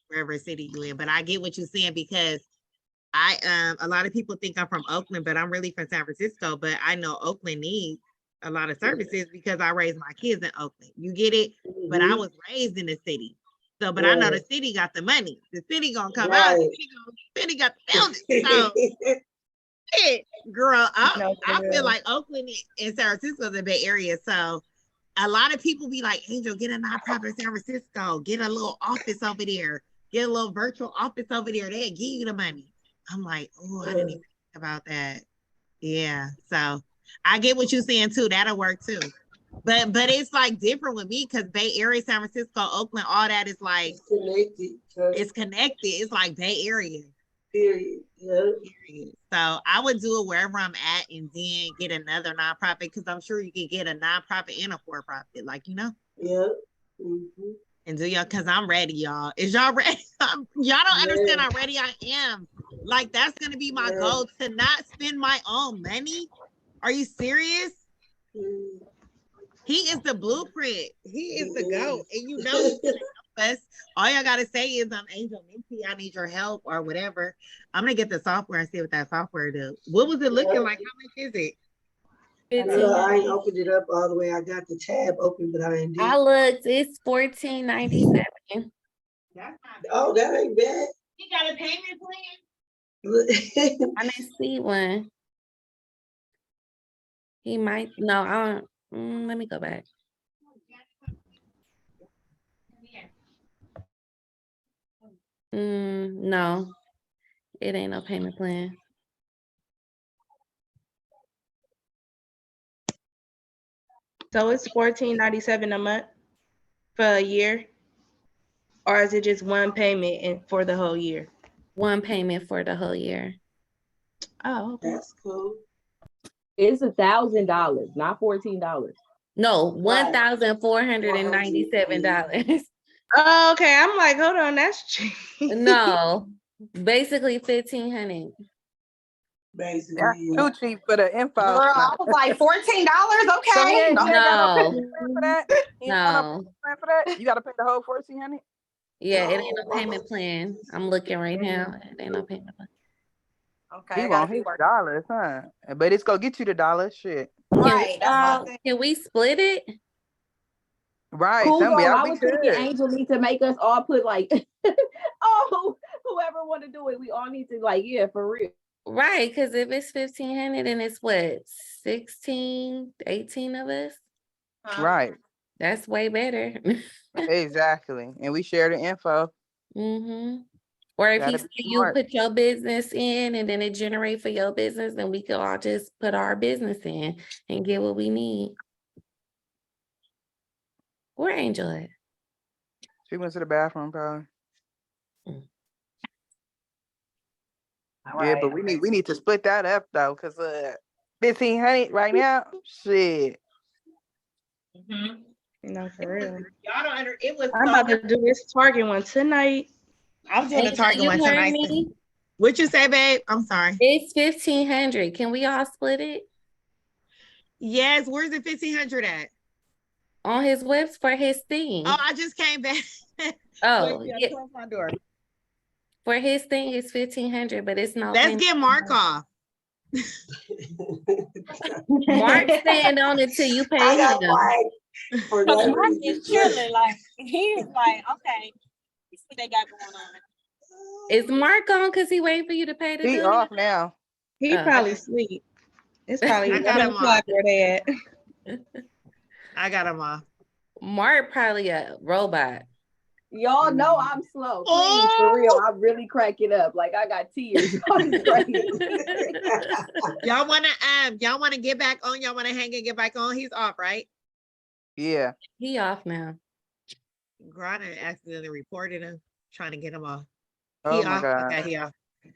wherever city you in. But I get what you're saying, because a lot of people think I'm from Oakland, but I'm really from San Francisco. But I know Oakland needs a lot of services because I raised my kids in Oakland. You get it? But I was raised in the city. So, but I know the city got the money. The city gonna come out. The city got the building. So, girl, I feel like Oakland and San Francisco is a big area. So a lot of people be like, Angel, get a nonprofit in San Francisco, get a little office over there, get a little virtual office over there. They'll give you the money. I'm like, oh, I didn't even think about that. Yeah. So I get what you're saying too. That'll work too. But it's like different with me because Bay Area, San Francisco, Oakland, all that is like it's connected. It's like Bay Area. Period. Yeah. Period. So I would do it wherever I'm at and then get another nonprofit because I'm sure you can get a nonprofit and a for-profit, like Yeah. Mm-hmm. And do y'all because I'm ready, y'all. Is y'all ready? Y'all don't understand how ready I am. Like that's gonna be my goal to not spend my own money. Are you serious? He is the blueprint. He is the GOAT. And he's gonna help us. All y'all gotta say is I'm Angel Minty. I need your help or whatever. I'm gonna get the software and see what that software do. What was it looking like? How much is it? I ain't opened it up all the way. I got the tab open, but I ain't did. I looked, it's $14.97. Oh, that ain't bad. You got a payment plan? I didn't see one. He might, no, I don't, let me go back. No, it ain't no payment plan. So it's $14.97 a month for a year, or is it just one payment and for the whole year? One payment for the whole year. Oh, okay. That's cool. It's $1,000, not $14. No, $1,497. Oh, okay. I'm like, hold on, that's cheap. No, basically $1,500. Basically, too cheap for the info. Girl, I was like $14. Okay. So he ain't got no No. payment plan for that. He ain't got no payment plan for that. You got to pay the whole $1,400. Yeah, it ain't no payment plan. I'm looking right now. It ain't no payment plan. Okay. He want his dollars, huh? But it's gonna get you the dollars, shit. Right. Can we split it? Right. Cool, Somebody, I we was thinking could. Angel needs to make us all put like, oh, whoever want to do it, we all need to like, yeah, for real. Right, because if it's 1,500 and it's what, 16, 18 of us? Right. That's way better. Exactly. And we share the info. Or if Gotta he be say you smart. put your business in and then it generate for your business, then we could all just put our business in and get what we need. Where Angel at? She went to the bathroom, probably. Yeah, but we need to split that up though, cause 1,500 right now, shit. No, for real. Y'all don't under it was I'm about to do this Target one tonight. I'm doing the Target one You heard tonight. me? What you say, babe? I'm sorry. It's 1,500. Can we all split it? Yes, where's the 1,500 at? On his webs for his thing. Oh, I just came back. Oh, Wait, yeah. close my door. For his thing, it's 1,500, but it's no. Let's get Mark off. Mark stand on it till you pay him. Because Mark is chilling. Like, he's like, okay, let's see what they got going on. Is Mark on because he waiting for you to pay the He bill? off now. He probably sleep. It's probably I got 11 him o'clock off. where they at. I got him off. Mark probably a robot. Y'all know I'm slow. Please, for real, I'm really cracking up. Like I got tears. Y'all wanna get back on? Y'all wanna hang and get back on? He's off, right? Yeah. He off now. Grana accidentally reported him, trying to get him off. Oh He my off. God. Okay, he off.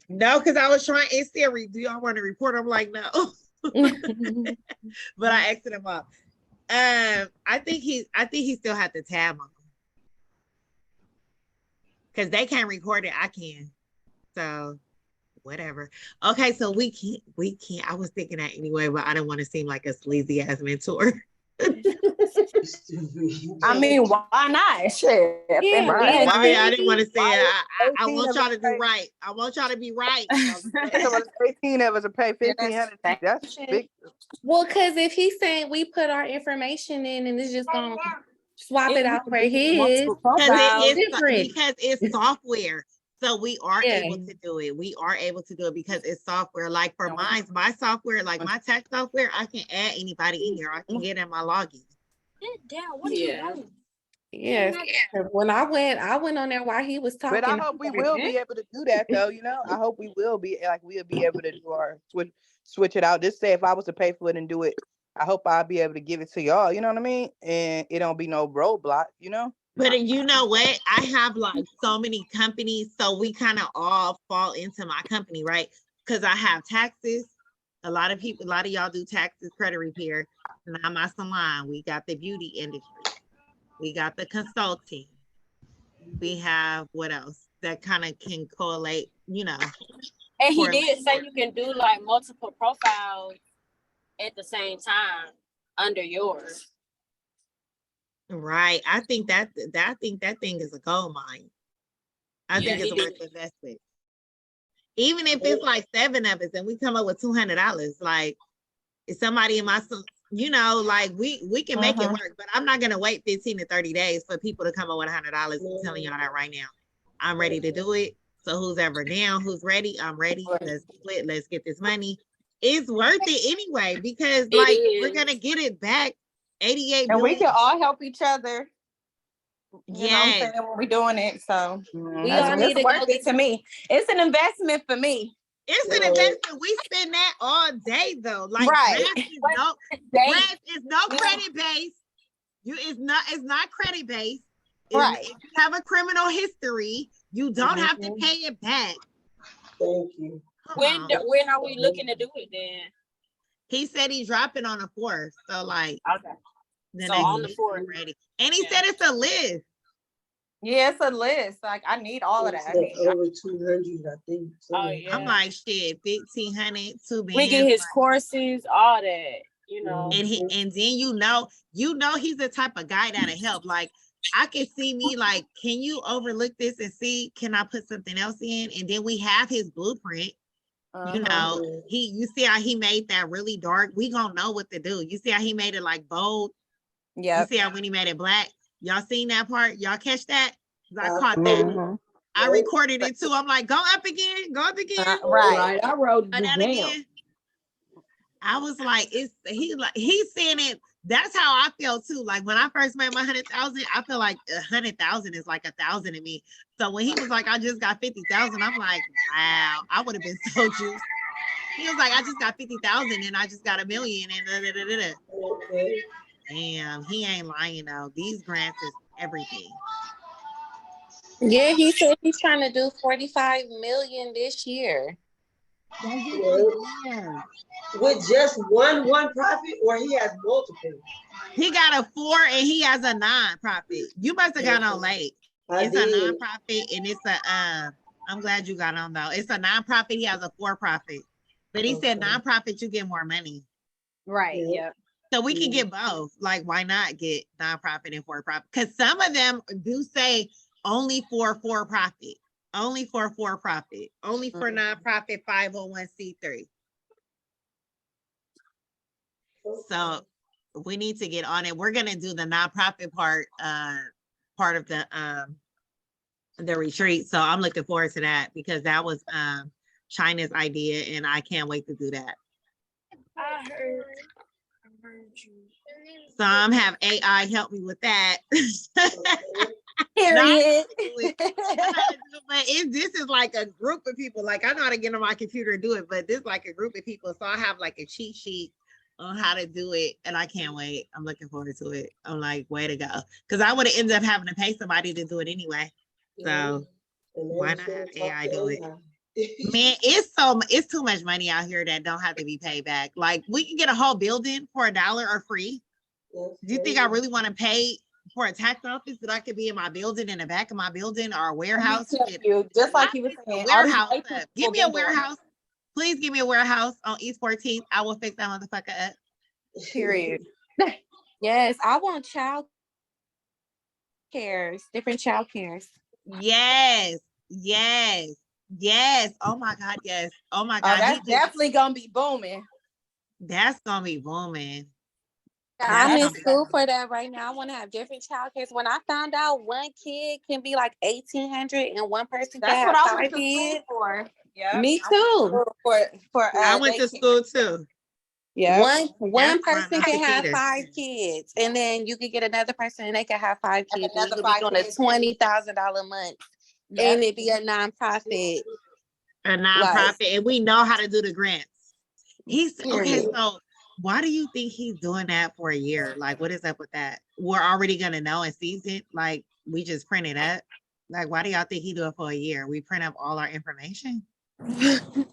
No, because I was trying. It's still. Do y'all want to report? I'm like, no. But I exited him off. I think he still had the tab on him because they can't record it. I can. So whatever. Okay, so we can't. I was thinking that anyway, but I didn't want to seem like a sleazy ass mentor. I mean, why not? Shit. Yeah, right. I mean, I didn't want to say it. I want y'all to do right. I want y'all to be right. 18 of us to pay 1,500. That's big. Well, because if he's saying we put our information in and it's just gonna swap it out for his, because it's software. So we are able to do it. We are able to do it because it's software. Like for my software, like my tax software, I can add anybody in here. I can get in my login. Sit down. What are you doing? Yes. When I went on there while he was talking. But I hope we will be able to do that though, you know. I hope we will be we'll be able to do our switch it out. Just say if I was to pay for it and do it, I hope I'll be able to give it to y'all, you know what I mean? And it don't be no roadblock, you know? But you know what? I have like so many companies, so we kind of all fall into my company, right? Because I have taxes. A lot of y'all do taxes, credit repair. Now my salon, we got the beauty industry. We got the consulting. We have what else that kind of can correlate, you know. And he did say you can do like multiple profiles at the same time under yours. Right. I think that thing is a gold mine. I think it's worth the investment. Even if it's like 7 of us and we come up with $200, like if somebody in my, you know, like we can make it work, but I'm not gonna wait 15 to 30 days for people to come up with $100. I'm telling y'all that right now. I'm ready to do it. So who's ever down, who's ready? I'm ready. Let's split. Let's get this money. It's worth it anyway because like we're gonna get it back. 88 and we million. can all help each other. You know what I'm Yes. saying, when we're doing it. So We all need it's to worth it to me. It's an investment for me. It's an investment. We spend that all day though. Like Right. grants is no credit based. It's not credit based. Right. If you have a criminal history, you don't have to pay it back. Thank you. When are we looking to do it then? He said he's dropping on the 4th. So like okay. So on the 4th. Ready. And he said it's a list. Yeah, it's a list. Like I need all of that. Over 200, I think. Oh yeah. I'm like shit, 1,500, 2 bands. We get his courses, all that, you know. And then you know he's the type of guy that'll help. Like I can see me like, can you overlook this and see, can I put something else in? And then we have his blueprint. You know, you see how he made that really dark. We gonna know what to do. You see how he made it like bold. Yeah. You see how when he made it black. Y'all seen that part? Y'all catch that? I caught that. I recorded it too. I'm like, go up again. Right. I wrote it down. Again. I was like, he's saying it. That's how I felt too. Like when I first made my 100,000, I feel like 100,000 is like 1,000 to me. So when he was like, I just got 50,000, I'm like, wow, I would have been so juiced. He was like, I just got 50,000 and I just got $1 million and Okay. Damn, he ain't lying though. These grants is everything. Yeah, he said he's trying to do 45 million this year. With just one profit, or he has multiple? He got a 4 and he has a non-profit. You must have got on late. It's a non-profit and it's a I'm glad you got on though. It's a non-profit, he has a for-profit. But he said non-profit, you get more money. Right. Yeah. So we can get both. Like, why not get non-profit and for-profit? Because some of them do say only for for-profit, only for for-profit, only for non-profit 501c3. So we need to get on it. We're gonna do the non-profit part of the retreat. So I'm looking forward to that because that was China's idea, and I can't wait to do that. I heard you. So I'm have AI help me with that. Period. But this is like a group of people. Like I know how to get on my computer and do it, but this is like a group of people. So I have like a cheat sheet on how to do it, and I can't wait. I'm looking forward to it. I'm like, way to go, because I would have ended up having to pay somebody to do it anyway. So why not have AI do it? Man, it's too much money out here that don't have to be paid back. Like we can get a whole building for $1 or free. Do you think I really want to pay for a tax office that I could be in my building, in the back of my building, or a warehouse? Just like you were saying, warehouse. Give me a warehouse. Please give me a warehouse on East 14th. I will fix that motherfucker up. Period. Yes, I want child cares, different child cares. Yes. Oh my God, yes. Oh my God. That's definitely gonna be booming. That's gonna be booming. I'm in school for that right now. I want to have different child cares. When I found out one kid can be like 1,800 and one person can have 5 kids. For. Yeah. Me too. For I went to school too. Yeah. One That's person around can have Chiquita. 5 kids, and then you could get another person and they can have 5 kids. And you another could be 5 doing a kids. $20,000 month, Yeah. and it be a nonprofit. A nonprofit, and we know how to do the grants. He's okay. Period. So why do you think he's doing that for a year? Like, what is up with that? We're already gonna know and sees it. Like, we just print it up. Like, why do y'all think he do it for a year? We print up all our information.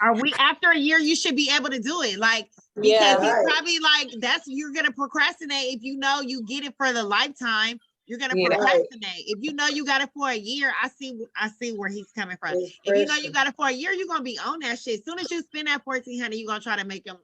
Are we after a year? You should be able to do it. Like, because Yeah. he's probably like, that's you're gonna procrastinate if you know you get it for the lifetime. You're gonna Yeah. procrastinate. If you know you got it for a year, I see where he's coming from. If you know you got it for a year, you're gonna be on that shit. As soon as you spend that $1,400, you're gonna try to make him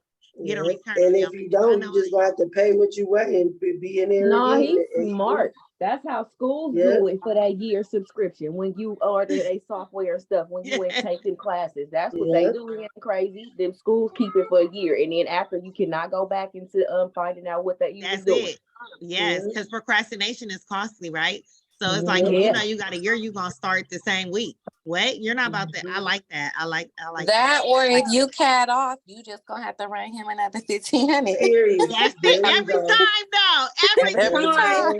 get a return. And if you don't, you just gonna have to pay what you weigh and be in there. No, again. he's smart. That's how schools do it for that year subscription. When you order a software and stuff, when you ain't taking classes, that's what they do. It ain't crazy. Them schools keep it for a year, and then after you cannot go back into finding out what that you was doing. It. Yes, because procrastination is costly, right? So it's like, if you know you got a year, you're gonna start the same week. What? You're not about that. I like that. I like that. Or if you cat off, you just gonna have to run him another $1,500. That's it. Every time though. Every time.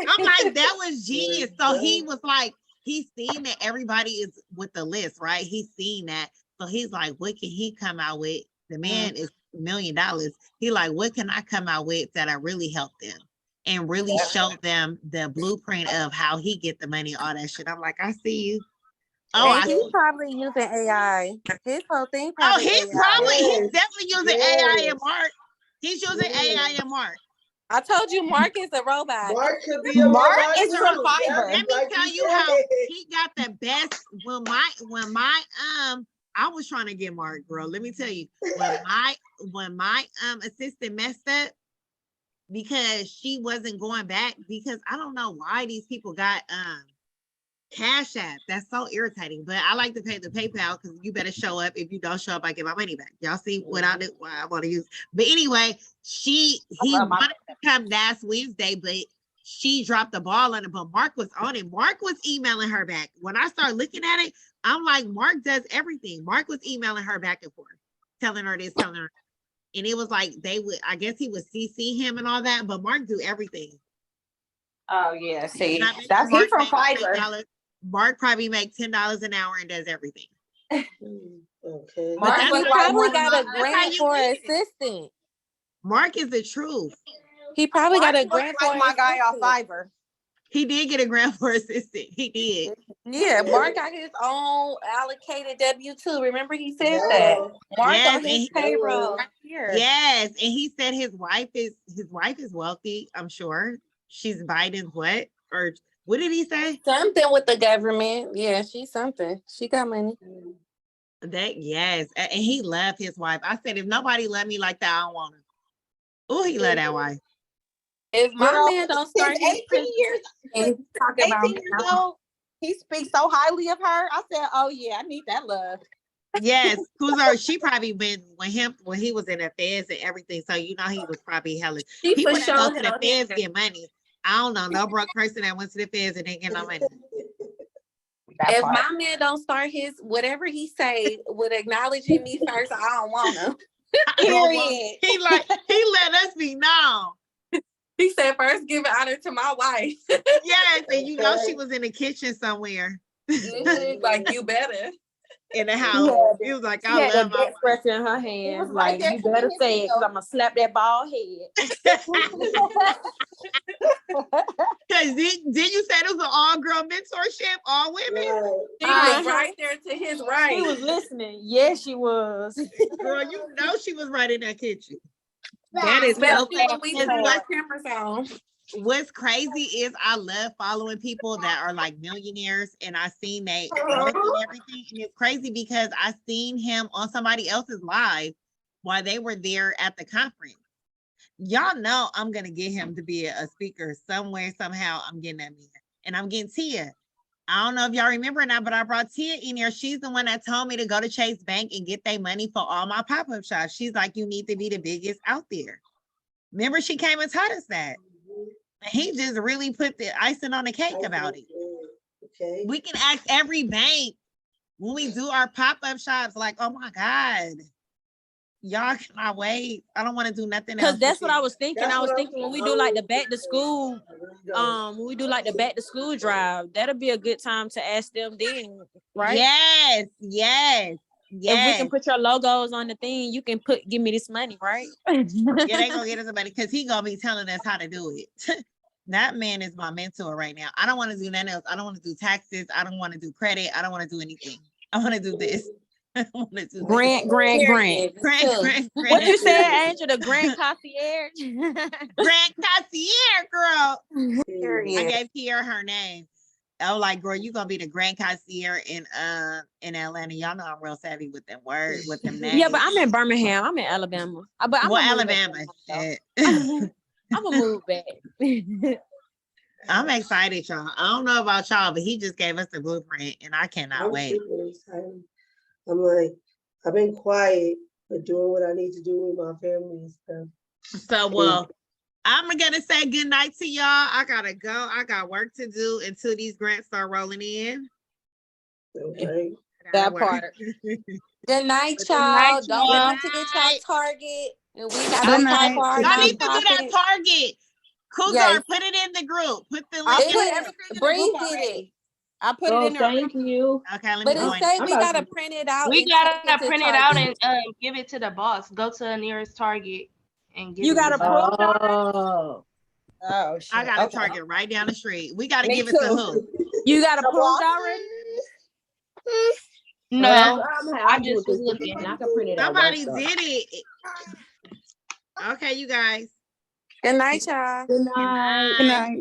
I'm like, that was genius. So he was like, he's seen that everybody is with the list, right? He's seen that. So he's like, what can he come out with? The man is $1 million. He like, what can I come out with that I really help them and really show them the blueprint of how he get the money, all that shit. I'm like, I see you. Oh, and he's probably using AI. His whole thing probably he's definitely using AI and Mark. He's using AI and Mark. I told you Mark is a robot. Mark could be a robot. Is from Fiverr. Let me tell you how he got the best. When my I was trying to get Mark, girl. Let me tell you, when my assistant messed up because she wasn't going back, because I don't know why these people got Cash App. That's so irritating. But I like to pay the PayPal because you better show up. If you don't show up, I get my money back. Y'all see what I do? What I want to use. But anyway, he wanted to come last Wednesday, but she dropped the ball on it. But Mark was on it. Mark was emailing her back. When I started looking at it, I'm like, Mark does everything. Mark was emailing her back and forth, telling her this, telling her. And it was like I guess he would CC him and all that, but Mark do everything. Oh yeah, see, that's he from Fiverr. Mark probably make $10 an hour and does everything. Okay. Mark probably got a grant for an assistant. Mark is the truth. He probably got a grant for my guy off Fiverr. He did get a grant for assistant. He did. Yeah, Mark got his own allocated W-2. Remember he said that. Mark on his payroll right here. Yes, and he said his wife is wealthy. I'm sure she's Biden's what? Or what did he say? Something with the government. Yeah, she's something. She got money. That yes, and he loved his wife. I said, if nobody love me like that, I don't want him. Oh, he loved that wife. If my man don't start his 18 years old, he speaks so highly of her. I said, oh yeah, I need that love. Yes, she probably been with him when he was in the feds and everything. So you know he was probably hella. People that go to the feds get money. I don't know no broke person that went to the feds and didn't get no money. If my man don't start his whatever he say with acknowledging me first, I don't want him. Period. He let us be known. He said first give honor to my wife. Yes, and you know she was in the kitchen somewhere. Like you better. In the house. He was like, I love my wife. In her hands, like you better say it because I'm gonna slap that bald head. Because did you say it was an all-girl mentorship, all women? She was right there to his right. She was listening. Yes, she was. Girl, you know she was right in that kitchen. That is so what's crazy is I love following people that are like millionaires, and I seen they work and everything. And it's crazy because I seen him on somebody else's live while they were there at the conference. Y'all know I'm gonna get him to be a speaker somewhere, somehow. I'm getting that man, and I'm getting Tia. I don't know if y'all remember or not, but I brought Tia in here. She's the one that told me to go to Chase Bank and get their money for all my pop-up shops. She's like, you need to be the biggest out there. Remember, she came and taught us that. And he just really put the icing on the cake about it. Okay. We can ask every bank when we do our pop-up shops, like, oh my God, Y'all cannot wait. I don't want to do nothing Cause else. that's what I was thinking. That's I was what I'm thinking when we do like the back to school, when we do like the back to school drive, that'll be a good time to ask them then, right? Yes, yes, If we yes. can put your logos on the thing, you can give me this money, right? Yeah, they gonna get us somebody because he gonna be telling us how to do it. That man is my mentor right now. I don't want to do nothing else. I don't want to do taxes. I don't want to do credit. I don't want to do anything. I want to do this. I want to do Grant. Grant. What you said, Angel? The Grant Concierge? Grant Concierge, girl. I Period. gave Kiera her name. I was like, girl, you gonna be the Grand Concierge in Atlanta. Y'all know I'm real savvy with them words, with them names. Yeah, but I'm in Birmingham. I'm in Alabama. But I'm Alabama. Shit. I'm gonna move back. I'm excited, y'all. I don't know about y'all, but he just gave us the blueprint, and I cannot wait. super excited. I'm like, I've been quiet, but doing what I need to do with my family and stuff. So, well, I'm gonna say good night to y'all. I gotta go. I got work to do until these grants start rolling in. Okay. That part. Good night, Good y'all. night, Don't y'all. forget to get y'all Target. And we have Good to night. apply for our Y'all need to do that nonprofit. Target. Kuzar, Yes. put it in the group. Put the I link put in. everything in the Bree group did it. already. I put it Oh, in there. thank you. Okay, let But me it go in. say I'm we about gotta to- print it out. We and take gotta it to print it out Target. and give it to the boss. Go to the nearest Target and get You it. got approved already? Oh. Oh shit. I got a Okay. Target right down the street. We got to Me give it to too. who? You got approved already? No, I just just was was looking. looking. I can print it out. Somebody did it. Okay, you guys. Good night, y'all. Good night. Good night.